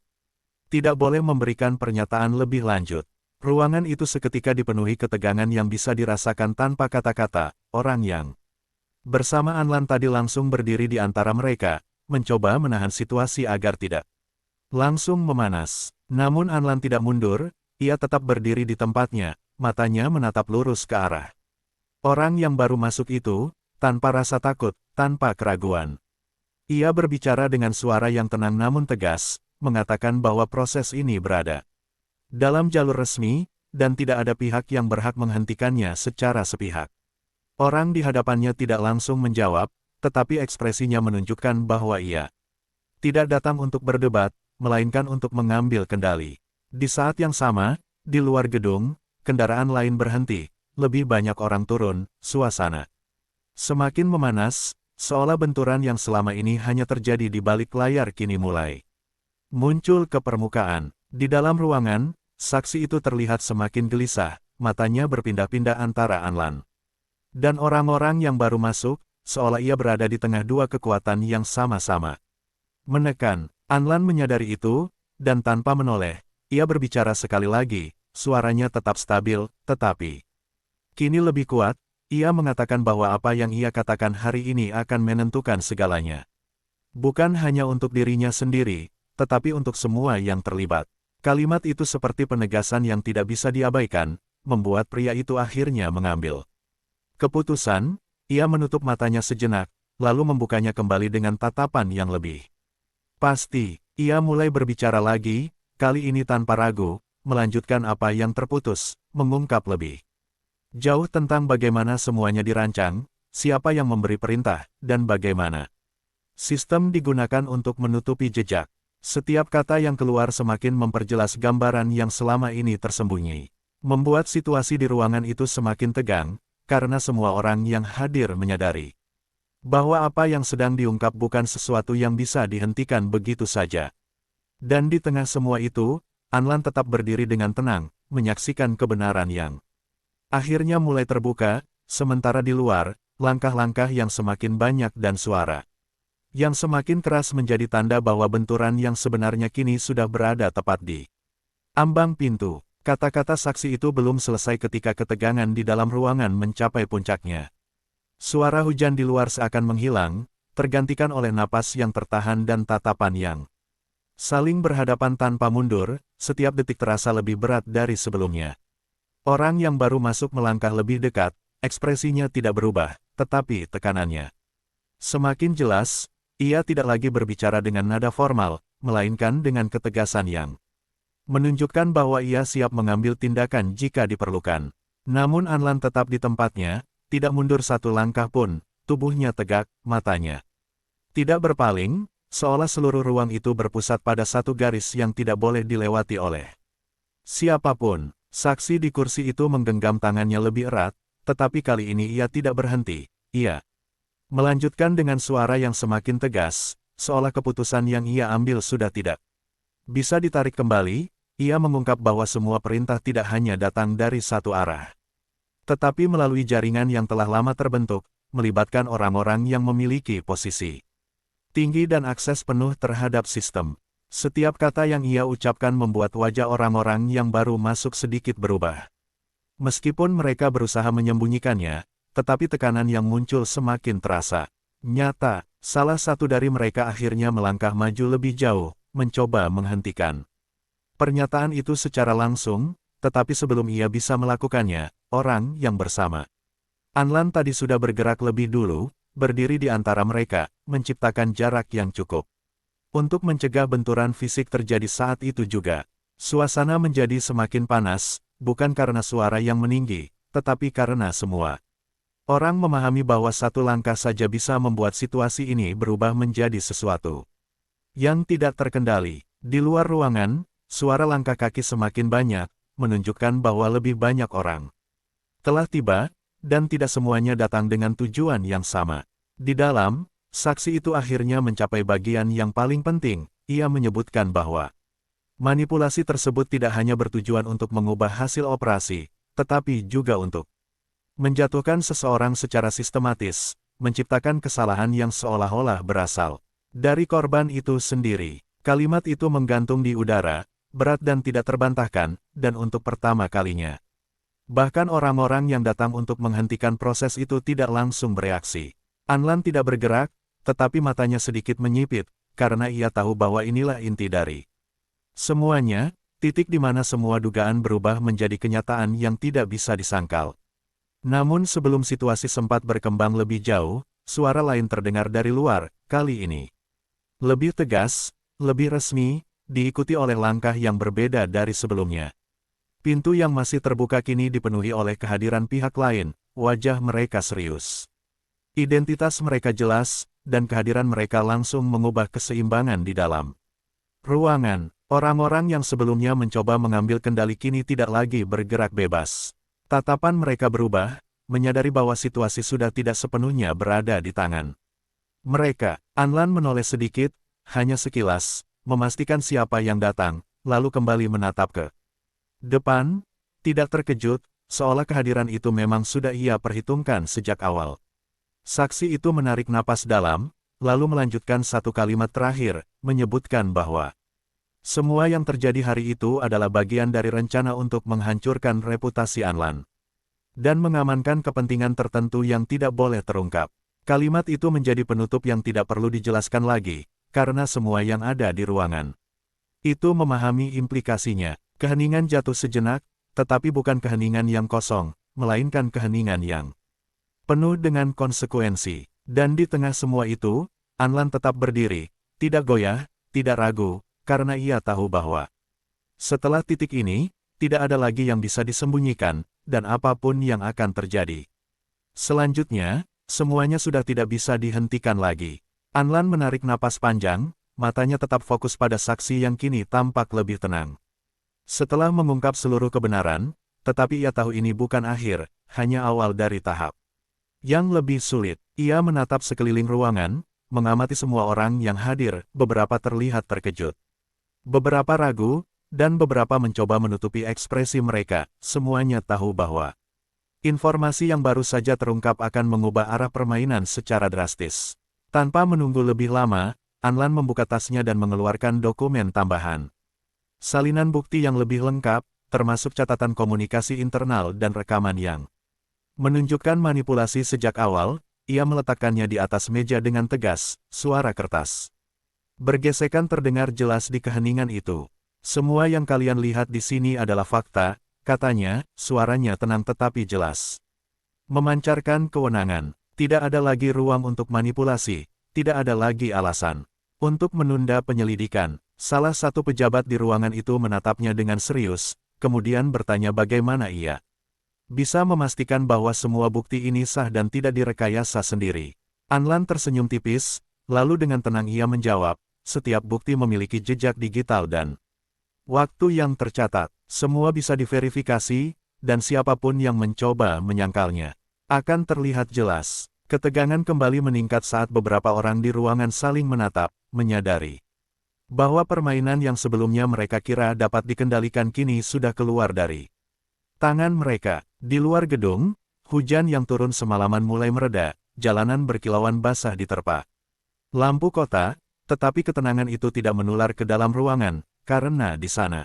tidak boleh memberikan pernyataan lebih lanjut. Ruangan itu seketika dipenuhi ketegangan yang bisa dirasakan tanpa kata-kata. Orang yang bersama Anlan tadi langsung berdiri di antara mereka, mencoba menahan situasi agar tidak langsung memanas. Namun Anlan tidak mundur, ia tetap berdiri di tempatnya, matanya menatap lurus ke arah orang yang baru masuk itu, tanpa rasa takut, tanpa keraguan. Ia berbicara dengan suara yang tenang namun tegas, mengatakan bahwa proses ini berada dalam jalur resmi, dan tidak ada pihak yang berhak menghentikannya secara sepihak. Orang di hadapannya tidak langsung menjawab, tetapi ekspresinya menunjukkan bahwa ia tidak datang untuk berdebat, melainkan untuk mengambil kendali. Di saat yang sama, di luar gedung, kendaraan lain berhenti, lebih banyak orang turun, suasana semakin memanas, seolah benturan yang selama ini hanya terjadi di balik layar kini mulai muncul ke permukaan. Di dalam ruangan, saksi itu terlihat semakin gelisah, matanya berpindah-pindah antara Anlan dan orang-orang yang baru masuk, seolah ia berada di tengah dua kekuatan yang sama-sama menekan. Anlan menyadari itu, dan tanpa menoleh, ia berbicara sekali lagi, suaranya tetap stabil, tetapi kini lebih kuat. Ia mengatakan bahwa apa yang ia katakan hari ini akan menentukan segalanya. Bukan hanya untuk dirinya sendiri, tetapi untuk semua yang terlibat. Kalimat itu seperti penegasan yang tidak bisa diabaikan, membuat pria itu akhirnya mengambil keputusan. Ia menutup matanya sejenak, lalu membukanya kembali dengan tatapan yang lebih pasti. Ia mulai berbicara lagi, kali ini tanpa ragu, melanjutkan apa yang terputus, mengungkap lebih jauh tentang bagaimana semuanya dirancang, siapa yang memberi perintah, dan bagaimana sistem digunakan untuk menutupi jejak. Setiap kata yang keluar semakin memperjelas gambaran yang selama ini tersembunyi, membuat situasi di ruangan itu semakin tegang, karena semua orang yang hadir menyadari Bahwa apa yang sedang diungkap bukan sesuatu yang bisa dihentikan begitu saja. Dan di tengah semua itu, Anlan tetap berdiri dengan tenang, menyaksikan kebenaran yang akhirnya mulai terbuka, sementara di luar, langkah-langkah yang semakin banyak dan suara yang semakin keras menjadi tanda bahwa benturan yang sebenarnya kini sudah berada tepat di ambang pintu. Kata-kata saksi itu belum selesai ketika ketegangan di dalam ruangan mencapai puncaknya. Suara hujan di luar seakan menghilang, tergantikan oleh napas yang tertahan dan tatapan yang saling berhadapan tanpa mundur, setiap detik terasa lebih berat dari sebelumnya. Orang yang baru masuk melangkah lebih dekat, ekspresinya tidak berubah, tetapi tekanannya semakin jelas. Ia tidak lagi berbicara dengan nada formal, melainkan dengan ketegasan yang menunjukkan bahwa ia siap mengambil tindakan jika diperlukan. Namun Anlan tetap di tempatnya, tidak mundur satu langkah pun, tubuhnya tegak, matanya tidak berpaling, seolah seluruh ruang itu berpusat pada satu garis yang tidak boleh dilewati oleh siapapun. Saksi di kursi itu menggenggam tangannya lebih erat, tetapi kali ini ia tidak berhenti. Ia melanjutkan dengan suara yang semakin tegas, seolah keputusan yang ia ambil sudah tidak bisa ditarik kembali. Ia mengungkap bahwa semua perintah tidak hanya datang dari satu arah, tetapi melalui jaringan yang telah lama terbentuk, melibatkan orang-orang yang memiliki posisi tinggi dan akses penuh terhadap sistem. Setiap kata yang ia ucapkan membuat wajah orang-orang yang baru masuk sedikit berubah. Meskipun mereka berusaha menyembunyikannya, tetapi tekanan yang muncul semakin terasa nyata. Salah satu dari mereka akhirnya melangkah maju lebih jauh, mencoba menghentikan pernyataan itu secara langsung, tetapi sebelum ia bisa melakukannya, orang yang bersama Anlan tadi sudah bergerak lebih dulu, berdiri di antara mereka, menciptakan jarak yang cukup untuk mencegah benturan fisik terjadi saat itu juga. Suasana menjadi semakin panas, bukan karena suara yang meninggi, tetapi karena semua orang memahami bahwa satu langkah saja bisa membuat situasi ini berubah menjadi sesuatu yang tidak terkendali. Di luar ruangan, suara langkah kaki semakin banyak, menunjukkan bahwa lebih banyak orang telah tiba, dan tidak semuanya datang dengan tujuan yang sama. Di dalam, saksi itu akhirnya mencapai bagian yang paling penting. Ia menyebutkan bahwa manipulasi tersebut tidak hanya bertujuan untuk mengubah hasil operasi, tetapi juga untuk menjatuhkan seseorang secara sistematis, menciptakan kesalahan yang seolah-olah berasal dari korban itu sendiri. Kalimat itu menggantung di udara, berat dan tidak terbantahkan, dan untuk pertama kalinya. Bahkan orang-orang yang datang untuk menghentikan proses itu tidak langsung bereaksi. Anlan tidak bergerak, tetapi matanya sedikit menyipit, karena ia tahu bahwa inilah inti dari semuanya, titik di mana semua dugaan berubah menjadi kenyataan yang tidak bisa disangkal. Namun sebelum situasi sempat berkembang lebih jauh, suara lain terdengar dari luar, kali ini lebih tegas, lebih resmi, diikuti oleh langkah yang berbeda dari sebelumnya. Pintu yang masih terbuka kini dipenuhi oleh kehadiran pihak lain, wajah mereka serius. Identitas mereka jelas, dan kehadiran mereka langsung mengubah keseimbangan di dalam ruangan. Orang-orang yang sebelumnya mencoba mengambil kendali kini tidak lagi bergerak bebas. Tatapan mereka berubah, menyadari bahwa situasi sudah tidak sepenuhnya berada di tangan mereka. Anlan menoleh sedikit, hanya sekilas, memastikan siapa yang datang, lalu kembali menatap ke depan, tidak terkejut, seolah kehadiran itu memang sudah ia perhitungkan sejak awal. Saksi itu menarik napas dalam, lalu melanjutkan satu kalimat terakhir, menyebutkan bahwa semua yang terjadi hari itu adalah bagian dari rencana untuk menghancurkan reputasi Anlan dan mengamankan kepentingan tertentu yang tidak boleh terungkap. Kalimat itu menjadi penutup yang tidak perlu dijelaskan lagi, karena semua yang ada di ruangan itu memahami implikasinya. Keheningan jatuh sejenak, tetapi bukan keheningan yang kosong, melainkan keheningan yang penuh dengan konsekuensi. Dan di tengah semua itu, Anlan tetap berdiri, tidak goyah, tidak ragu, karena ia tahu bahwa setelah titik ini, tidak ada lagi yang bisa disembunyikan, dan apapun yang akan terjadi selanjutnya, semuanya sudah tidak bisa dihentikan lagi. Anlan menarik napas panjang, matanya tetap fokus pada saksi yang kini tampak lebih tenang. Setelah mengungkap seluruh kebenaran, tetapi ia tahu ini bukan akhir, hanya awal dari tahap Yang lebih sulit, ia menatap sekeliling ruangan, mengamati semua orang yang hadir, beberapa terlihat terkejut. Beberapa ragu, dan beberapa mencoba menutupi ekspresi mereka, semuanya tahu bahwa informasi yang baru saja terungkap akan mengubah arah permainan secara drastis. Tanpa menunggu lebih lama, Anlan membuka tasnya dan mengeluarkan dokumen tambahan. Salinan bukti yang lebih lengkap, termasuk catatan komunikasi internal dan rekaman yang menunjukkan manipulasi sejak awal. Ia meletakkannya di atas meja dengan tegas, suara kertas bergesekan terdengar jelas di keheningan itu. Semua yang kalian lihat di sini adalah fakta, katanya, suaranya tenang tetapi jelas. Memancarkan kewenangan, tidak ada lagi ruang untuk manipulasi, tidak ada lagi alasan untuk menunda penyelidikan. Salah satu pejabat di ruangan itu menatapnya dengan serius, kemudian bertanya bagaimana ia bisa memastikan bahwa semua bukti ini sah dan tidak direkayasa sendiri. Anlan tersenyum tipis, lalu dengan tenang ia menjawab, setiap bukti memiliki jejak digital dan waktu yang tercatat. Semua bisa diverifikasi, dan siapapun yang mencoba menyangkalnya akan terlihat jelas. Ketegangan kembali meningkat saat beberapa orang di ruangan saling menatap, menyadari bahwa permainan yang sebelumnya mereka kira dapat dikendalikan kini sudah keluar dari tangan mereka. Di luar gedung, hujan yang turun semalaman mulai mereda, jalanan berkilauan basah diterpa lampu kota, tetapi ketenangan itu tidak menular ke dalam ruangan, karena di sana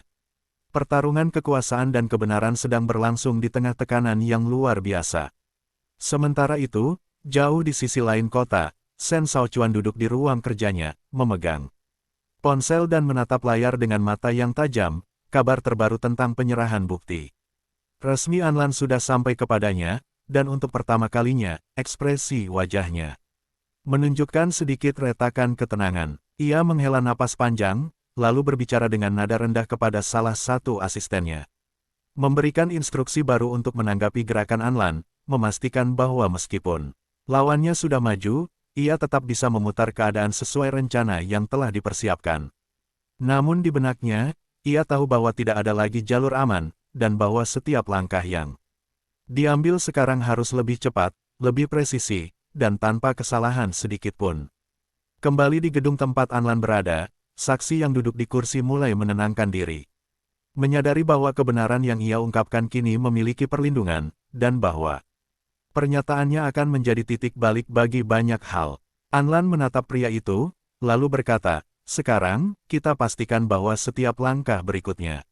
pertarungan kekuasaan dan kebenaran sedang berlangsung di tengah tekanan yang luar biasa. Sementara itu, jauh di sisi lain kota, Shen Shaochuan duduk di ruang kerjanya, memegang ponsel dan menatap layar dengan mata yang tajam, kabar terbaru tentang penyerahan bukti resmi Anlan sudah sampai kepadanya, dan untuk pertama kalinya, ekspresi wajahnya menunjukkan sedikit retakan ketenangan. Ia menghela napas panjang, lalu berbicara dengan nada rendah kepada salah satu asistennya. Memberikan instruksi baru untuk menanggapi gerakan Anlan, memastikan bahwa meskipun lawannya sudah maju, ia tetap bisa memutar keadaan sesuai rencana yang telah dipersiapkan. Namun di benaknya, ia tahu bahwa tidak ada lagi jalur aman, dan bahwa setiap langkah yang diambil sekarang harus lebih cepat, lebih presisi, dan tanpa kesalahan sedikit pun. Kembali di gedung tempat Anlan berada, saksi yang duduk di kursi mulai menenangkan diri. Menyadari bahwa kebenaran yang ia ungkapkan kini memiliki perlindungan, dan bahwa pernyataannya akan menjadi titik balik bagi banyak hal. Anlan menatap pria itu, lalu berkata, sekarang, kita pastikan bahwa setiap langkah berikutnya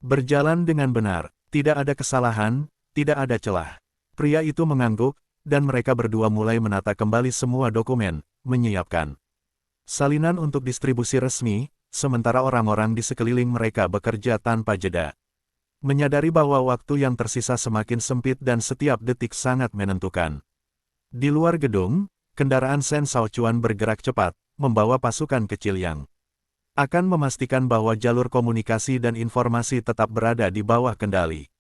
berjalan dengan benar, tidak ada kesalahan, tidak ada celah. Pria itu mengangguk, dan mereka berdua mulai menata kembali semua dokumen, menyiapkan salinan untuk distribusi resmi, sementara orang-orang di sekeliling mereka bekerja tanpa jeda. Menyadari bahwa waktu yang tersisa semakin sempit dan setiap detik sangat menentukan. Di luar gedung, kendaraan Shen Shaochuan bergerak cepat, membawa pasukan kecil yang akan memastikan bahwa jalur komunikasi dan informasi tetap berada di bawah kendali.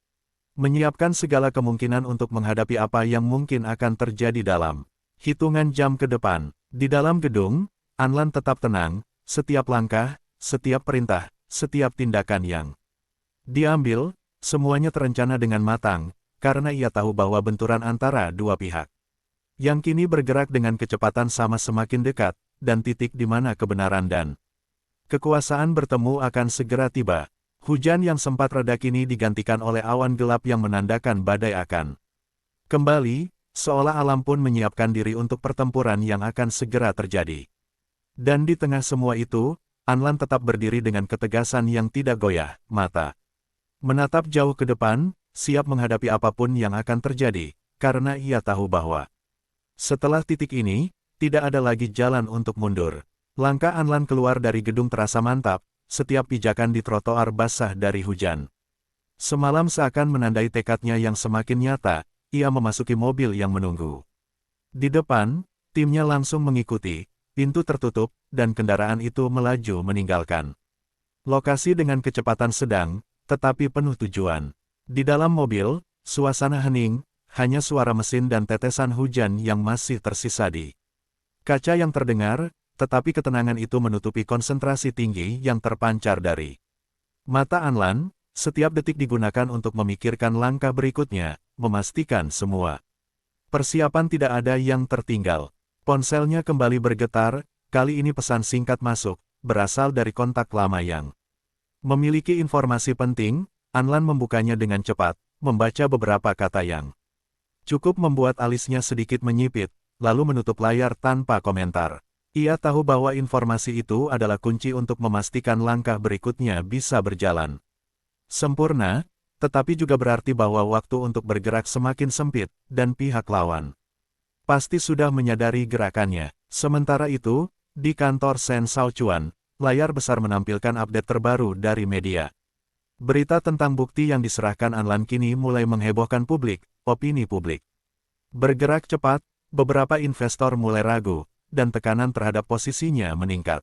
Menyiapkan segala kemungkinan untuk menghadapi apa yang mungkin akan terjadi dalam hitungan jam ke depan. Di dalam gedung, Anlan tetap tenang, setiap langkah, setiap perintah, setiap tindakan yang diambil, semuanya terencana dengan matang, karena ia tahu bahwa benturan antara dua pihak yang kini bergerak dengan kecepatan sama semakin dekat, dan titik di mana kebenaran dan kekuasaan bertemu akan segera tiba. Hujan yang sempat reda kini digantikan oleh awan gelap yang menandakan badai akan kembali, seolah alam pun menyiapkan diri untuk pertempuran yang akan segera terjadi. Dan di tengah semua itu, Anlan tetap berdiri dengan ketegasan yang tidak goyah, mata menatap jauh ke depan, siap menghadapi apapun yang akan terjadi, karena ia tahu bahwa setelah titik ini, tidak ada lagi jalan untuk mundur. Langkah Anlan keluar dari gedung terasa mantap, setiap pijakan di trotoar basah dari hujan. Semalam seakan menandai tekadnya yang semakin nyata, ia memasuki mobil yang menunggu. Di depan, timnya langsung mengikuti, pintu tertutup, dan kendaraan itu melaju meninggalkan lokasi dengan kecepatan sedang, tetapi penuh tujuan. Di dalam mobil, suasana hening, hanya suara mesin dan tetesan hujan yang masih tersisa di kaca yang terdengar, tetapi ketenangan itu menutupi konsentrasi tinggi yang terpancar dari mata Anlan. Setiap detik digunakan untuk memikirkan langkah berikutnya, memastikan semua Persiapan tidak ada yang tertinggal. Ponselnya kembali bergetar, kali ini pesan singkat masuk, berasal dari kontak lama yang memiliki informasi penting. Anlan membukanya dengan cepat, membaca beberapa kata yang cukup membuat alisnya sedikit menyipit, lalu menutup layar tanpa komentar. Ia tahu bahwa informasi itu adalah kunci untuk memastikan langkah berikutnya bisa berjalan sempurna, tetapi juga berarti bahwa waktu untuk bergerak semakin sempit, dan pihak lawan pasti sudah menyadari gerakannya. Sementara itu, di kantor Shen Shaochuan, layar besar menampilkan update terbaru dari media. Berita tentang bukti yang diserahkan Anlan kini mulai menghebohkan opini publik. Bergerak cepat, beberapa investor mulai ragu, dan tekanan terhadap posisinya meningkat.